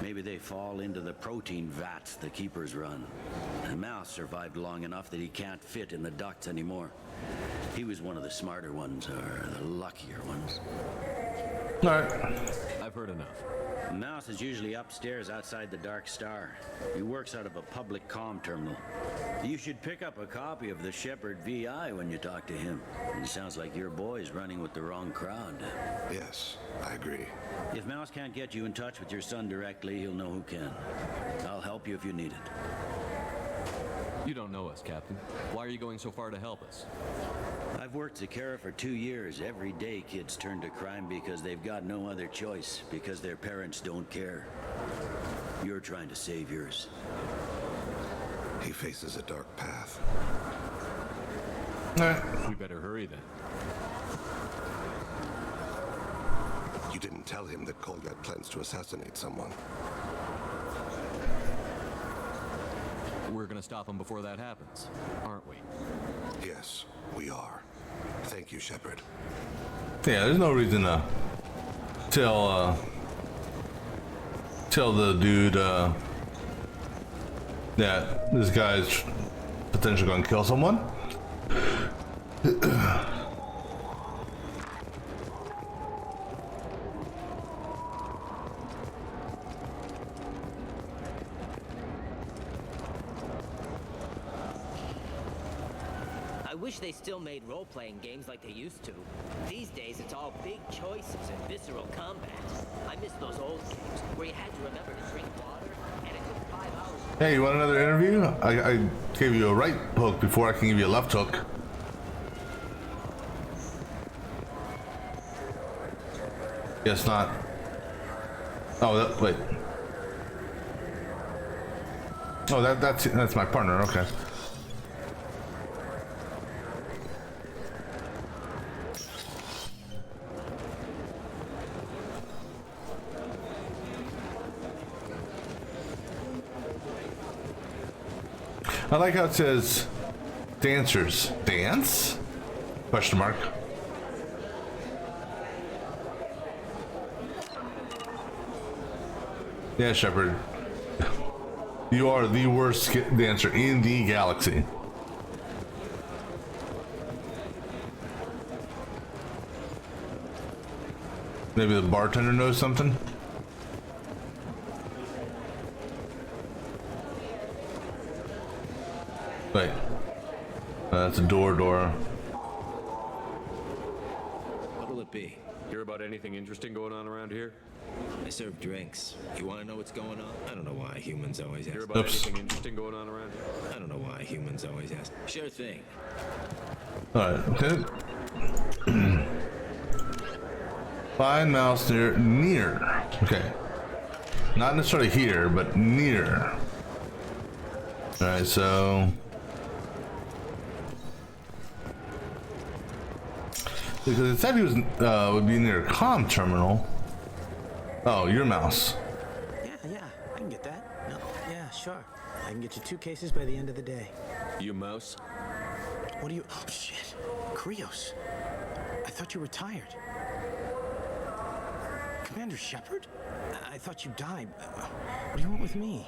Maybe they fall into the protein vats the keepers run. The Mouse survived long enough that he can't fit in the ducts anymore. He was one of the smarter ones, or the luckier ones. All right. I've heard enough. Mouse is usually upstairs outside the Dark Star. He works out of a public comm terminal. You should pick up a copy of the Shepherd VI when you talk to him. It sounds like your boy's running with the wrong crowd. Yes, I agree. If Mouse can't get you in touch with your son directly, he'll know who can. I'll help you if you need it. You don't know us, Captain. Why are you going so far to help us? I've worked Zakera for 2 years. Every day kids turn to crime because they've got no other choice, because their parents don't care. You're trying to save yours. He faces a dark path. We better hurry then. You didn't tell him that Kolgat plans to assassinate someone. We're gonna stop him before that happens, aren't we? Yes, we are. Thank you, Shepherd. Yeah, there's no reason to tell the dude that this guy's potentially going to kill someone. I wish they still made role-playing games like they used to. These days, it's all big choices and visceral combat. I miss those old games where you had to remember to drink water, and it took 5 hours. Hey, you want another interview? I gave you a right hook before I can give you a left hook. Guess not. Oh, wait. Oh, that's my partner. Okay. I like how it says dancers. Dance? Question mark. Yeah, Shepard. You are the worst dancer in the galaxy. Maybe the bartender knows something? Wait. That's a door. What'll it be? Hear about anything interesting going on around here? I serve drinks. You want to know what's going on? I don't know why humans always ask. Hear about anything interesting going on around here? I don't know why humans always ask. Sure thing. Alright, okay. Find mouse near. Okay. Not necessarily here, but near. Alright, so because it said he was would be near a comm terminal. Oh, your mouse. Yeah, I can get that. No, yeah, sure. I can get you 2 cases by the end of the day. You mouse? What are you? Oh shit, Krios. I thought you were retired. Commander Shepard? I thought you died. What do you want with me?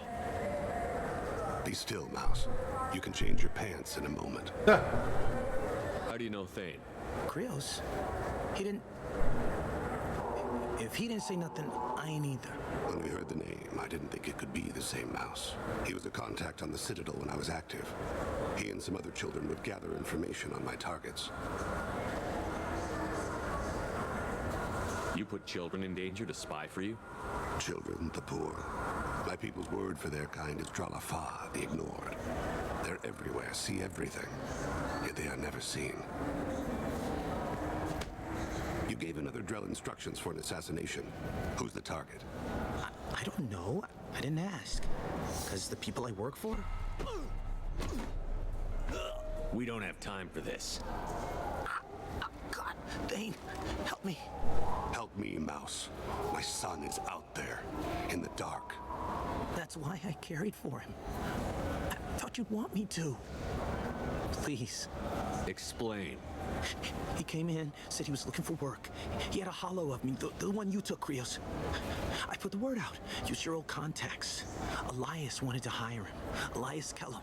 Be still, Mouse. You can change your pants in a moment. How do you know Thane? Krios? He didn't... If he didn't say nothing, I ain't either. When we heard the name, I didn't think it could be the same Mouse. He was a contact on the Citadel when I was active. He and some other children would gather information on my targets. You put children in danger to spy for you? Children, the poor. My people's word for their kind is Dralafa, the ignored. They're everywhere, see everything, yet they are never seen. You gave another Drell instructions for an assassination. Who's the target? I don't know. I didn't ask. Because the people I work for? We don't have time for this. God, Thane, help me. Help me, Mouse. My son is out there, in the dark. That's why I carried for him. I thought you'd want me to. Please. Explain. He came in, said he was looking for work. He had a hollow of me, the one you took, Krios. I put the word out. Use your old contacts. Elias wanted to hire him. Elias Kellum.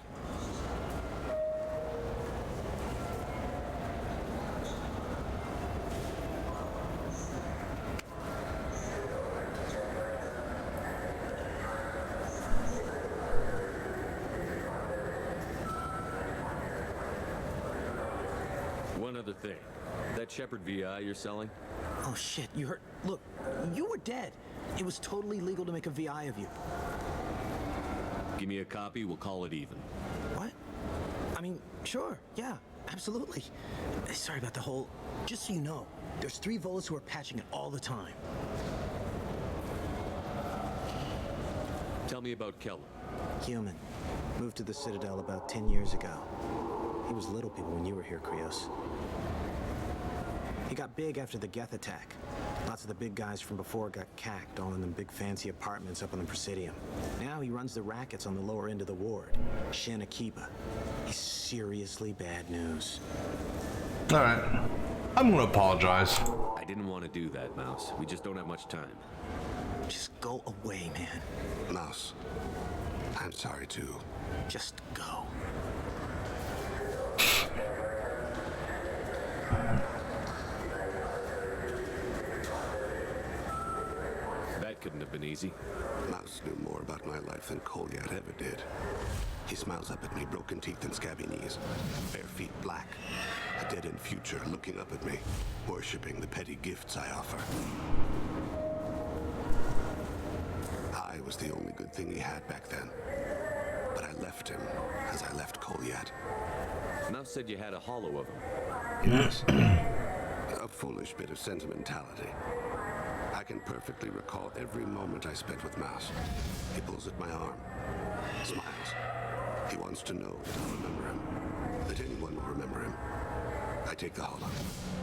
One other thing. That Shepard VI you're selling? Oh shit, you heard? Look, you were dead. It was totally legal to make a VI of you. Give me a copy, we'll call it even. What? I mean, sure, yeah, absolutely. Sorry about the whole... Just so you know, there's 3 Volus who are patching it all the time. Tell me about Kellum. Human. Moved to the Citadel about 10 years ago. He was little people when you were here, Krios. He got big after the Geth attack. Lots of the big guys from before got cacked, all in them big fancy apartments up on the Presidium. Now he runs the rackets on the lower end of the ward, Shin Akiba. He's seriously bad news. All right, I'm gonna apologize. I didn't want to do that, Mouse. We just don't have much time. Just go away, man. Mouse, I'm sorry too. Just go. That couldn't have been easy. Mouse knew more about my life than Kolyat ever did. He smiles up at me, broken teeth and scabby knees, bare feet black, a dead-end future looking up at me, worshipping the petty gifts I offer. I was the only good thing he had back then, but I left him as I left Kolyat. Mouse said you had a hollow of him. Yes. A foolish bit of sentimentality. I can perfectly recall every moment I spent with Mouse. He pulls at my arm, smiles. He wants to know that I'll remember him, that anyone will remember him. I take the hollow.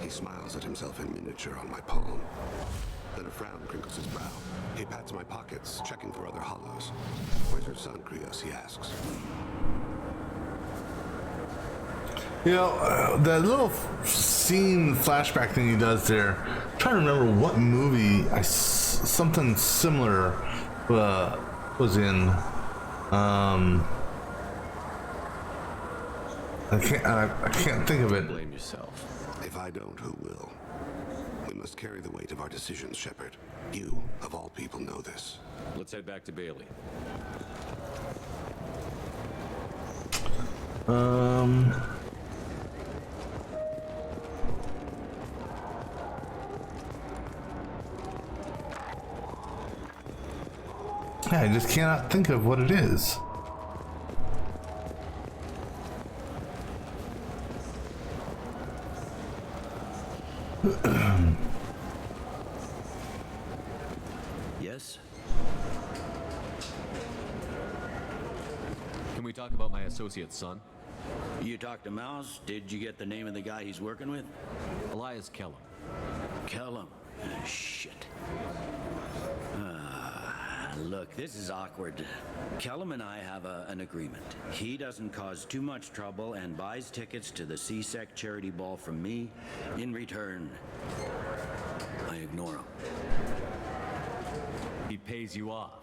He smiles at himself in miniature on my palm. Then a frown crinkles his brow. He pats my pockets, checking for other hollows. Where's your son, Krios? He asks. You know, that little scene flashback thing he does there, I'm trying to remember what movie something similar was in. I can't think of it. Blame yourself. If I don't, who will? We must carry the weight of our decisions, Shepard. You, of all people, know this. Let's head back to Bailey. I just cannot think of what it is. Yes? Can we talk about my associate's son? You talked to Mouse? Did you get the name of the guy he's working with? Elias Kellum. Kellum? Shit. Look, this is awkward. Kellum and I have an agreement. He doesn't cause too much trouble and buys tickets to the CSEC charity ball from me. In return, I ignore him. He pays you off.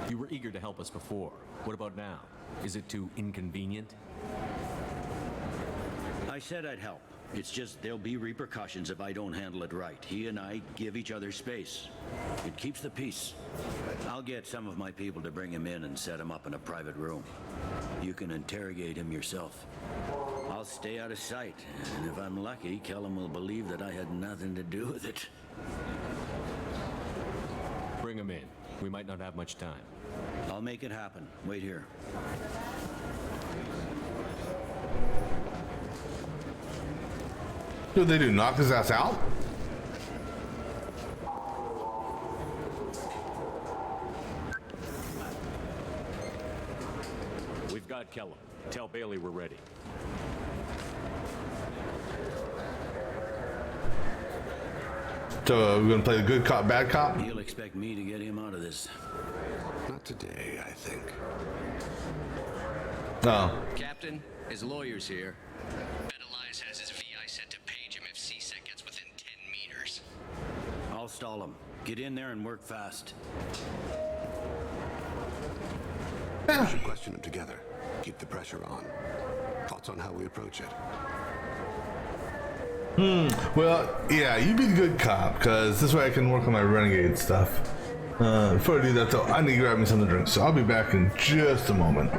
You were eager to help us before. What about now? Is it too inconvenient? I said I'd help. It's just there'll be repercussions if I don't handle it right. He and I give each other space. It keeps the peace. I'll get some of my people to bring him in and set him up in a private room. You can interrogate him yourself. I'll stay out of sight, and if I'm lucky, Kellum will believe that I had nothing to do with it. Bring him in. We might not have much time. I'll make it happen. Wait here. What did they do? Knock his ass out? We've got Kellum. Tell Bailey we're ready. So we're gonna play the good cop, bad cop? He'll expect me to get him out of this. Not today, I think. No. Captain, his lawyer's here. Bet Elias has his VI set to page him if CSEC gets within 10 meters. I'll stall him. Get in there and work fast. We should question him together. Keep the pressure on. Thoughts on how we approach it? Well, yeah, you be the good cop, because this way I can work on my renegade stuff. Before I do that, though, I need to grab me something to drink, so I'll be back in just a moment.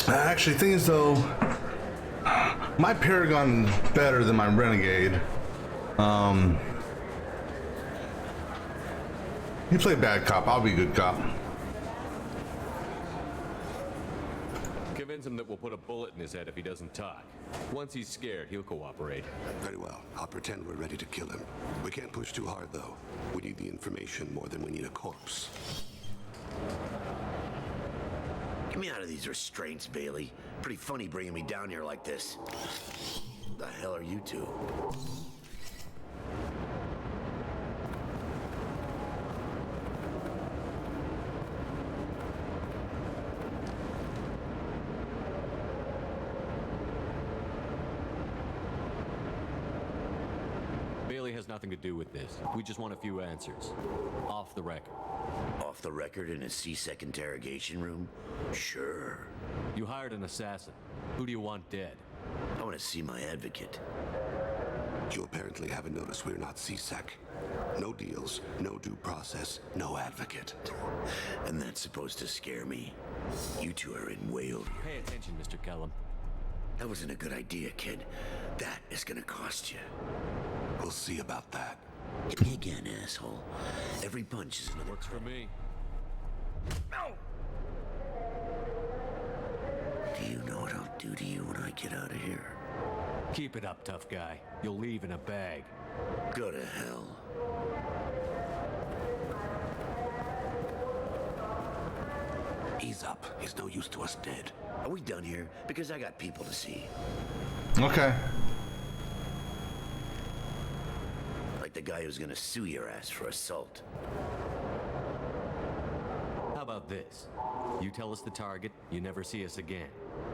Actually, thing is though, my Paragon is better than my Renegade. You play bad cop, I'll be good cop. Convince him that we'll put a bullet in his head if he doesn't talk. Once he's scared, he'll cooperate. Very well. I'll pretend we're ready to kill him. We can't push too hard, though. We need the information more than we need a corpse. Get me out of these restraints, Bailey. Pretty funny bringing me down here like this. The hell are you two? Has nothing to do with this. We just want a few answers. Off the record. Off the record in a C-Sec interrogation room? Sure. You hired an assassin. Who do you want dead? I want to see my advocate. You apparently haven't noticed we're not C-Sec. No deals, no due process, no advocate. And that's supposed to scare me? You two are in way over. Pay attention, Mr. Kellum. That wasn't a good idea, kid. That is gonna cost you. We'll see about that. Hit me again, asshole. Every punch is another. Works for me. No! Do you know what I'll do to you when I get out of here? Keep it up, tough guy. You'll leave in a bag. Go to hell. Ease up. He's no use to us dead. Are we done here? Because I got people to see. Okay. Like the guy who's gonna sue your ass for assault. How about this? You tell us the target, you never see us again.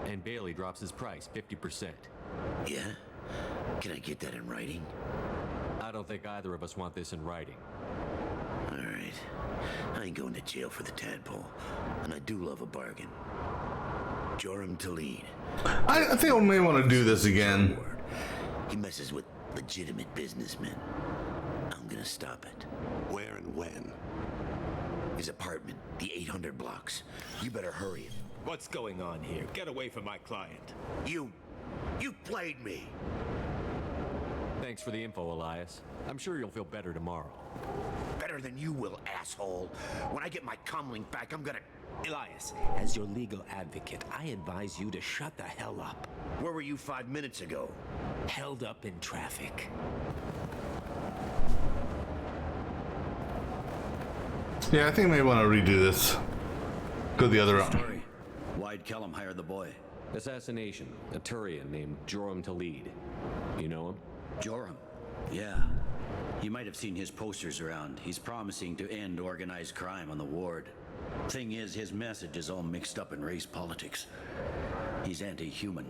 And Bailey drops his price 50%. Yeah? Can I get that in writing? I don't think either of us want this in writing. Alright. I ain't going to jail for the tadpole. And I do love a bargain. Joram Talid. I think I may want to do this again. He messes with legitimate businessmen. I'm gonna stop it. Where and when? His apartment, the 800 blocks. You better hurry it. What's going on here? Get away from my client. You played me. Thanks for the info, Elias. I'm sure you'll feel better tomorrow. Better than you will, asshole. When I get my comlink back, I'm gonna... Elias, as your legal advocate, I advise you to shut the hell up. Where were you 5 minutes ago? Held up in traffic. Yeah, I think I may want to redo this. Go the other route. Why'd Kellum hire the boy? Assassination. A Turian named Joram Talid. You know him? Joram? Yeah. You might have seen his posters around. He's promising to end organized crime on the ward. Thing is, his message is all mixed up in race politics. He's anti-human.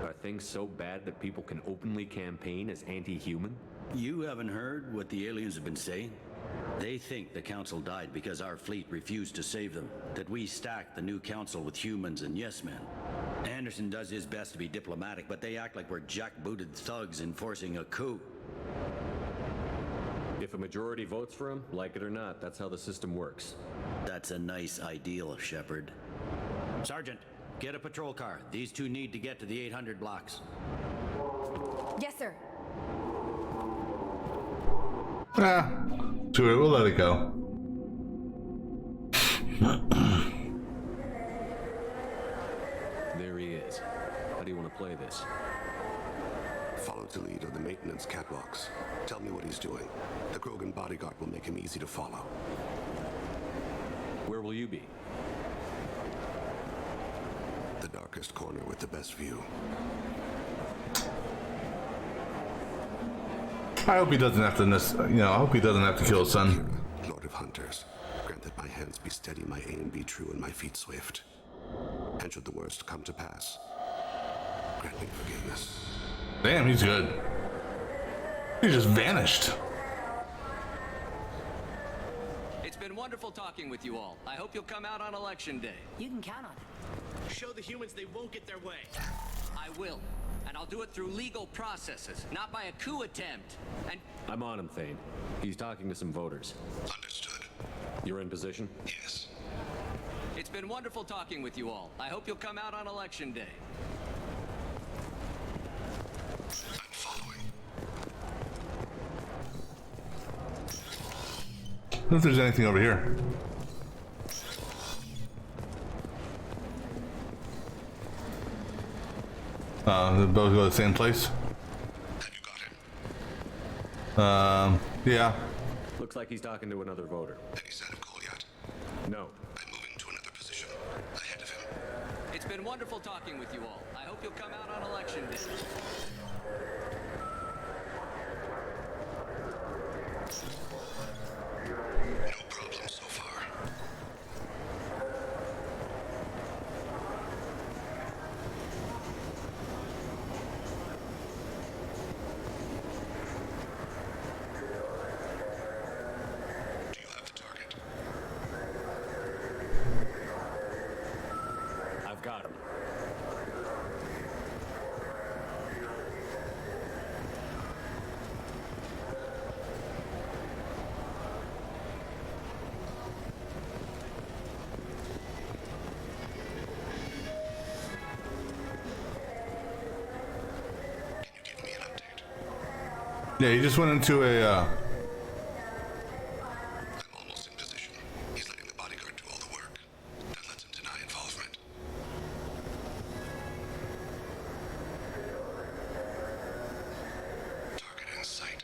Are things so bad that people can openly campaign as anti-human? You haven't heard what the aliens have been saying? They think the council died because our fleet refused to save them. That we stacked the new council with humans and yes-men. Anderson does his best to be diplomatic, but they act like we're jackbooted thugs enforcing a coup. If a majority votes for him, like it or not, that's how the system works. That's a nice ideal, Shepard. Sergeant, get a patrol car. These two need to get to the 800 blocks. Yes, sir. Screw it, we'll let it go. There he is. How do you want to play this? Follow the lead on the maintenance catwalks. Tell me what he's doing. The Krogan bodyguard will make him easy to follow. Where will you be? The darkest corner with the best view. I hope he doesn't have to, I hope he doesn't have to kill his son. Lord of Hunters, grant that my hands be steady, my aim be true, and my feet swift. And should the worst come to pass, grant me forgiveness. Damn, he's good. He just vanished. It's been wonderful talking with you all. I hope you'll come out on election day. You can count on it. Show the humans they won't get their way. I will. And I'll do it through legal processes, not by a coup attempt. And I'm on him, Thane. He's talking to some voters. Understood. You're in position? Yes. it's been wonderful talking with you all. I hope you'll come out on election day. I'm following. I don't know if there's anything over here. They both go to the same place. Have you got him? Yeah. Looks like he's talking to another voter. Any sign of call yet? No. I'm moving to another position. Ahead of him. It's been wonderful talking with you all. I hope you'll come out on election day. No problem so far. Do you have the target? I've got him. Can you give me an update? Yeah, he just went into a, I'm almost in position. He's letting the bodyguard do all the work. That lets him deny involvement. Target in sight.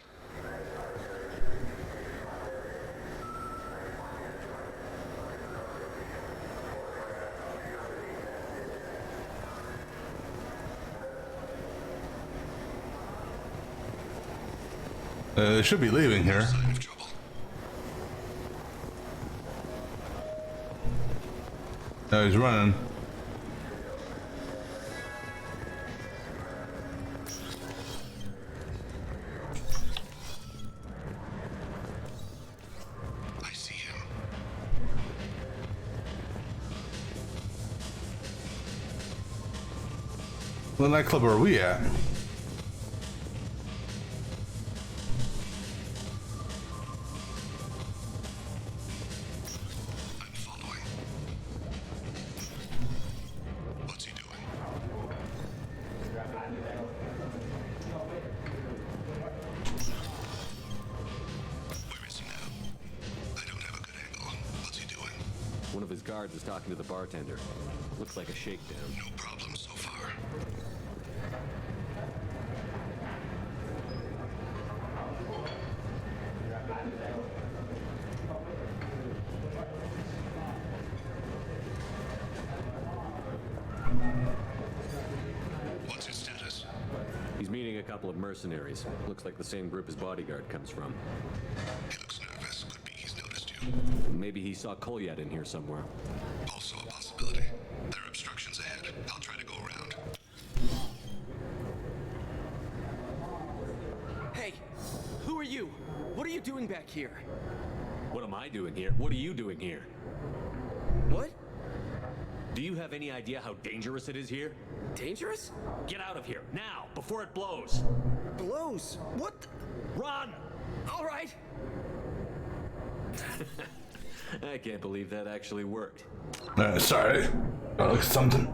they should be leaving here. Sign of trouble. No, he's running. I see him. What nightclub are we at? I'm following. What's he doing? Where is he now? I don't have a good angle. What's he doing? One of his guards is talking to the bartender. Looks like a shakedown. No problem so far. What's his status? He's meeting a couple of mercenaries. Looks like the same group his bodyguard comes from. He looks nervous. Could be he's noticed you. Maybe he saw Kolyat in here somewhere. Also a possibility. There are obstructions ahead. I'll try to go around. Hey, who are you? What are you doing back here? What am I doing here? What are you doing here? What? Do you have any idea how dangerous it is here? Dangerous? Get out of here, now, before it blows! Blows? What? Run! All right. I can't believe that actually worked. Sorry. Gotta look at something.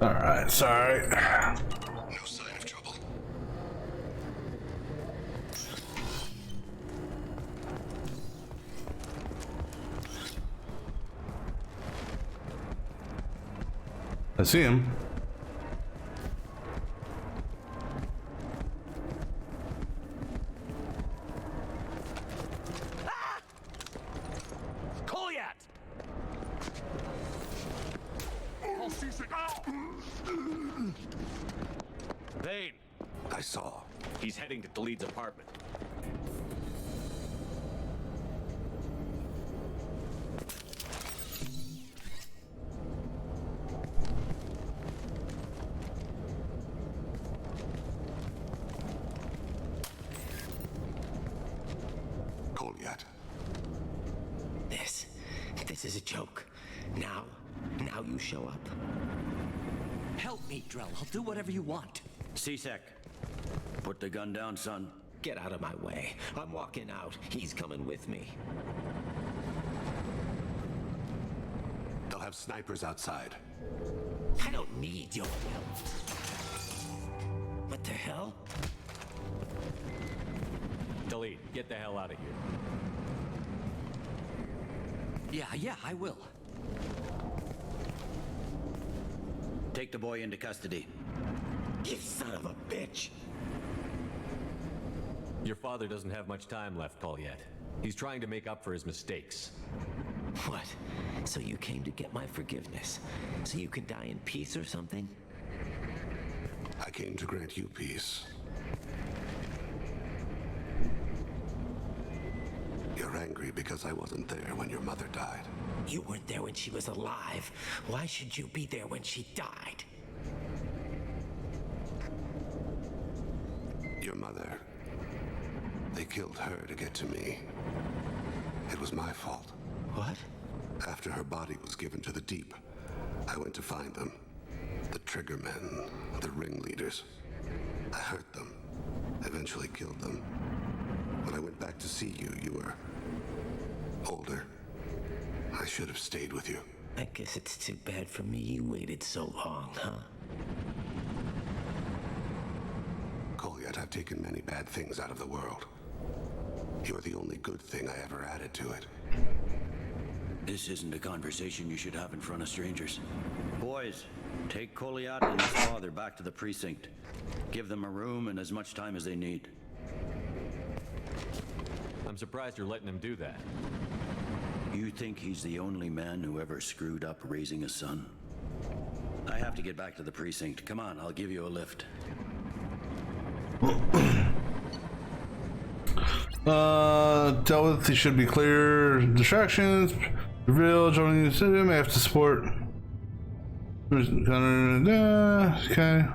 Alright, sorry. No sign of trouble. I see him. Kolyat! Oh, C-Sec! Vane, I saw. He's heading to Khalid's apartment. Kolyat. This is a joke. Now you show up. Help me, Drell. I'll do whatever you want. C-Sec, put the gun down, son. Get out of my way. I'm walking out. He's coming with me. They'll have snipers outside. I don't need your help. What the hell? Khalid, get the hell out of here. Yeah, I will. Take the boy into custody. You son of a bitch! Your father doesn't have much time left, Kolyat. He's trying to make up for his mistakes. What? So you came to get my forgiveness? So you can die in peace or something? I came to grant you peace. You're angry because I wasn't there when your mother died. You weren't there when she was alive. Why should you be there when she died? Your mother. They killed her to get to me. It was my fault. What? After her body was given to the Deep, I went to find them. The Triggermen, the ringleaders. I hurt them. Eventually killed them. When I went back to see you, you were older. I should have stayed with you. I guess it's too bad for me you waited so long, huh? Kolyat, I've taken many bad things out of the world. You're the only good thing I ever added to it. This isn't a conversation you should have in front of strangers. Boys, take Kolyat and his father back to the precinct. Give them a room and as much time as they need. I'm surprised you're letting him do that. You think he's the only man who ever screwed up raising a son? I have to get back to the precinct. Come on, I'll give you a lift. Dealt with, he should be clear. Distractions, reveal, joining the city, may have to support. Okay.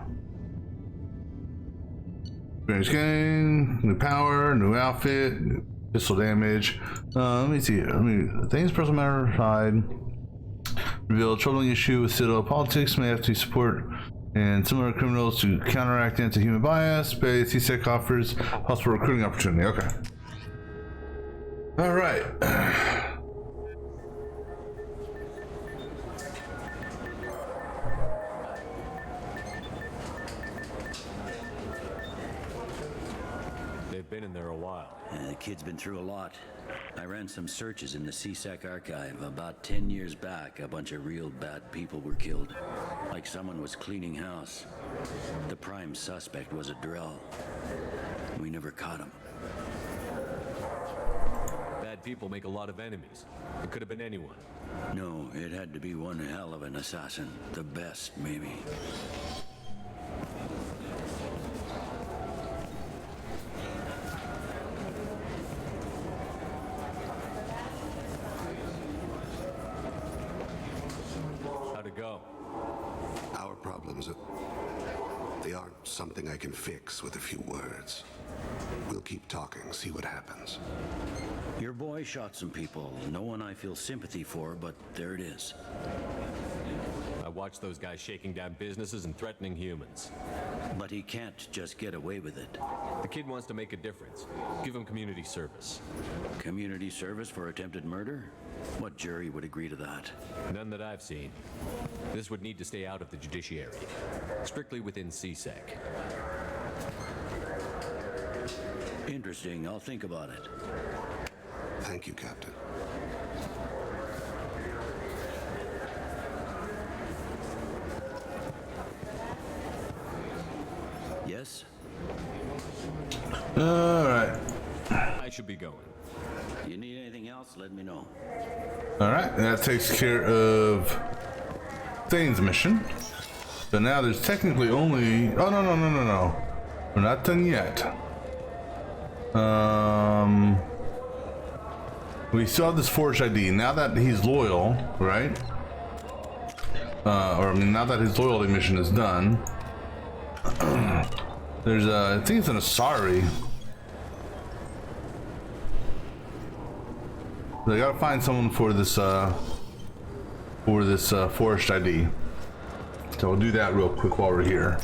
Experience gain, new power, new outfit, pistol damage. Let me see. Things personal matter hide. Reveal troubling issue with Citadel politics, may have to support and similar criminals to counteract anti-human bias. Bay C-Sec offers possible recruiting opportunity. Okay. All right. They've been in there a while. The kid's been through a lot. I ran some searches in the C-Sec archive. About 10 years back, a bunch of real bad people were killed. Like someone was cleaning house. The prime suspect was a Drell. We never caught him. Bad people make a lot of enemies. It could have been anyone. No, it had to be one hell of an assassin. The best, maybe. How'd it go? Our problems, they aren't something I can fix with a few words. We'll keep talking, see what happens. Your boy shot some people. No one I feel sympathy for, but there it is. I watch those guys shaking down businesses and threatening humans. But he can't just get away with it. The kid wants to make a difference. Give him community service. Community service for attempted murder? What jury would agree to that? None that I've seen. This would need to stay out of the judiciary. Strictly within CSEC. Interesting. I'll think about it. Thank you, Captain. Yes? Alright. I should be going. You need anything else, let me know. Alright, that takes care of Thane's mission. So now there's technically only... Oh, no. We're not done yet. We still have this forged ID. Now that he's loyal, right? Now that his loyalty mission is done, there's I think it's an Asari. They gotta find someone for this forged ID. So we'll do that real quick while we're here.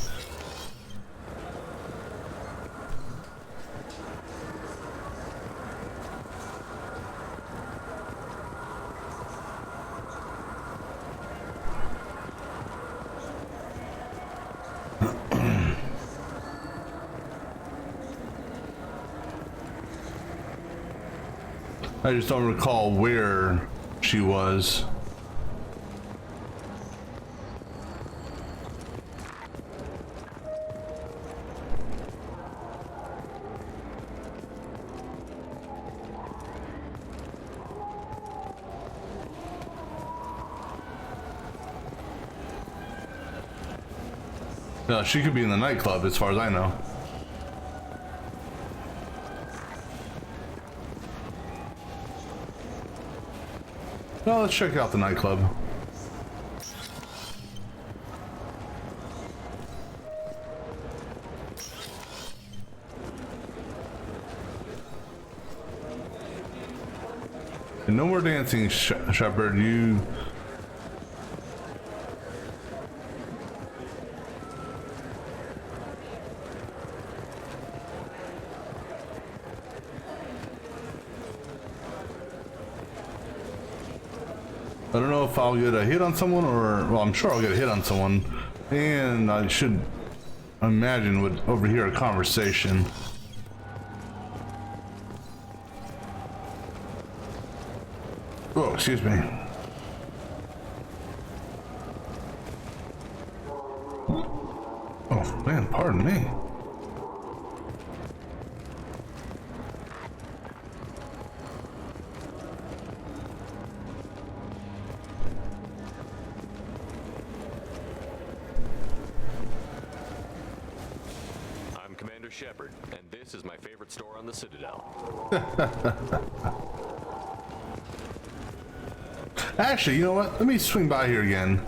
I just don't recall where she was. No, she could be in the nightclub as far as I know. Well, let's check out the nightclub. And no more dancing, Shepard. You... I don't know if I'll get a hit on someone or... Well, I'm sure I'll get a hit on someone. And I should imagine would overhear a conversation. Oh, excuse me. Oh, man, pardon me. Shepard, and this is my favorite store on the Citadel. Actually, you know what? Let me swing by here again.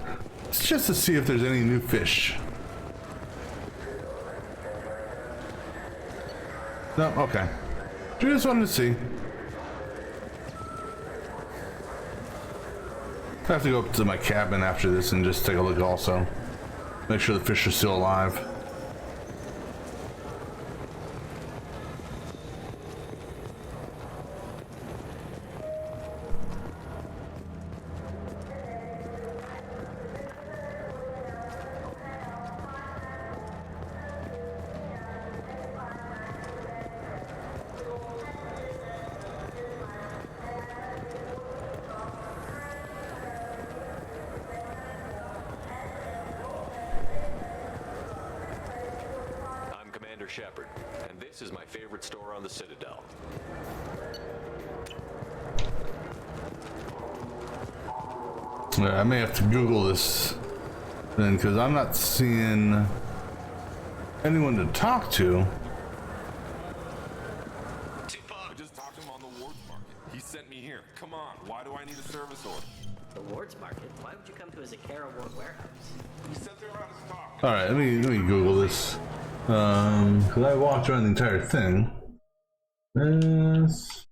It's just to see if there's any new fish. No? Okay. Just wanted to see. I have to go up to my cabin after this and just take a look also. Make sure the fish are still alive. Shepard, and this is my favorite store on the Citadel. I may have to Google this then, because I'm not seeing anyone to talk to. I just talked to him on the Wards Market. He sent me here. Come on, why do I need a service order? The Wards Market? Why would you come to a Zakara Ward warehouse? He sent there around his talk. All right, let me Google this. Because I walked around the entire thing. Yes.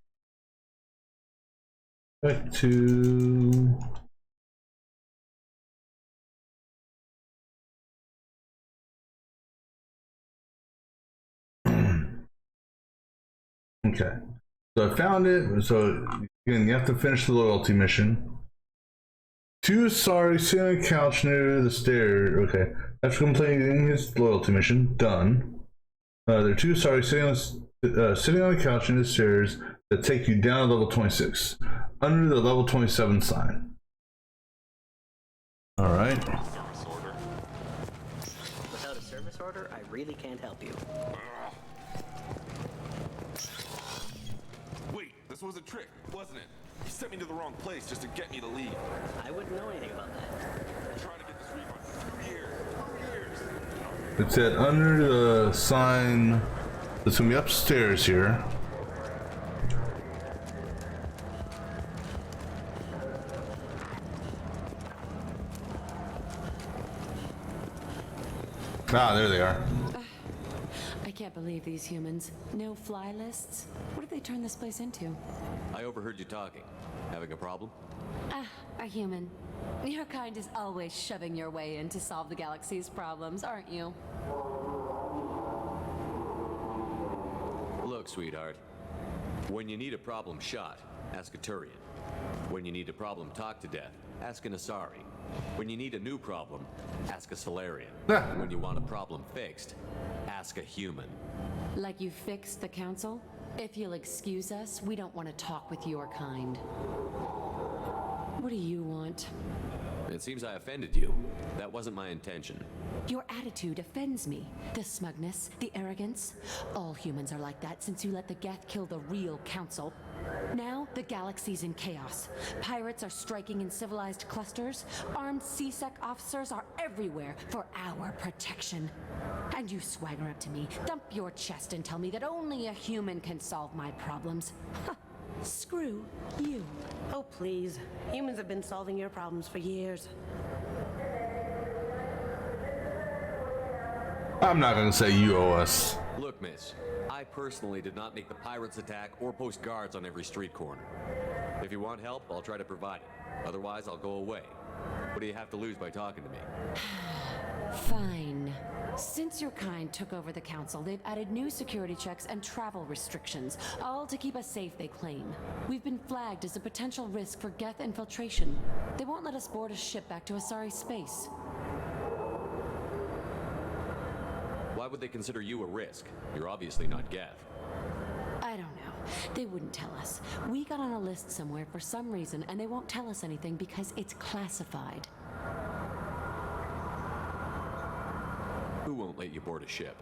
Back to Okay. So I found it. So again, you have to finish the loyalty mission. Two sorry, sitting on a couch near the stair. Okay. After completing his loyalty mission, done. There are two sorry, sitting on a couch near the stairs that take you down to level 26, under the level 27 sign. All right. Without a service order, I really can't help you. Wait, this was a trick, wasn't it? He sent me to the wrong place just to get me to leave. I wouldn't know anything about that. I'm trying to get this refund for 2 years. 2 years. It said under the sign that's gonna be upstairs here. Ah, there they are. I can't believe these humans. No fly lists? What did they turn this place into? I overheard you talking. Having a problem? A human. Your kind is always shoving your way in to solve the galaxy's problems, aren't you? Look, sweetheart. When you need a problem shot, ask a Turian. When you need a problem talked to death, ask an Asari. When you need a new problem, ask a Solarian. When you want a problem fixed, ask a human. Like you fixed the council? If you'll excuse us, we don't want to talk with your kind. What do you want? It seems I offended you. That wasn't my intention. Your attitude offends me. The smugness, the arrogance. All humans are like that since you let the Geth kill the real council. Now, the galaxy's in chaos. Pirates are striking in civilized clusters. Armed C-Sec officers are everywhere for our protection. And you swagger up to me, thump your chest and tell me that only a human can solve my problems. Screw you. Oh, please. Humans have been solving your problems for years. I'm not gonna say you owe us. Look, miss. I personally did not make the pirates attack or post guards on every street corner. If you want help, I'll try to provide it. Otherwise, I'll go away. What do you have to lose by talking to me? Fine. Since your kind took over the council, they've added new security checks and travel restrictions, all to keep us safe, they claim. We've been flagged as a potential risk for Geth infiltration. They won't let us board a ship back to Asari space. Why would they consider you a risk? You're obviously not Geth. I don't know. They wouldn't tell us. We got on a list somewhere for some reason, and they won't tell us anything because it's classified. Who won't let you board a ship?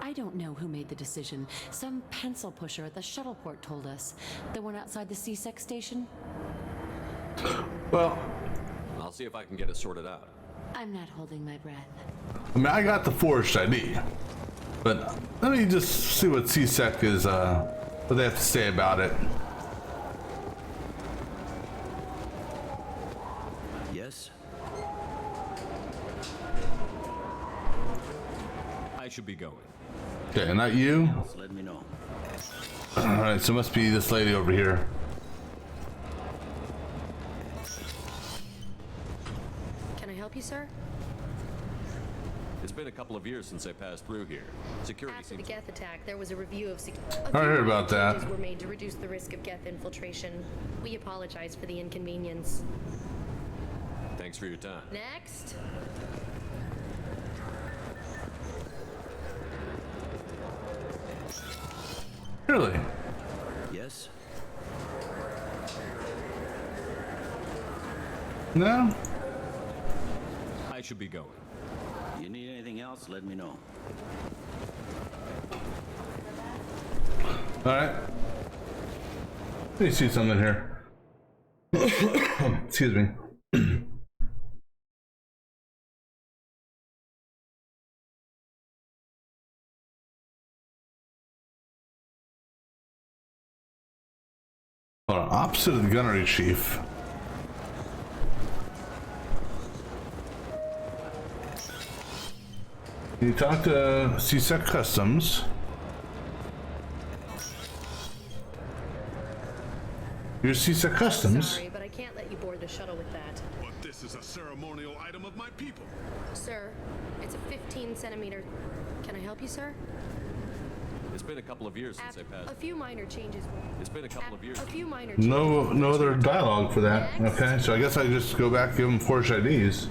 I don't know who made the decision. Some pencil pusher at the shuttle port told us. The one outside the C-Sec station? Well, I'll see if I can get it sorted out. I'm not holding my breath. I mean, I got the forged ID, but let me just see what C-Sec is, what they have to say about it. Yes? I should be going. Okay, not you? Let me know. Alright, so it must be this lady over here. Can I help you, sir? It's been a couple of years since I passed through here. Security After the seems... Geth attack, there was a review of I heard about that. changes were made to reduce the risk of Geth infiltration. We apologize for the inconvenience. Thanks for your time. Next. Really? Yes? No? I should be going. You need anything else, let me know. Alright. Let me see something here. Excuse me. Hold on, opposite of the gunnery chief. You talk to C-Sec Customs. You're C-Sec Customs? Sorry, but I can't let you board the shuttle with that. But this is a ceremonial item of my people. Sir, it's a 15 centimeter. Can I help you, sir? It's been a couple of years since I passed. A few minor changes. It's been a couple of years. A few minor changes. No other dialogue for that. Okay, so I guess I just go back, give them forged IDs.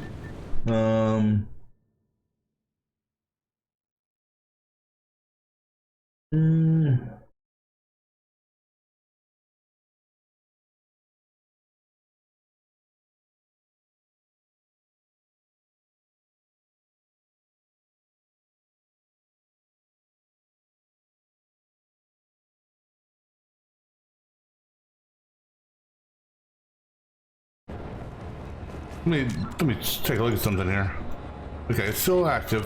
Let me take a look at something here. Okay, it's still active.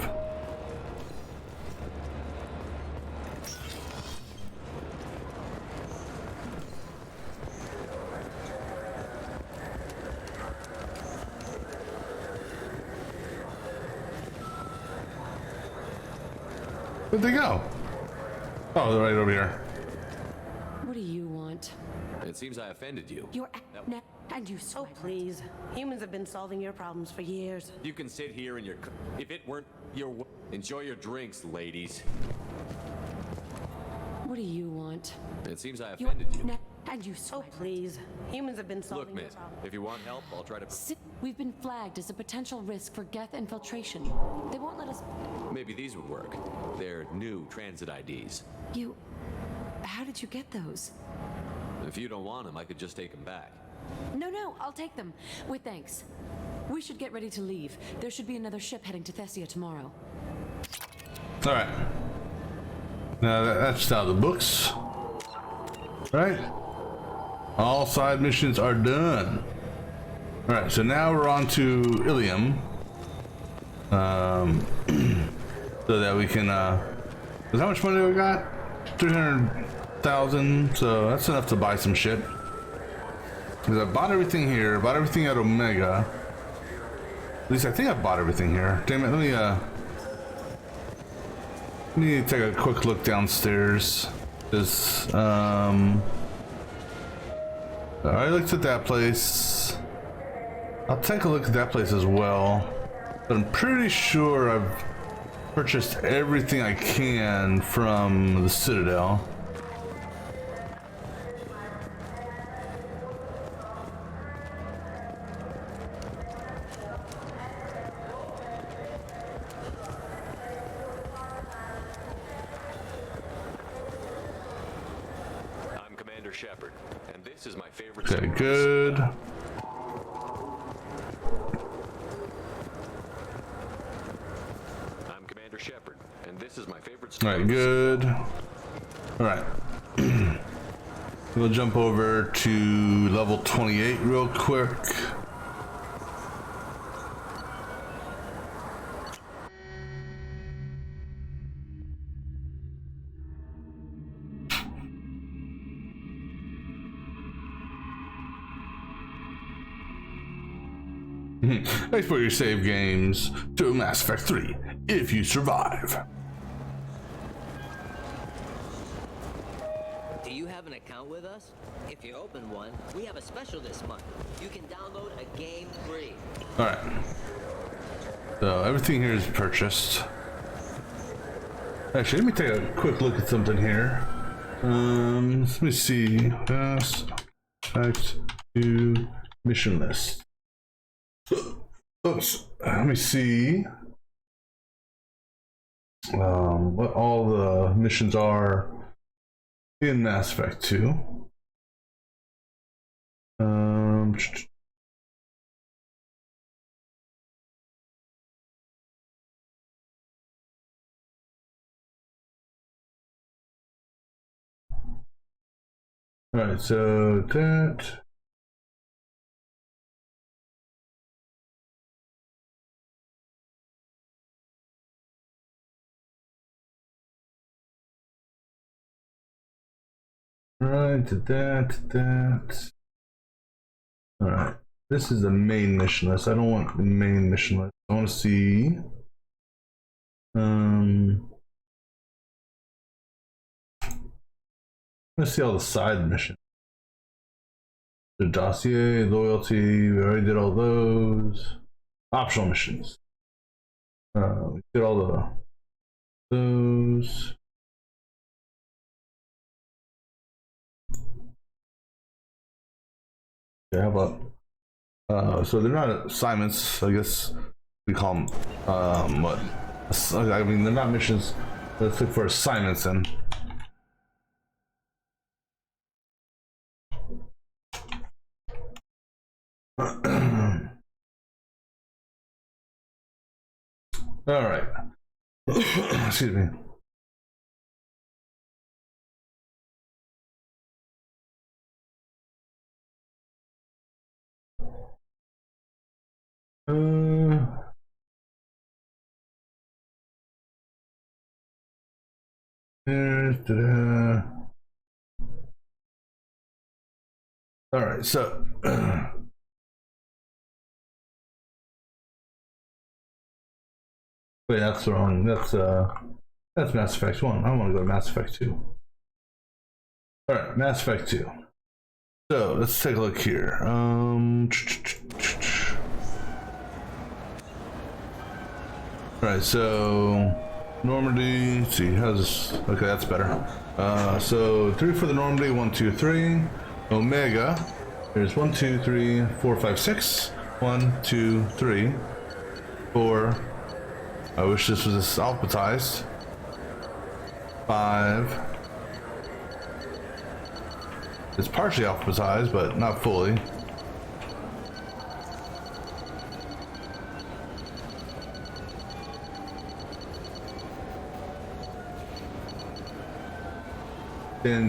Where'd they go? Oh, they're right over here. What do you want? It seems I offended you. You're and you Oh, please. Humans have been solving your problems for years. You can sit here in your... If it weren't your... Enjoy your drinks, ladies. What do you want? It seems I offended you. And you Oh, please. Humans have been solving Look, your miss, problems. if you want help, I'll try to... We've been flagged as a potential risk for Geth infiltration. They won't let us... Maybe these would work. They're new transit IDs. You... How did you get those? If you don't want them, I could just take them back. No, I'll take them. With thanks. We should get ready to leave. There should be another ship heading to Thessia tomorrow. Alright. Now that's out of the books. Right? All side missions are done. Alright, so now we're on to Ilium. So that we can, how much money do we got? 300,000, so that's enough to buy some shit. Because I bought everything here, bought everything at Omega. At least I think I bought everything here. Damn it, let me take a quick look downstairs. Because, I looked at that place. I'll take a look at that place as well. But I'm pretty sure I've purchased everything I can from the Citadel. I'm Commander Shepard, and this is my favorite... Okay, good. I'm Commander Shepard, and this is my favorite... Alright, good. Alright. We'll jump over to level 28 real quick. Export your save games to Mass Effect 3 if you survive. Do you have an account with us? If you open one, we have a special this month. You can download a game free. Alright. So everything here is purchased. Actually, let me take a quick look at something here. Let me see. Mass Effect 2 mission list. Oops. Let me see what all the missions are in Mass Effect 2. All right, so that. Alright, to that. Alright, this is the main mission list. I don't want the main mission list. I want to see. Let's see all the side missions. The dossier, loyalty, we already did all those. Optional missions. We did all those. Yeah, how about so they're not assignments, I guess we call them what? I mean, they're not missions. Let's look for assignments then. All right. Excuse me. All right, so wait, that's wrong. That's Mass Effect 1. I want to go to Mass Effect 2. All right, Mass Effect 2. So let's take a look here. All right, so Normandy. Let's see, how's this? Okay, that's better. So 3 for the Normandy. 1, 2, 3. Omega. There's 1, 2, 3, 4, 5, 6. 1, 2, 3, 4. I wish this was alphabetized. 5. It's partially alphabetized, but not fully.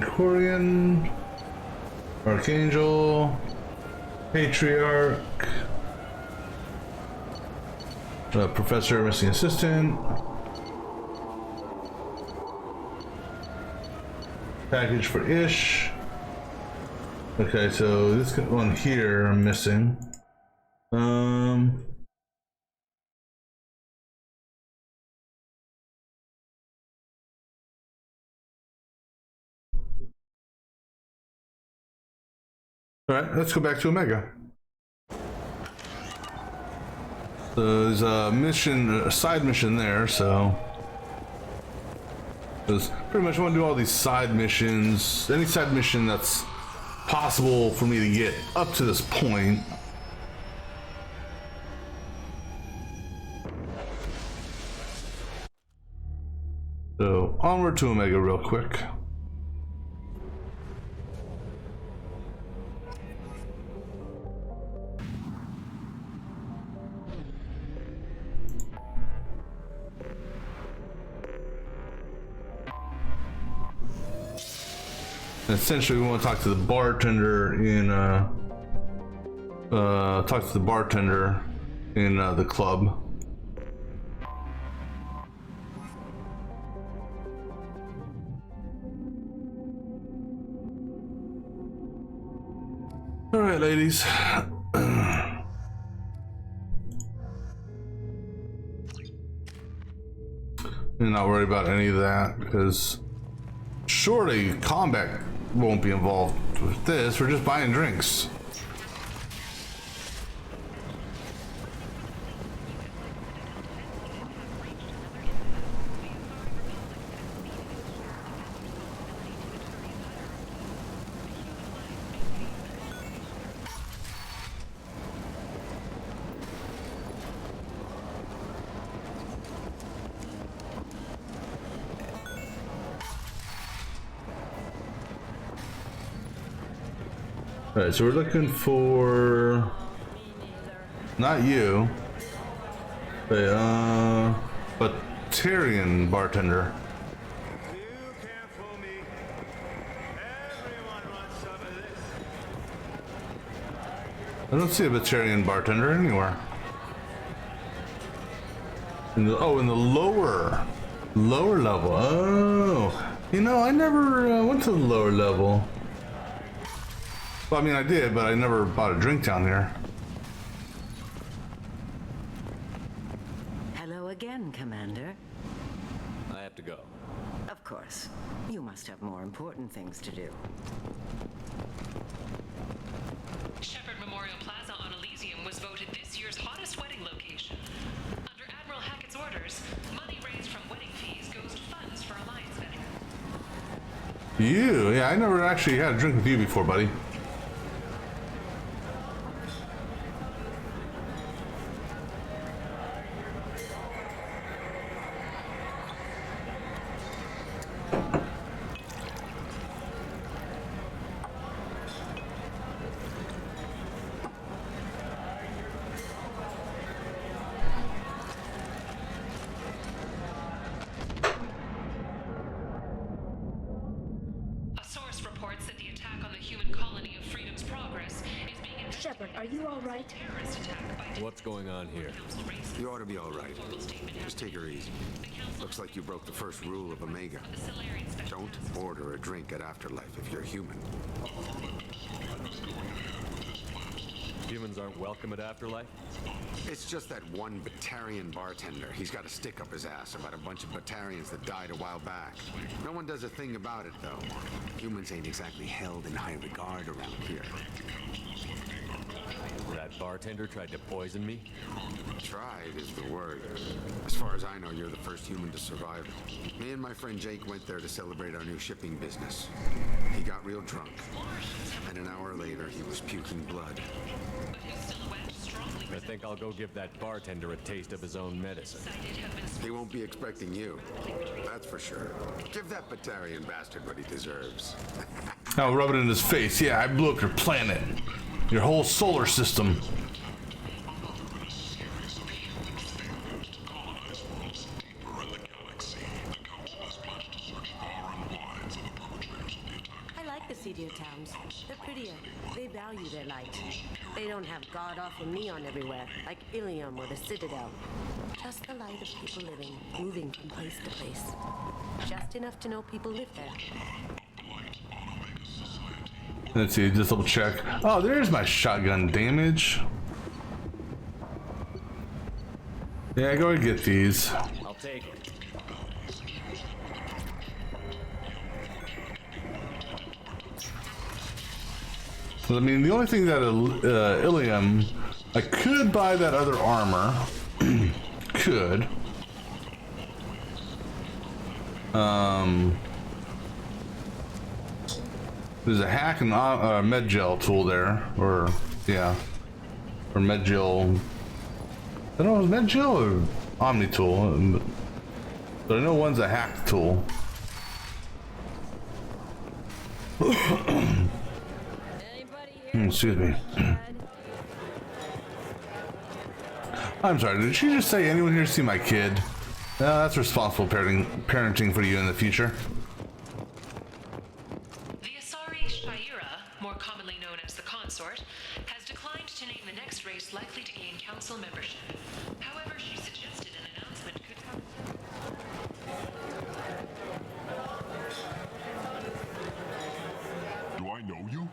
Quarian, Archangel, Patriarch, Professor, Missing Assistant, package for Ish. Okay, so this one here I'm missing. All right, let's go back to Omega. So there's a mission, a side mission there, so pretty much want to do all these side missions. Any side mission that's possible for me to get up to this point. So onward to Omega real quick. Essentially, we want to talk to the bartender in the club. All right, ladies. I'm not worried about any of that because surely combat won't be involved with this. We're just buying drinks. Alright, so we're looking for not you, but Tyrion bartender. I don't see a Batarian bartender anywhere. In the lower level. Oh, you know, I never went to the lower level. Well, I mean, I did, but I never bought a drink down here. Hello again, Commander. I have to go. Of course. You must have more important things to do. Shepard Memorial Plaza on Elysium was voted this year's hottest wedding location. Under Admiral Hackett's orders, money raised from wedding fees goes to funds for Alliance veterans. You? Yeah, I never actually had a drink with you before, buddy. Shepard, are you all right? What's going on here? You ought to be all right. Just take her easy. Looks like you broke the first rule of Omega. Don't order a drink at Afterlife if you're human. Humans aren't welcome at Afterlife? It's just that one Batarian bartender. He's got a stick up his ass about a bunch of Batarians that died a while back. No one does a thing about it, though. Humans ain't exactly held in high regard around here. That bartender tried to poison me? Tried is the word. As far as I know, you're the first human to survive it. Me and my friend Jake went there to celebrate our new shipping business. He got real drunk, and an hour later he was puking blood. I think I'll go give that bartender a taste of his own medicine. He won't be expecting you. That's for sure. Give that Batarian bastard what he deserves. I'll rub it in his face. Yeah, I blew up your planet. Your whole solar system. I like the seedier towns. They're prettier. They value their light. They don't have god-awful neon everywhere, like Ilium or the Citadel. Just the light of people living, moving from place to place. Just enough to know people live there. Let's see, just double check. Oh, there's my shotgun damage. Yeah, go and get these. I'll take it. I mean, the only thing that Ilium, I could buy that other armor. Could. There's a hack and medgel tool there, or yeah, or medgel. I don't know, is medgel or omni tool, but I know one's a hack tool. Excuse me. I'm sorry, did you just say anyone here see my kid? No, that's responsible parenting for you in the future. The Asari Shaira, more commonly known as the Consort, has declined to name the next race likely to gain council membership. However, she suggested an announcement could come Do I know you?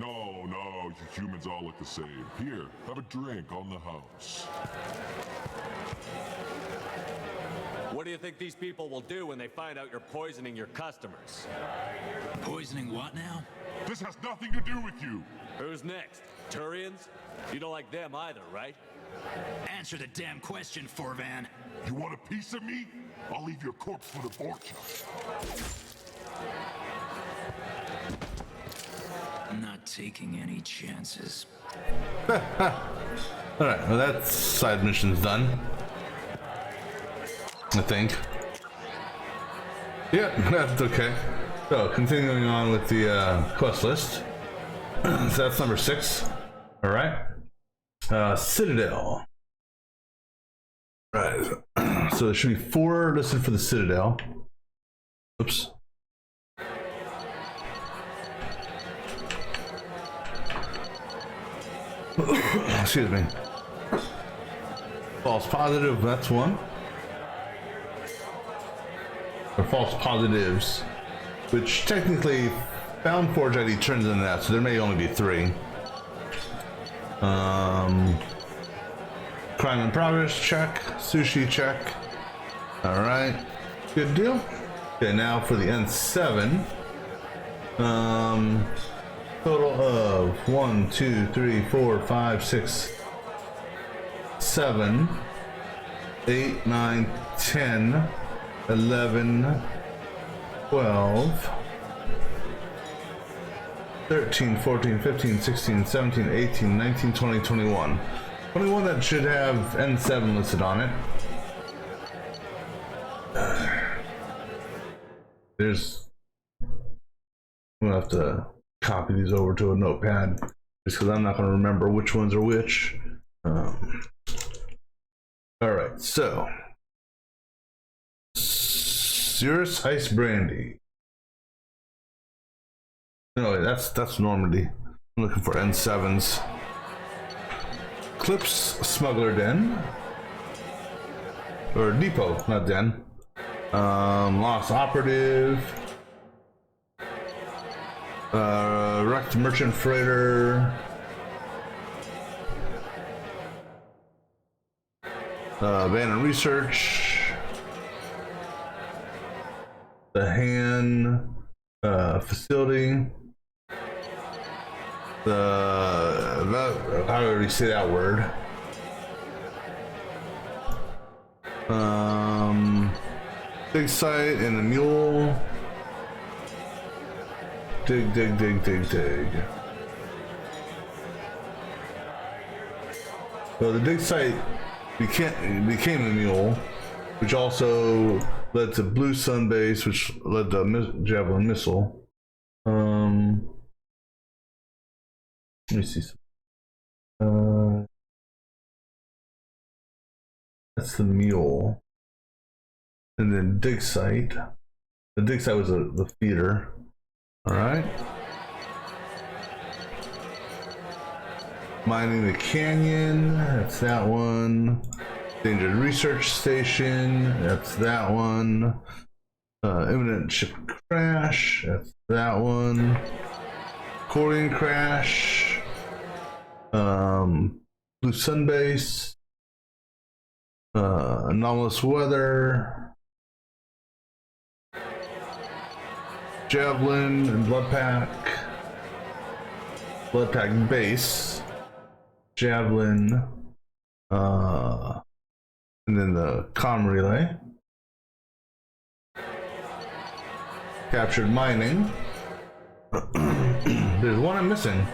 No, you humans all look the same. Here, have a drink on the house. What do you think these people will do when they find out you're poisoning your customers? Poisoning what now? This has nothing to do with you. Who's next? Turians? You don't like them either, right? Answer the damn question, Forvan. You want a piece of me? I'll leave your corpse for the Vorcha. I'm not taking any chances. Alright, well that side mission's done. I think. Yeah, that's okay. So, continuing on with the quest list. So that's number 6. Alright. Citadel. Right. So there should be 4 listed for the Citadel. Oops. Excuse me. False positive, that's 1. Or false positives, which technically Found Forge ID turns into that, so there may only be 3. Crime in progress, check. Sushi, check. Alright. Good deal. Okay, now for the N7. Total of 1, 2, 3, 4, 5, 6, 7, 8, 9, 10, 11, 12, 13, 14, 15, 16, 17, 18, 19, 20, 21. 21 that should have N7 listed on it. There's... I'm gonna have to copy these over to a notepad just because I'm not going to remember which ones are which. Alright, so Cirrus Ice Brandy. No, wait, that's Normandy. I'm looking for N7s. Eclipse Smuggler Den. Or Depot, not Den. Lost Operative. Wrecked Merchant Freighter. Abandoned Research. The Han Facility. How do we say that word? Dig Site and the Mule. Dig. So the dig site became a mule, which also led to Blue Sun Base, which led to Javelin Missile. Let me see. That's the mule, and then dig site. The dig site was the feeder. All right. Mining the Canyon, that's that one. Endangered Research Station, that's that one. Imminent ship crash, that's that one. Corian crash. Blue Sun Base. Anomalous weather. Javelin and Blood Pack base. Javelin, and then the comm relay. Captured mining. There's one I'm missing.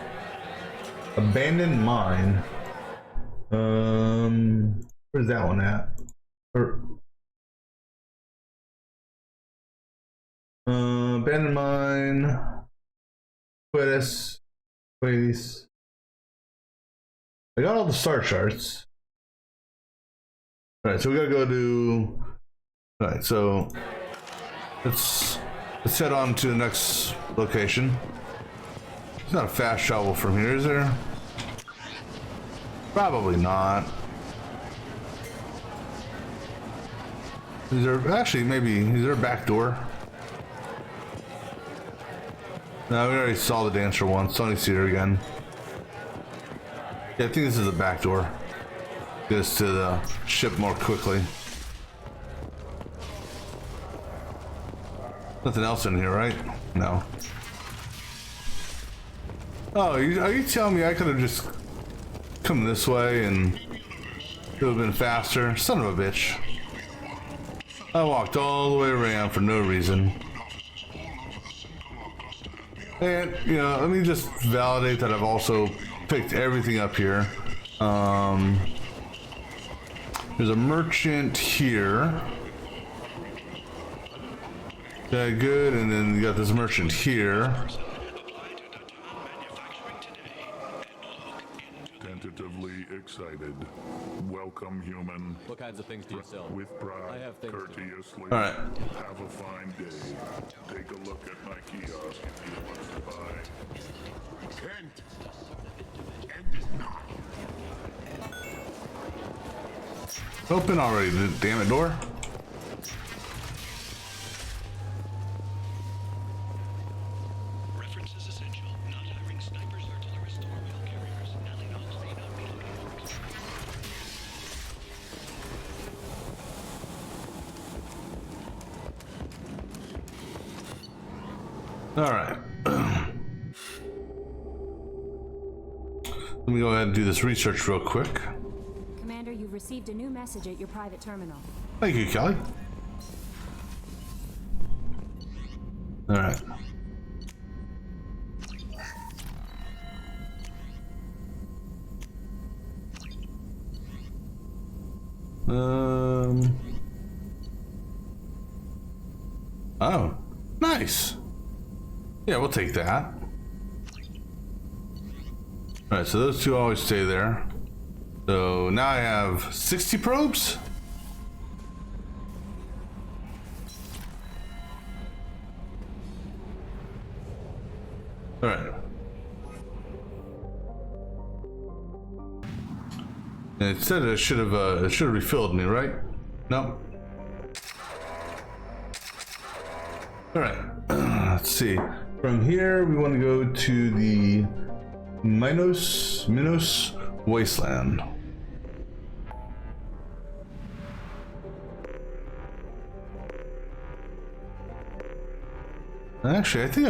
Abandoned mine. Where's that one at? Abandoned mine. Quetis. I got all the star charts. Alright, so we gotta go to... Alright, so... Let's head on to the next location. It's not a fast travel from here, is there? Probably not. Is there... Actually, maybe... Is there a back door? No, we already saw the dancer once. Don't need to see her again. Yeah, I think this is the back door. Get us to the ship more quickly. Nothing else in here, right? No. Oh, are you telling me I could have just come this way and it would have been faster? Son of a bitch. I walked all the way around for no reason. And, you know, let me just validate that I've also picked everything up here. There's a merchant here. Okay, good. And then you got this merchant here. Tentatively excited. Welcome, human. What kinds of things do you sell? With pride, I have things courteously. All right. Have a fine day. Take a look at my kiosk if you want to buy. Kent! End is not. Open already, the damn it door. References essential. Not hiring snipers, artillerists, or wheel carriers. Nally Knox may not be All right. Let me go ahead and do this research real quick. Commander, you've received a new message at your private terminal. Thank you, Kelly. All right. Oh, nice. Yeah, we'll take that. All right, so those two always stay there. So now I have 60 probes. All right. And it said it should have refilled me, right? No. All right. Let's see. From here, we want to go to the Minos Wasteland. Actually, I think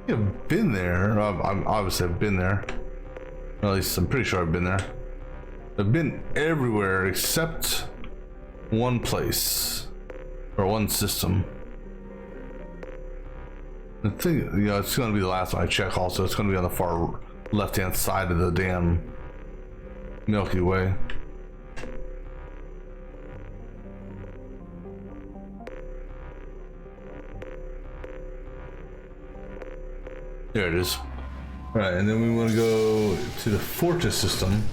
I've been there. Obviously, I've been there. Or at least I'm pretty sure I've been there. I've been everywhere except one place or one system. I think, you know, it's going to be the last one I check. Also, it's going to be on the far left-hand side of the damn Milky Way. There it is. All right, and then we want to go to the Fortis system.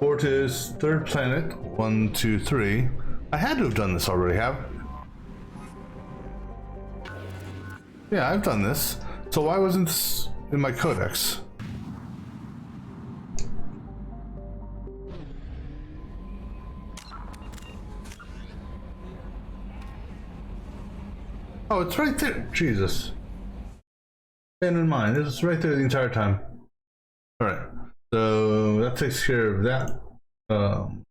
Fortis, third planet, 1, 2, 3. I had to have done this already, have? Yeah, I've done this. So why wasn't this in my codex? Oh, it's right there. Jesus. Bear in mind, this is right there the entire time. All right. So that takes care of that. All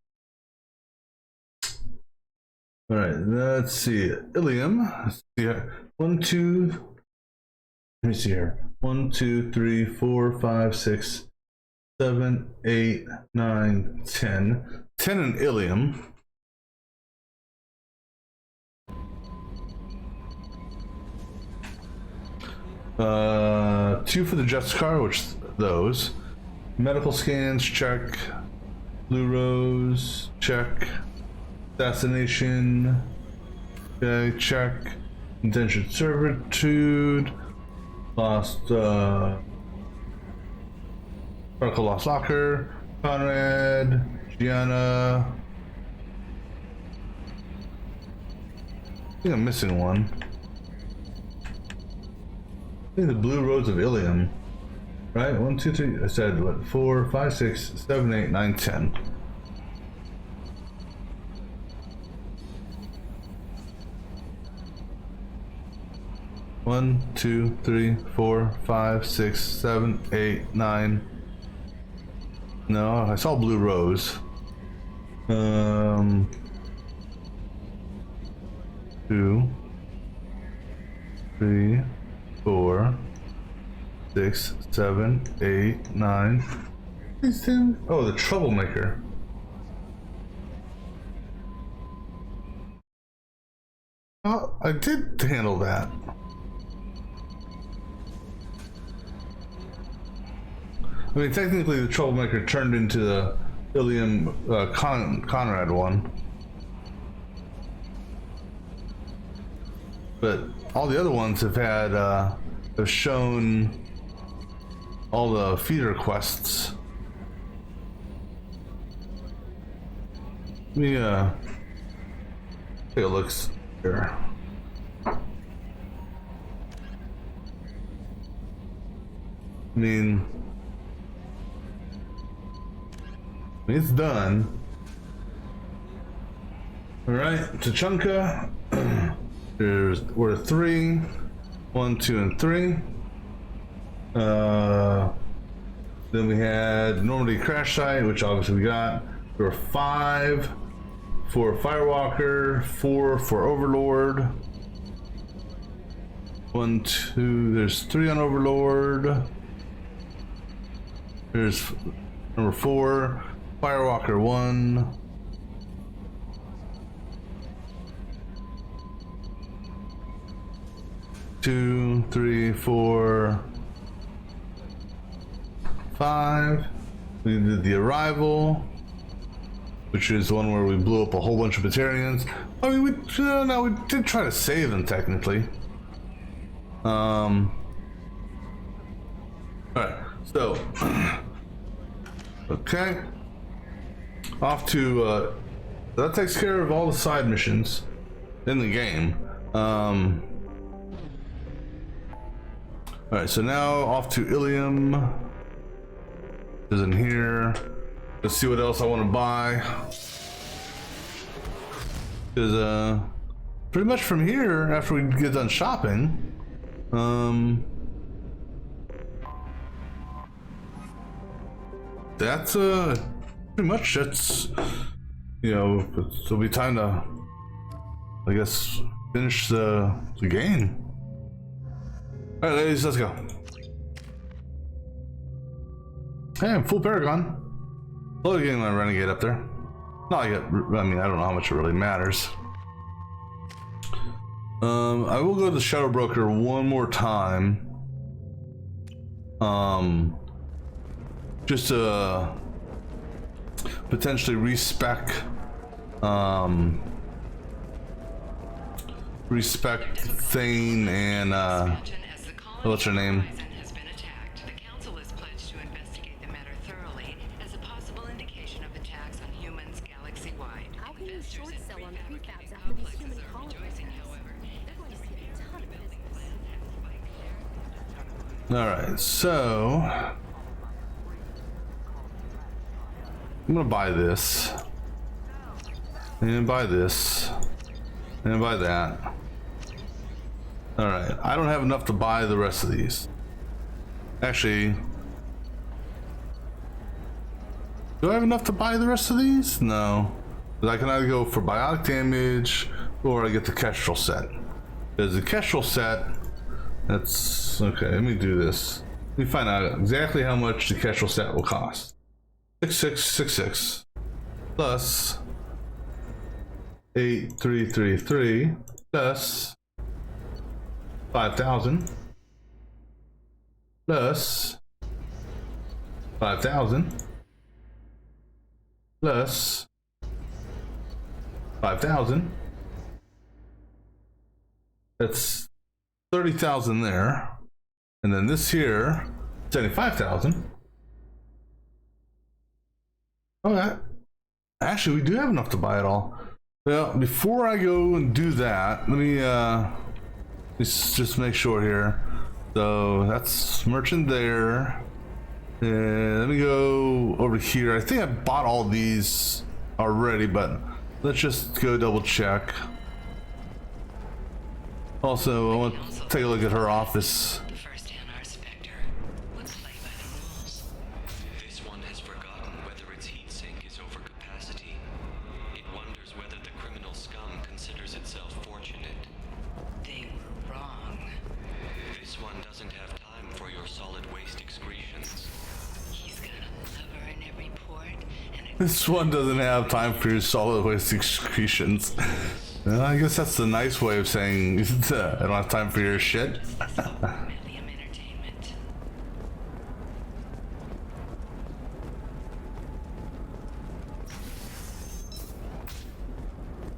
right, let's see. Ilium. Let's see here. 1, 2. Let me see here. 1, 2, 3, 4, 5, 6, 7, 8, 9, 10. 10 in Ilium. Two for the Justicar, which those. Medical scans, check. Blue Rose, check. Assassination, okay, check. Indentured servitude. Lost, Article Lost Locker. Conrad, Gianna. I think I'm missing one. I think the Blue Rose of Ilium. Right? 1, 2, 3. I said what? 4, 5, 6, 7, 8, 9, 10. One, 2, 3, 4, 5, 6, 7, 8, 9. No, I saw Blue Rose. 2, 3, 4, 6, 7, 8, 9. Oh, the Troublemaker. Oh, I did handle that. I mean, technically, the Troublemaker turned into the Ilium Conrad one. But all the other ones have had, have shown all the feeder quests. Let me take a look here. I mean, it's done. All right, Tachanka. We're 3, 1, 2, and 3. Then we had Normandy Crash Site, which obviously we got. There were 5 for Firewalker, 4 for Overlord. 1, 2. There's 3 on Overlord. There's number 4, Firewalker 1. Two, 3, 4, 5. We did the Arrival, which is one where we blew up a whole bunch of Batarians. I mean, we did try to save them technically. All right, so okay, off to that takes care of all the side missions in the game. Alright, so now off to Ilium. Is in here. Let's see what else I want to buy. Because pretty much from here, after we get done shopping, that's pretty much that's, you know, it'll be time to, I guess, finish the game. All right, ladies, let's go. Hey, I'm full Paragon. Slowly getting my Renegade up there. Not like it, I mean, I don't know how much it really matters. I will go to the Shadow Broker one more time. Just to potentially respec Thane and what's her name? Alright, so I'm gonna buy this, and buy this, and buy that. Alright, I don't have enough to buy the rest of these. Actually, do I have enough to buy the rest of these? No. But I can either go for biotic damage, or I get the Kestrel set. There's the Kestrel set. That's okay. Let me do this. Let me find out exactly how much the Kestrel set will cost. 6666 plus 8333 plus 5,000 plus 5,000 plus 5,000. That's 30,000 there, and then this here, 75,000. Okay, actually, we do have enough to buy it all. Well, before I go and do that, let me let's just make sure here. So that's merchant there. And let me go over here. I think I bought all these already, but let's just go double check. Also, I want to take a look at her office. This one has forgotten whether its heat sink is over capacity. It wonders whether the criminal scum considers itself fortunate. They were wrong. This one doesn't have time for your solid waste excretions. He's got a lever in every port and This one doesn't have time for your solid waste excretions. Well, I guess that's the nice way of saying I don't have time for your shit. The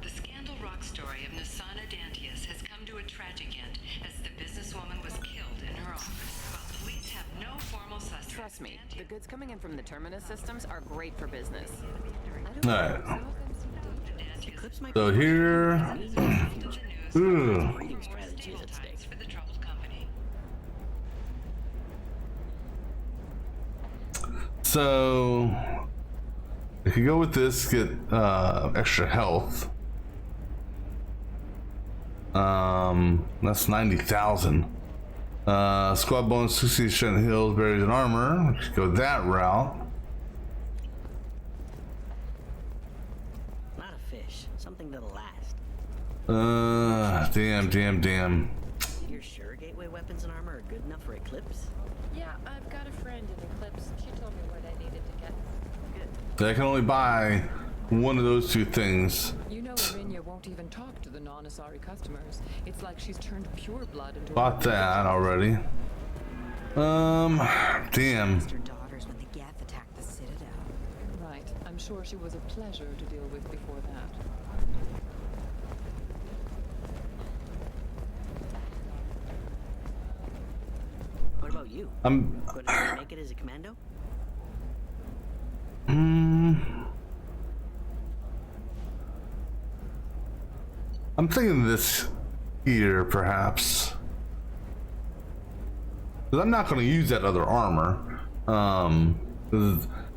Scandal Rock story of Nasana Dantius has come to a tragic end as the businesswoman was killed in her office. While police have no formal suspects. Trust me, the goods coming in from the Terminus systems are great for business. Alright. So here. Ooh. So if you go with this, get extra health. That's 90,000. Squad bonus 60% heals, berries, and armor. Let's go that route. Not a fish. Something that'll last. Damn. You're sure gateway weapons and armor are good enough for Eclipse? Yeah, I've got a friend in Eclipse. She told me what I needed to get. I can only buy one of those two things. You know, Irinia won't even talk to the non-Asari customers. It's like she's turned pure blood into. Bought that already. Damn. daughters when the Geth attacked the Citadel. Right. I'm sure she was a pleasure to deal with before that. What about you? I'm gonna make it as a commando? I'm thinking this here, perhaps. Because I'm not going to use that other armor.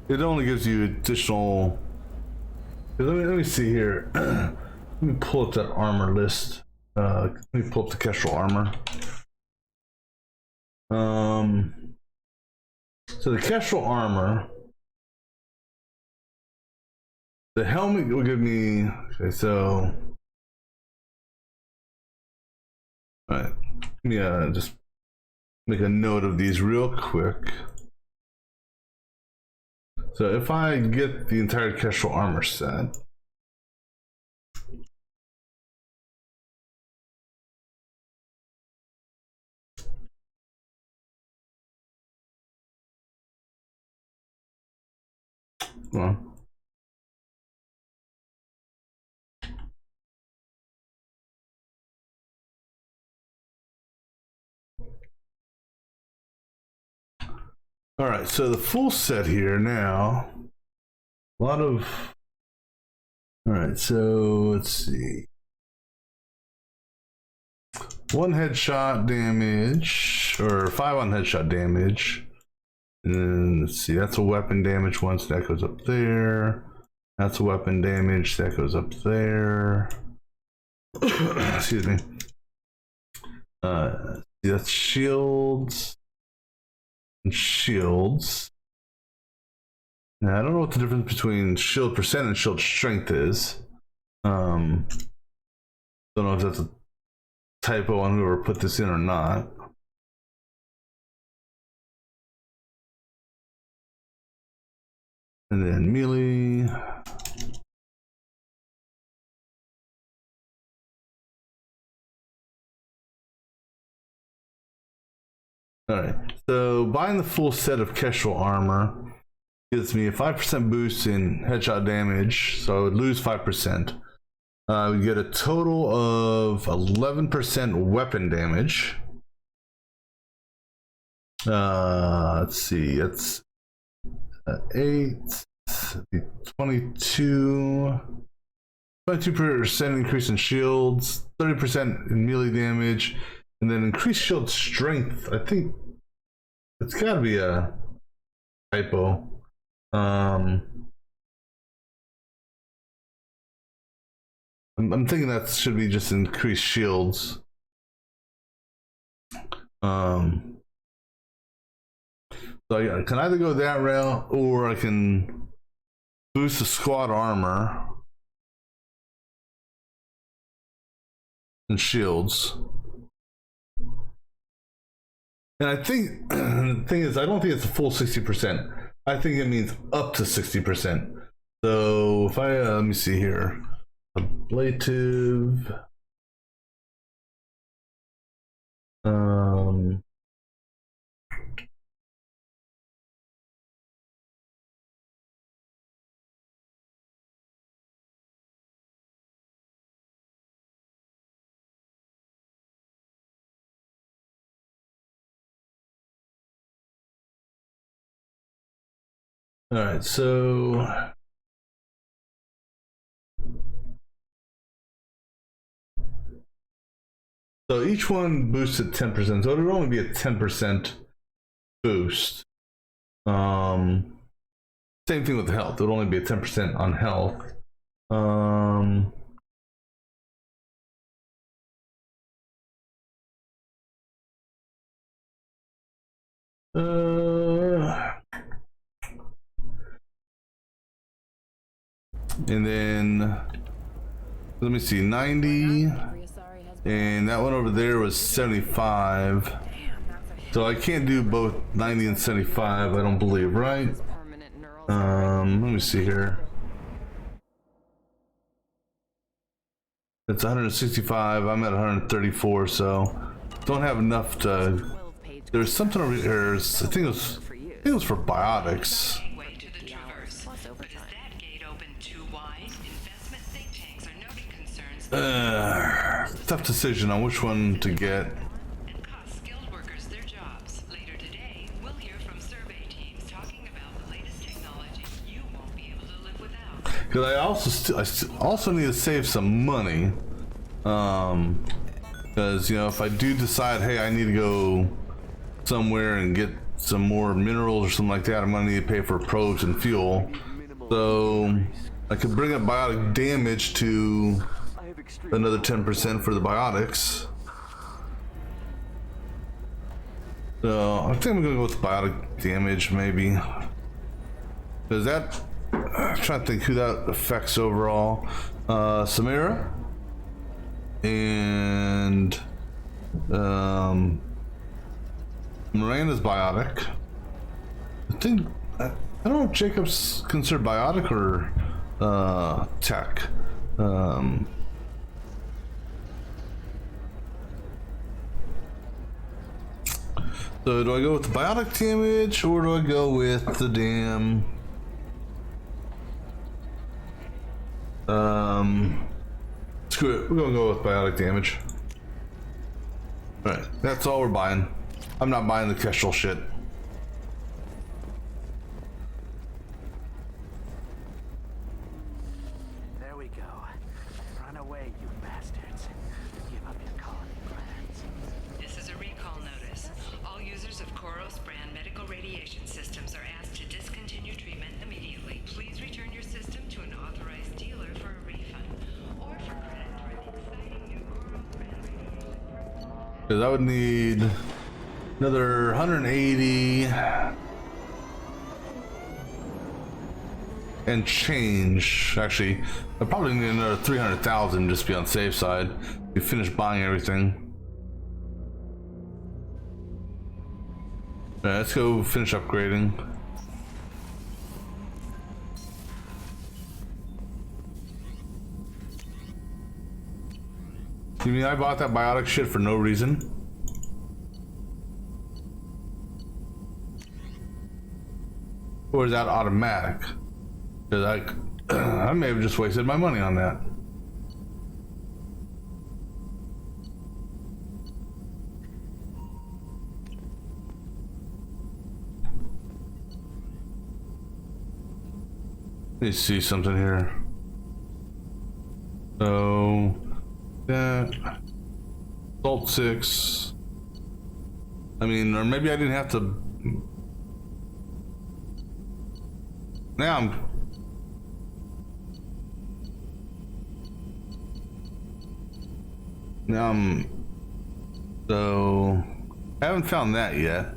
It only gives you additional. Let me see here. Let me pull up that armor list. Let me pull up the Kestrel armor. So the Kestrel armor, the helmet will give me. Okay, so all right. Let me just make a note of these real quick. So if I get the entire Kestrel armor set, well, all right, so the full set here now, a lot of, all right, so let's see. 1 headshot damage, or 5 on headshot damage. And then let's see, that's a weapon damage once, that goes up there. That's a weapon damage, that goes up there. Excuse me. That's shields. And shields. Now, I don't know what the difference between shield percent and shield strength is. Don't know if that's a typo on whoever put this in or not. And then melee. Alright, so buying the full set of Kestrel armor gives me a 5% boost in headshot damage, so I would lose 5%. I would get a total of 11% weapon damage. Let's see, it's 8, 22% increase in shields, 30% in melee damage, and then increased shield strength. I think it's got to be a typo. I'm thinking that should be just increased shields. So I can either go that route, or I can boost the squad armor and shields. And I think the thing is, I don't think it's a full 60%. I think it means up to 60%. So if I let me see here, ablative. All right, so each one boosts at 10%, so it would only be a 10% boost. Same thing with health, it would only be a 10% on health. And then let me see, 90, and that one over there was 75. So I can't do both 90 and 75, I don't believe, right? Let me see here. It's 165, I'm at 134, so don't have enough to. There's something over here, I think it was for biotics. Tough decision on which one to get. Because I also need to save some money. Because, you know, if I do decide, hey, I need to go somewhere and get some more minerals or something like that, I'm gonna need to pay for probes and fuel. So I could bring up biotic damage to another 10% for the biotics. So I think I'm gonna go with biotic damage maybe. Does that, I'm trying to think who that affects overall. Samira and Miranda's biotic. I think I don't know if Jacob's considered biotic or tech. So do I go with the biotic damage or do I go with the damn screw it, we're gonna go with biotic damage. Alright, that's all we're buying. I'm not buying the Kestrel shit. There we go. Run away, you bastards. Give up your colony plans. This is a recall notice. All users of Koros brand medical radiation systems are asked to discontinue treatment immediately. Please return your system to an authorized dealer for a refund or for credit for the exciting new Koros brand radiation. Because I would need another 180 and change. Actually, I probably need another 300,000 just to be on the safe side. We finished buying everything. Alright, let's go finish upgrading. You mean I bought that biotic shit for no reason? Or is that automatic? Because I may have just wasted my money on that. Let me see something here. So that Salt 6. I mean, or maybe I didn't have to. Now I'm so I haven't found that yet.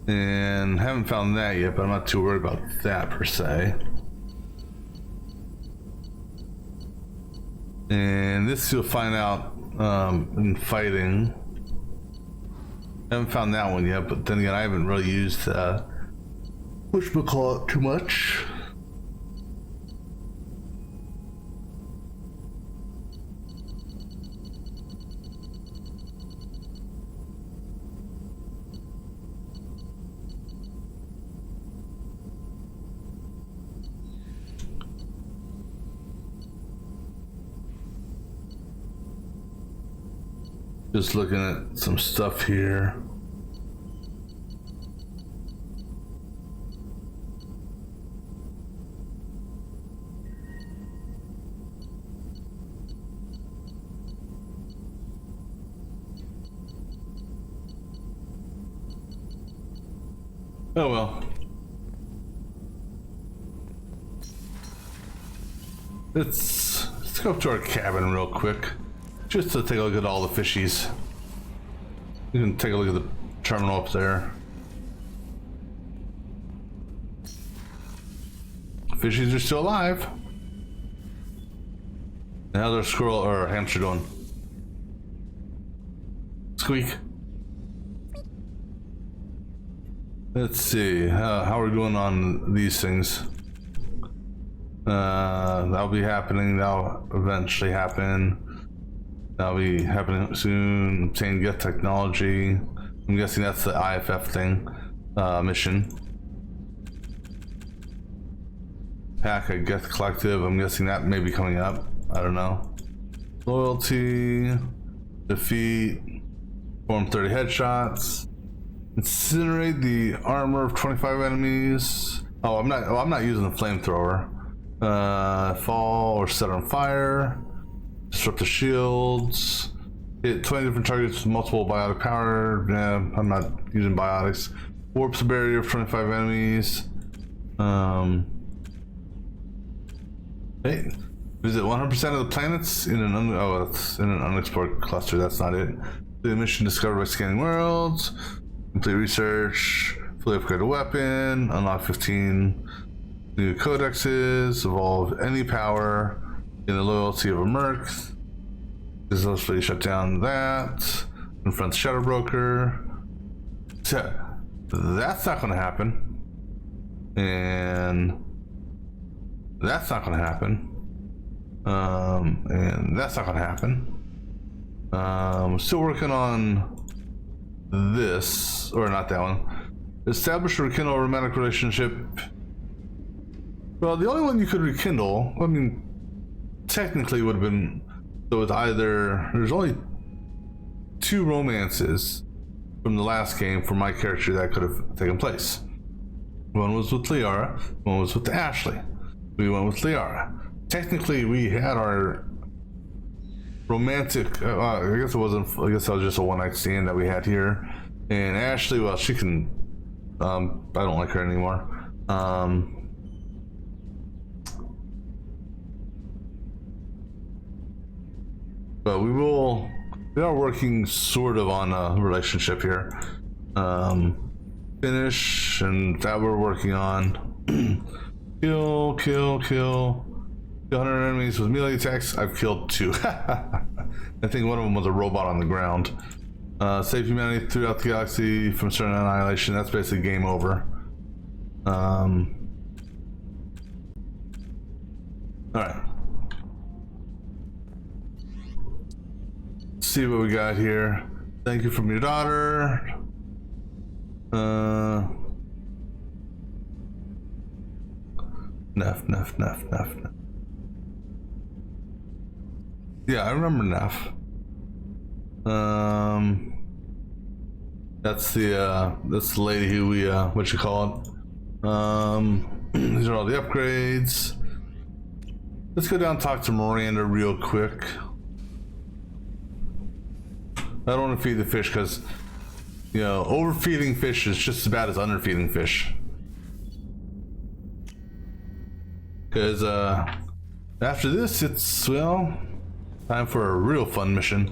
And haven't found that yet, but I'm not too worried about that per se. And this you'll find out in fighting. I haven't found that one yet, but then again, I haven't really used whatchamacallit too much. Just looking at some stuff here. Oh well. Let's go up to our cabin real quick. Just to take a look at all the fishies. You can take a look at the terminal up there. Fishies are still alive. How's our squirrel or hamster doing? Squeak. Let's see. How are we doing on these things? That'll be happening. That'll eventually happen. That'll be happening soon. Obtain Geth technology. I'm guessing that's the IFF thing. Mission. Hack a Geth collective. I'm guessing that may be coming up. I don't know. Loyalty. Defeat. Perform 30 headshots. Incinerate the armor of 25 enemies. Oh, I'm not using the flamethrower. Fall or set on fire. Disrupt the shields. Hit 20 different targets with multiple biotic power. Yeah, I'm not using biotics. Warps a barrier of 25 enemies. Hey, visit 100% of the planets in an it's in an unexplored cluster. That's not it. The mission discovered by scanning worlds. Complete research. Fully upgrade a weapon. Unlock 15 new codexes. Evolve any power. In the loyalty of a merc. Successfully shut down that. Confront the Shadow Broker. So, that's not going to happen. And that's not going to happen. And that's not going to happen. Still working on this, or not that one. Establish or rekindle a romantic relationship. Well, the only one you could rekindle, I mean, technically would have been, so it's either, there's only 2 romances from the last game for my character that could have taken place. One was with Liara, one was with Ashley. We went with Liara. Technically, we had our romantic, I guess that was just a one-night stand that we had here. And Ashley, well, she can, I don't like her anymore. But we are working sort of on a relationship here. Finish, and that we're working on. Kill. 100 enemies with melee attacks. I've killed 2. I think one of them was a robot on the ground. Save humanity throughout the galaxy from certain annihilation. That's basically game over. Alright. See what we got here. Thank you from your daughter. Neff. Yeah, I remember Neff. That's the lady who we what you call it. These are all the upgrades. Let's go down and talk to Miranda real quick. I don't want to feed the fish because, you know, overfeeding fish is just as bad as underfeeding fish. Because after this, it's, well, time for a real fun mission.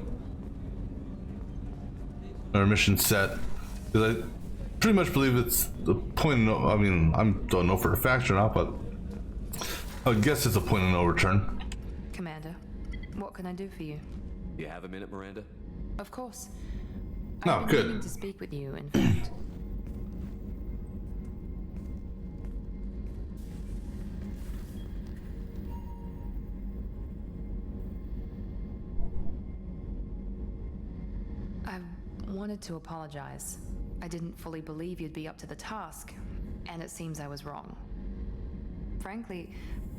Or mission set. Because I pretty much believe it's the point of, I mean, I don't know for a fact or not, but I guess it's a point of no return. Commander, what can I do for you? You have a minute, Miranda? Of course. No, I've been good. meaning to speak with you, in fact. I wanted to apologize. I didn't fully believe you'd be up to the task, and it seems I was wrong. Frankly,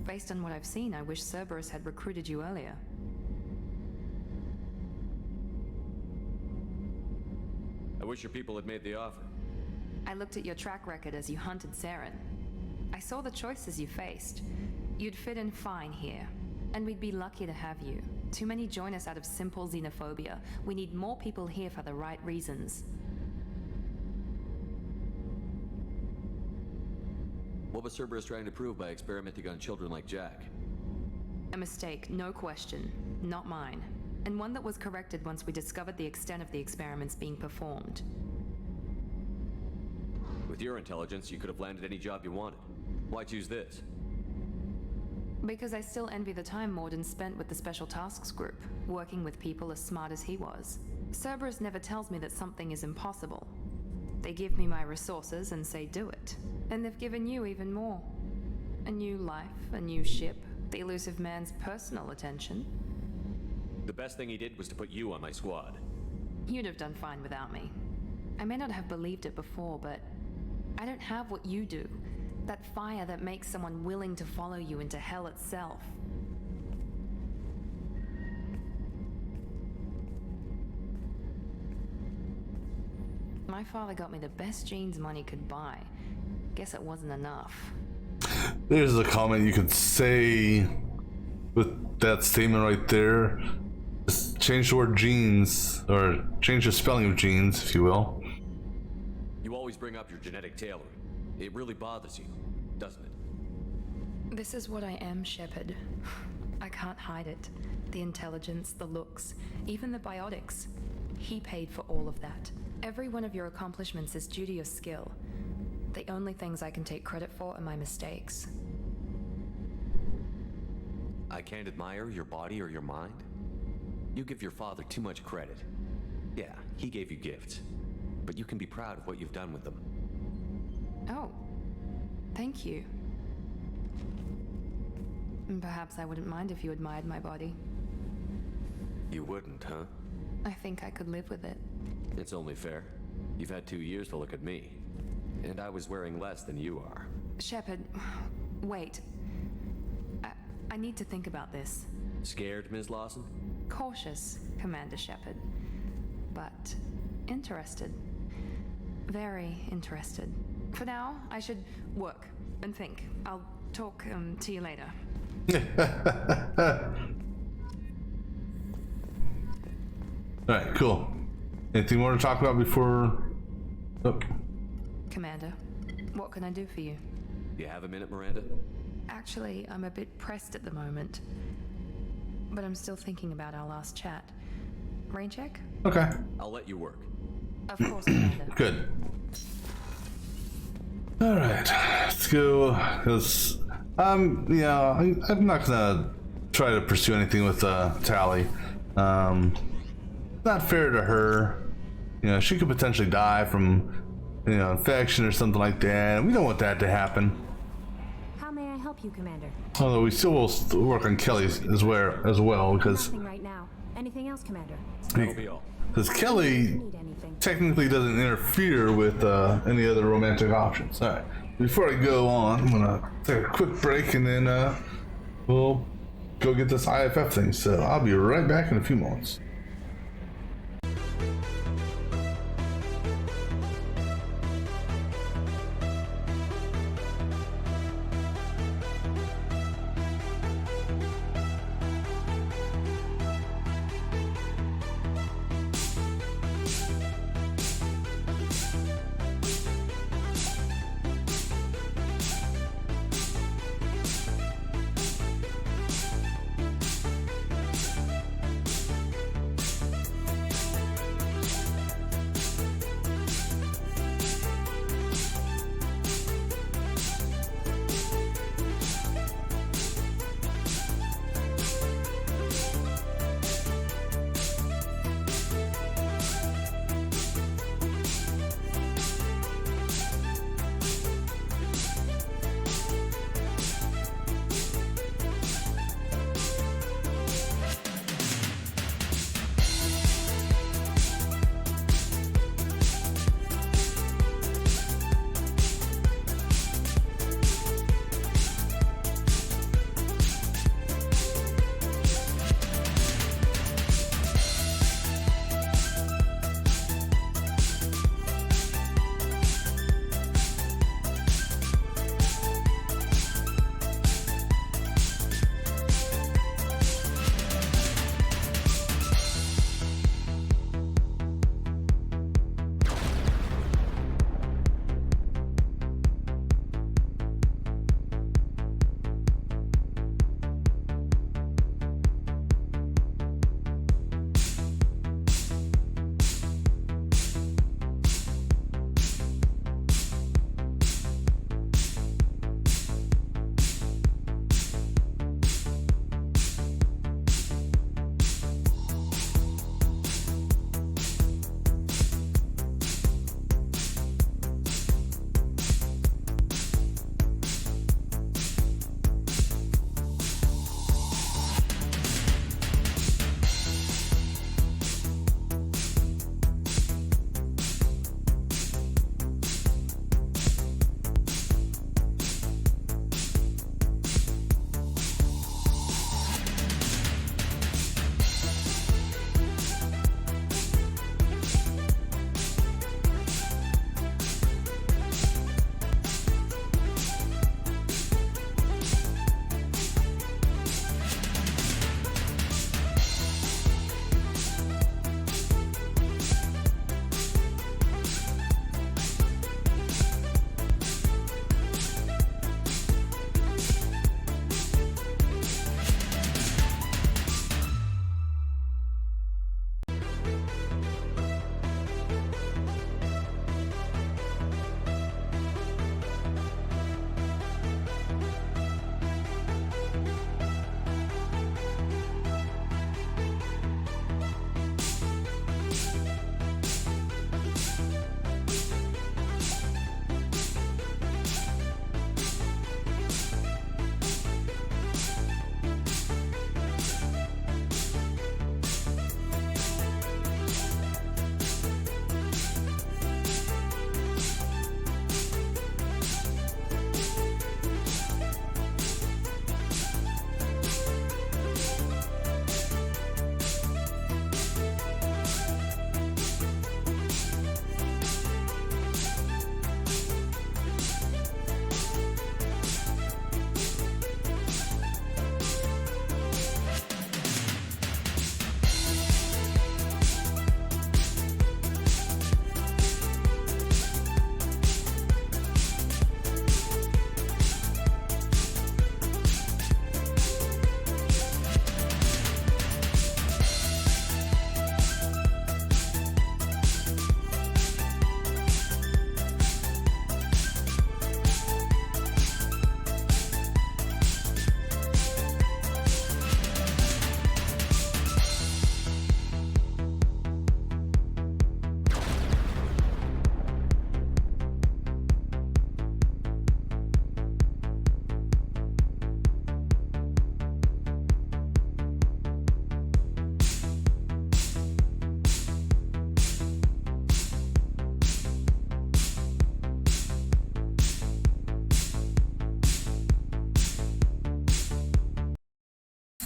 based on what I've seen, I wish Cerberus had recruited you earlier. I wish your people had made the offer. I looked at your track record as you hunted Saren. I saw the choices you faced. You'd fit in fine here, and we'd be lucky to have you. Too many join us out of simple xenophobia. We need more people here for the right reasons. What was Cerberus trying to prove by experimenting on children like Jack? A mistake, no question. Not mine. And one that was corrected once we discovered the extent of the experiments being performed. With your intelligence, you could have landed any job you wanted. Why choose this? Because I still envy the time Morden spent with the Special Tasks Group, working with people as smart as he was. Cerberus never tells me that something is impossible. They give me my resources and say do it. And they've given you even more. A new life, a new ship, the elusive man's personal attention. The best thing he did was to put you on my squad. You'd have done fine without me. I may not have believed it before, but I don't have what you do. That fire that makes someone willing to follow you into hell itself. My father got me the best jeans money could buy. Guess it wasn't enough. There's a comment you could say with that statement right there. Just change the word jeans, or change the spelling of jeans, if you will. You always bring up your genetic tailoring. It really bothers you, doesn't it? This is what I am, Shepard. I can't hide it. The intelligence, the looks, even the biotics. He paid for all of that. Every one of your accomplishments is due to your skill. The only things I can take credit for are my mistakes. I can't admire your body or your mind? You give your father too much credit. Yeah, he gave you gifts. But you can be proud of what you've done with them. Oh, thank you. Perhaps I wouldn't mind if you admired my body. You wouldn't, huh? I think I could live with it. It's only fair. You've had 2 years to look at me. And I was wearing less than you are. Shepard, wait. I need to think about this. Scared, Ms. Lawson? Cautious, Commander Shepard. But interested. Very interested. For now, I should work and think. I'll talk to you later. Alright, cool. Anything more to talk about before... Oh. Commander, what can I do for you? You have a minute, Miranda? Actually, I'm a bit pressed at the moment. But I'm still thinking about our last chat. Rain check? Okay. I'll let you work. Of course, Commander. Good. Alright, let's go. Because, yeah, I'm not gonna try to pursue anything with Tali. Not fair to her. You know, she could potentially die from, you know, infection or something like that. We don't want that to happen. How may I help you, Commander? Although we still will work on Kelly as well, because Nothing right now. Anything else, Commander? That'll be all. Because Kelly technically doesn't interfere with any other romantic options. All right. Before I go on, I'm gonna take a quick break and then we'll go get this IFF thing. So I'll be right back in a few moments.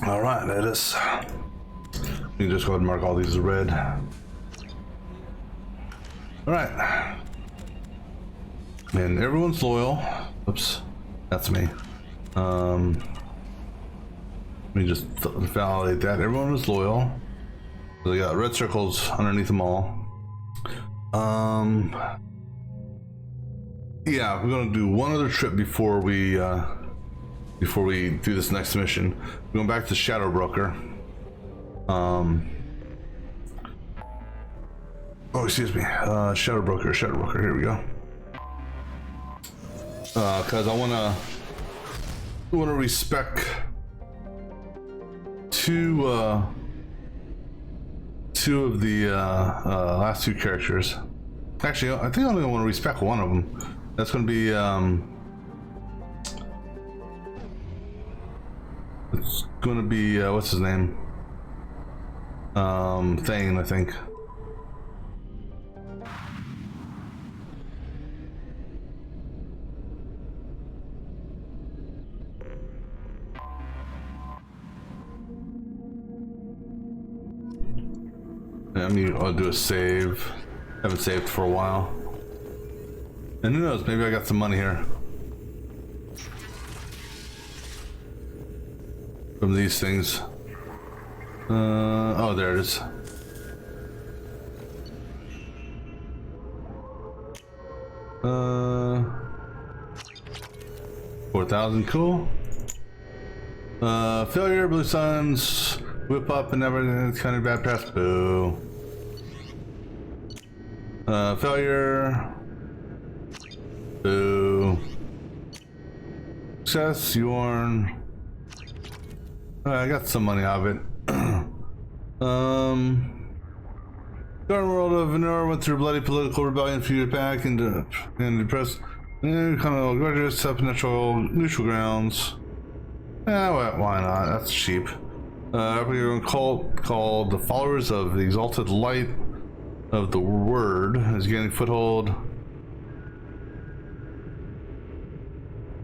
All right, that is. You can just go ahead and mark all these as red. All right. And everyone's loyal. Oops, that's me. Let me just validate that. Everyone was loyal. So they got red circles underneath them all. Yeah, we're gonna do one other trip before we do this next mission. We're going back to Shadow Broker. Oh, excuse me. Shadow Broker. Here we go. Because I wanna respec two of the last two characters. Actually, I think I'm gonna want to respec one of them. That's gonna be it's gonna be what's his name? Thane, I think. I'll do a save. Haven't saved for a while. And who knows, maybe I got some money here. From these things. Oh, there it is. $4,000, cool. Failure, Blue Suns, whip up and everything, it's kind of bad pass. Boo. Failure. Boo. Success, Yorn. I got some money out of it. Garden World of Venor went through bloody political rebellion, feuded back into and depressed. Kind of graduates up neutral grounds. Yeah, why not? That's cheap. We're going to called the Followers of the Exalted Light of the Word is gaining foothold.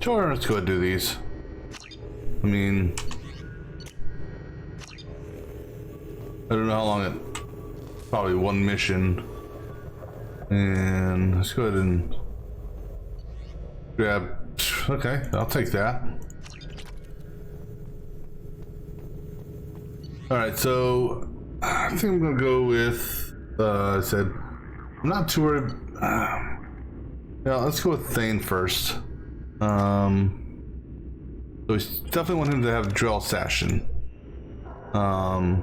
Sure, let's go ahead and do these. I mean, I don't know how long it. Probably one mission. And let's go ahead and grab. Okay, I'll take that. All right, so I think I'm gonna go with. I said I'm not too worried. Yeah, let's go with Thane first. So we definitely want him to have Drill Assassin. And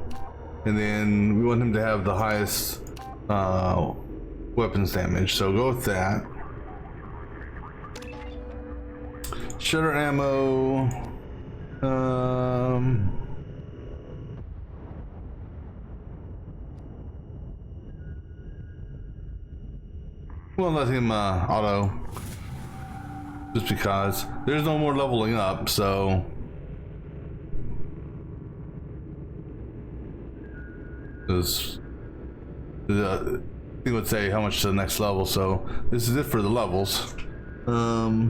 then we want him to have the highest weapons damage. So go with that. Shutter ammo. We'll let him auto. Just because there's no more leveling up, so because he would say how much to the next level, so this is it for the levels. I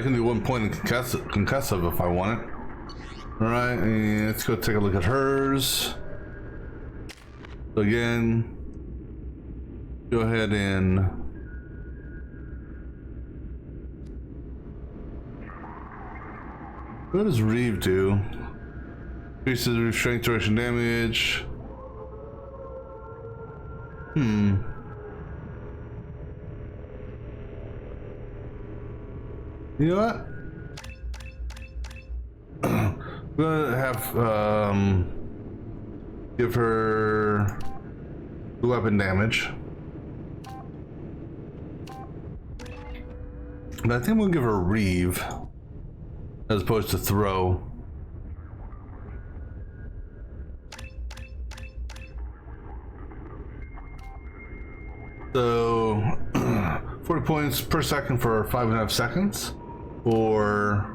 can do 1 point in concussive if I want it. All right, and let's go take a look at hers. So again, go ahead and what does Reeve do? Increases strength, duration, damage. You know what? I'm gonna have give her the weapon damage. But I think we'll give her Reeve as opposed to throw. So 40 points per second for 5.5 seconds, or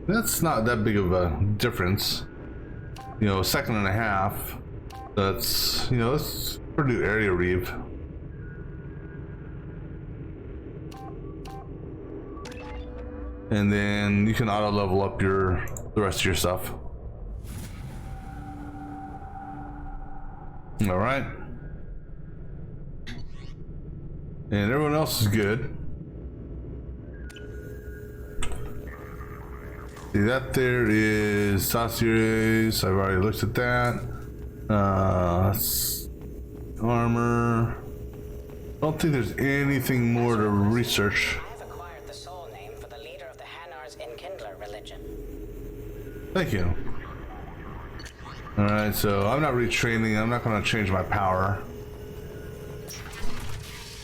that's not that big of a difference. You know, 1.5 seconds. That's, you know, let's do area Reeve. and then you can auto level up the rest of your stuff. All right, and everyone else is good. See, that there is Sauciers. I've already looked at that. Armor. I don't think there's anything more to research. I've acquired the soul name for the leader of the Hanar's Enkindler religion. Thank you. Alright, so I'm not retraining. I'm not going to change my power.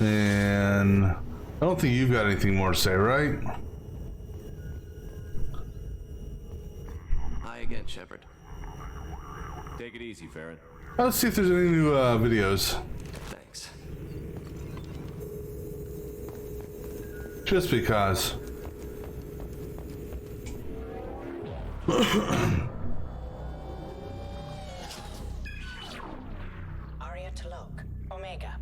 And I don't think you've got anything more to say, right? Hi again, Shepard. Take it easy, Farron. Let's see if there's any new videos. Thanks. Just because. Arya T'Loak, Omega.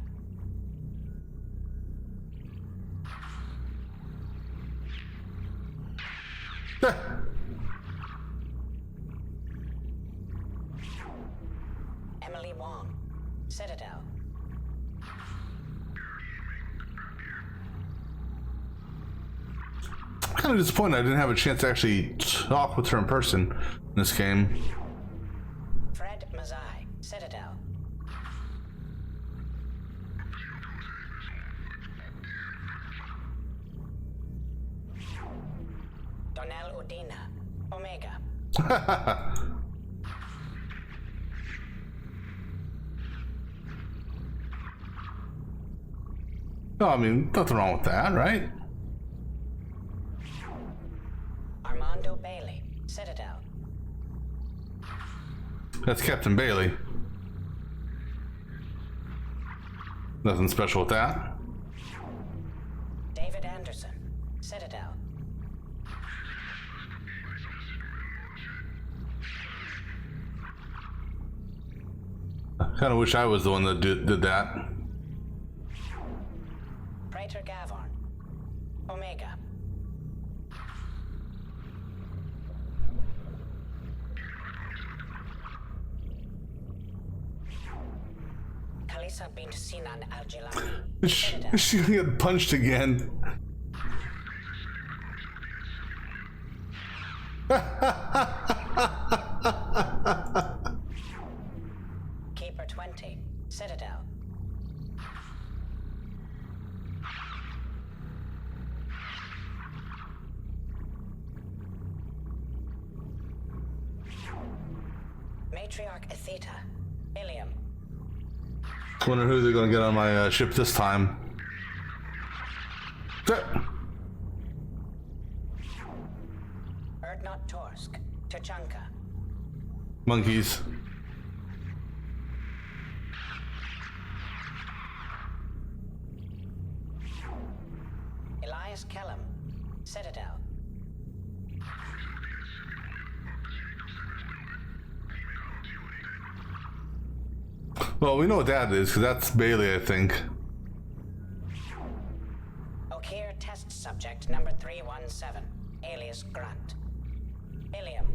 Emily Wong, Citadel. I'm kind of disappointed I didn't have a chance to actually talk with her in person in this game. Fred Mazai, Citadel. Donnell Udina, Omega. No, I mean, nothing wrong with that, right? Armando Bailey, Citadel. That's Captain Bailey. Nothing special with that. David Anderson, Citadel. I kind of wish I was the one that did that. Praetor Gavorn, Omega. Kalisa bint Sinan Al-Jilani. She's gonna get punched again. Keeper 20, Citadel. Matriarch Atheta, Ilium. Wonder who they're gonna get on my ship this time. Erdnot Torsk, Tuchanka. Monkeys. Elias Kellum, Citadel. Well, we know what that is, because that's Bailey, I think. Okeer test subject number 317, alias Grunt. Ilium.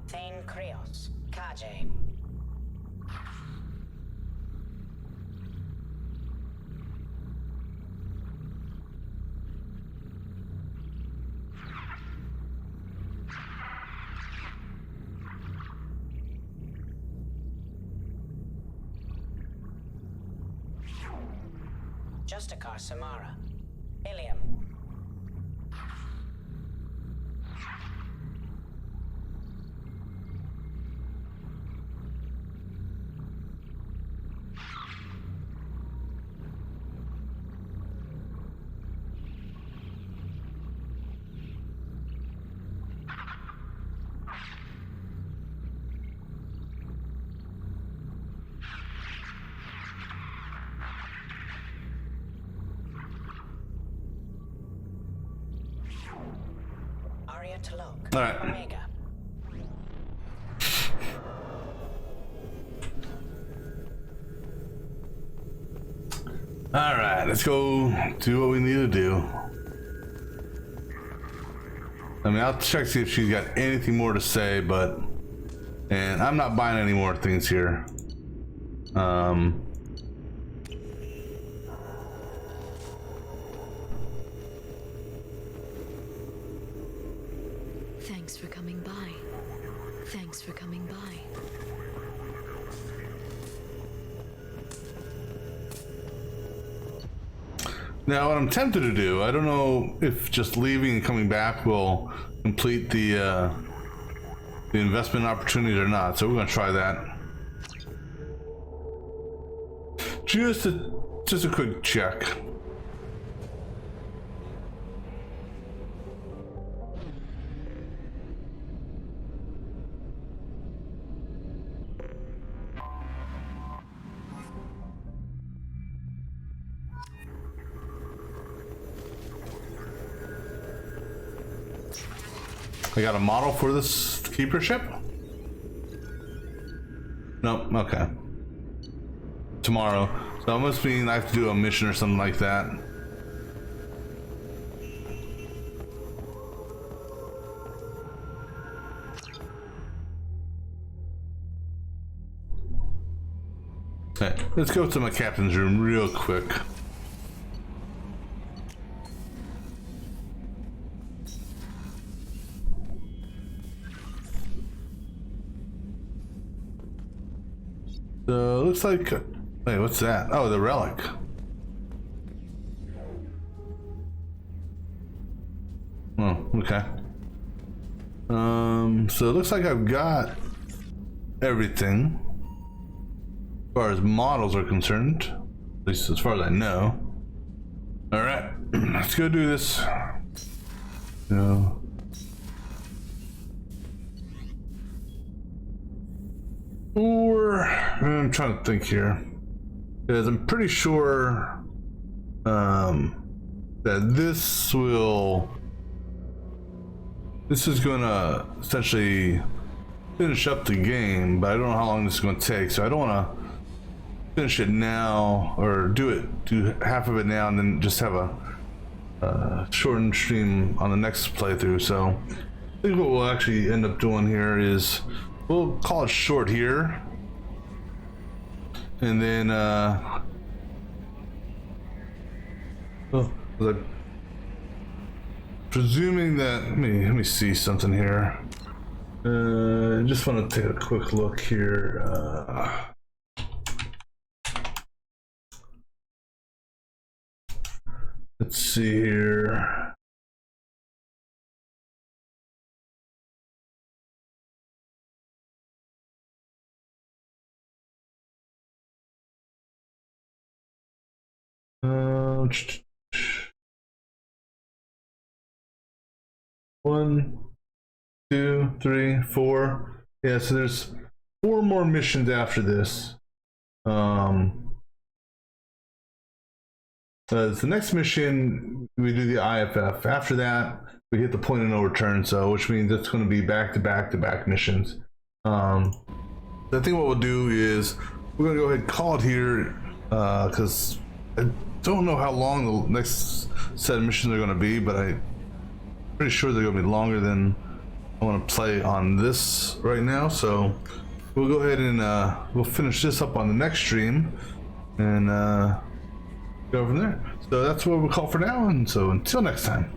Thane Krios, Kajay. Justicar Samara, Ilium. area to look. All right. Omega. All right, let's go do what we need to do. I mean, I'll check to see if she's got anything more to say, but and I'm not buying any more things here. Thanks for coming by. Thanks for coming by. Now, what I'm tempted to do, I don't know if just leaving and coming back will complete the investment opportunity or not. So we're gonna try that. Just a quick check. I got a model for this keeper ship? Nope, okay. Tomorrow. So that must mean I have to do a mission or something like that. Okay, let's go to my captain's room real quick. So looks like, wait, what's that? Oh, the relic. Oh, okay. So it looks like I've got everything as far as models are concerned, at least as far as I know. All right, let's go do this. No. Or I'm trying to think here, because I'm pretty sure that this is gonna essentially finish up the game, but I don't know how long this is gonna take, so I don't want to finish it now or do half of it now and then just have a shortened stream on the next playthrough. So I think what we'll actually end up doing here is we'll call it short here, and then presuming that let me see something here. Just want to take a quick look here. Let's see here. One, two, three, four. Yeah, so there's 4 more missions after this. The next mission we do the IFF. After that, we hit the point of no return. So, which means it's going to be back to back missions. I think what we'll do is we're going to go ahead and call it here because I don't know how long the next set of missions are going to be, but I'm pretty sure they're going to be longer than I want to play on this right now. So we'll go ahead and we'll finish this up on the next stream and go from there. So that's what we'll call for now, and so until next time.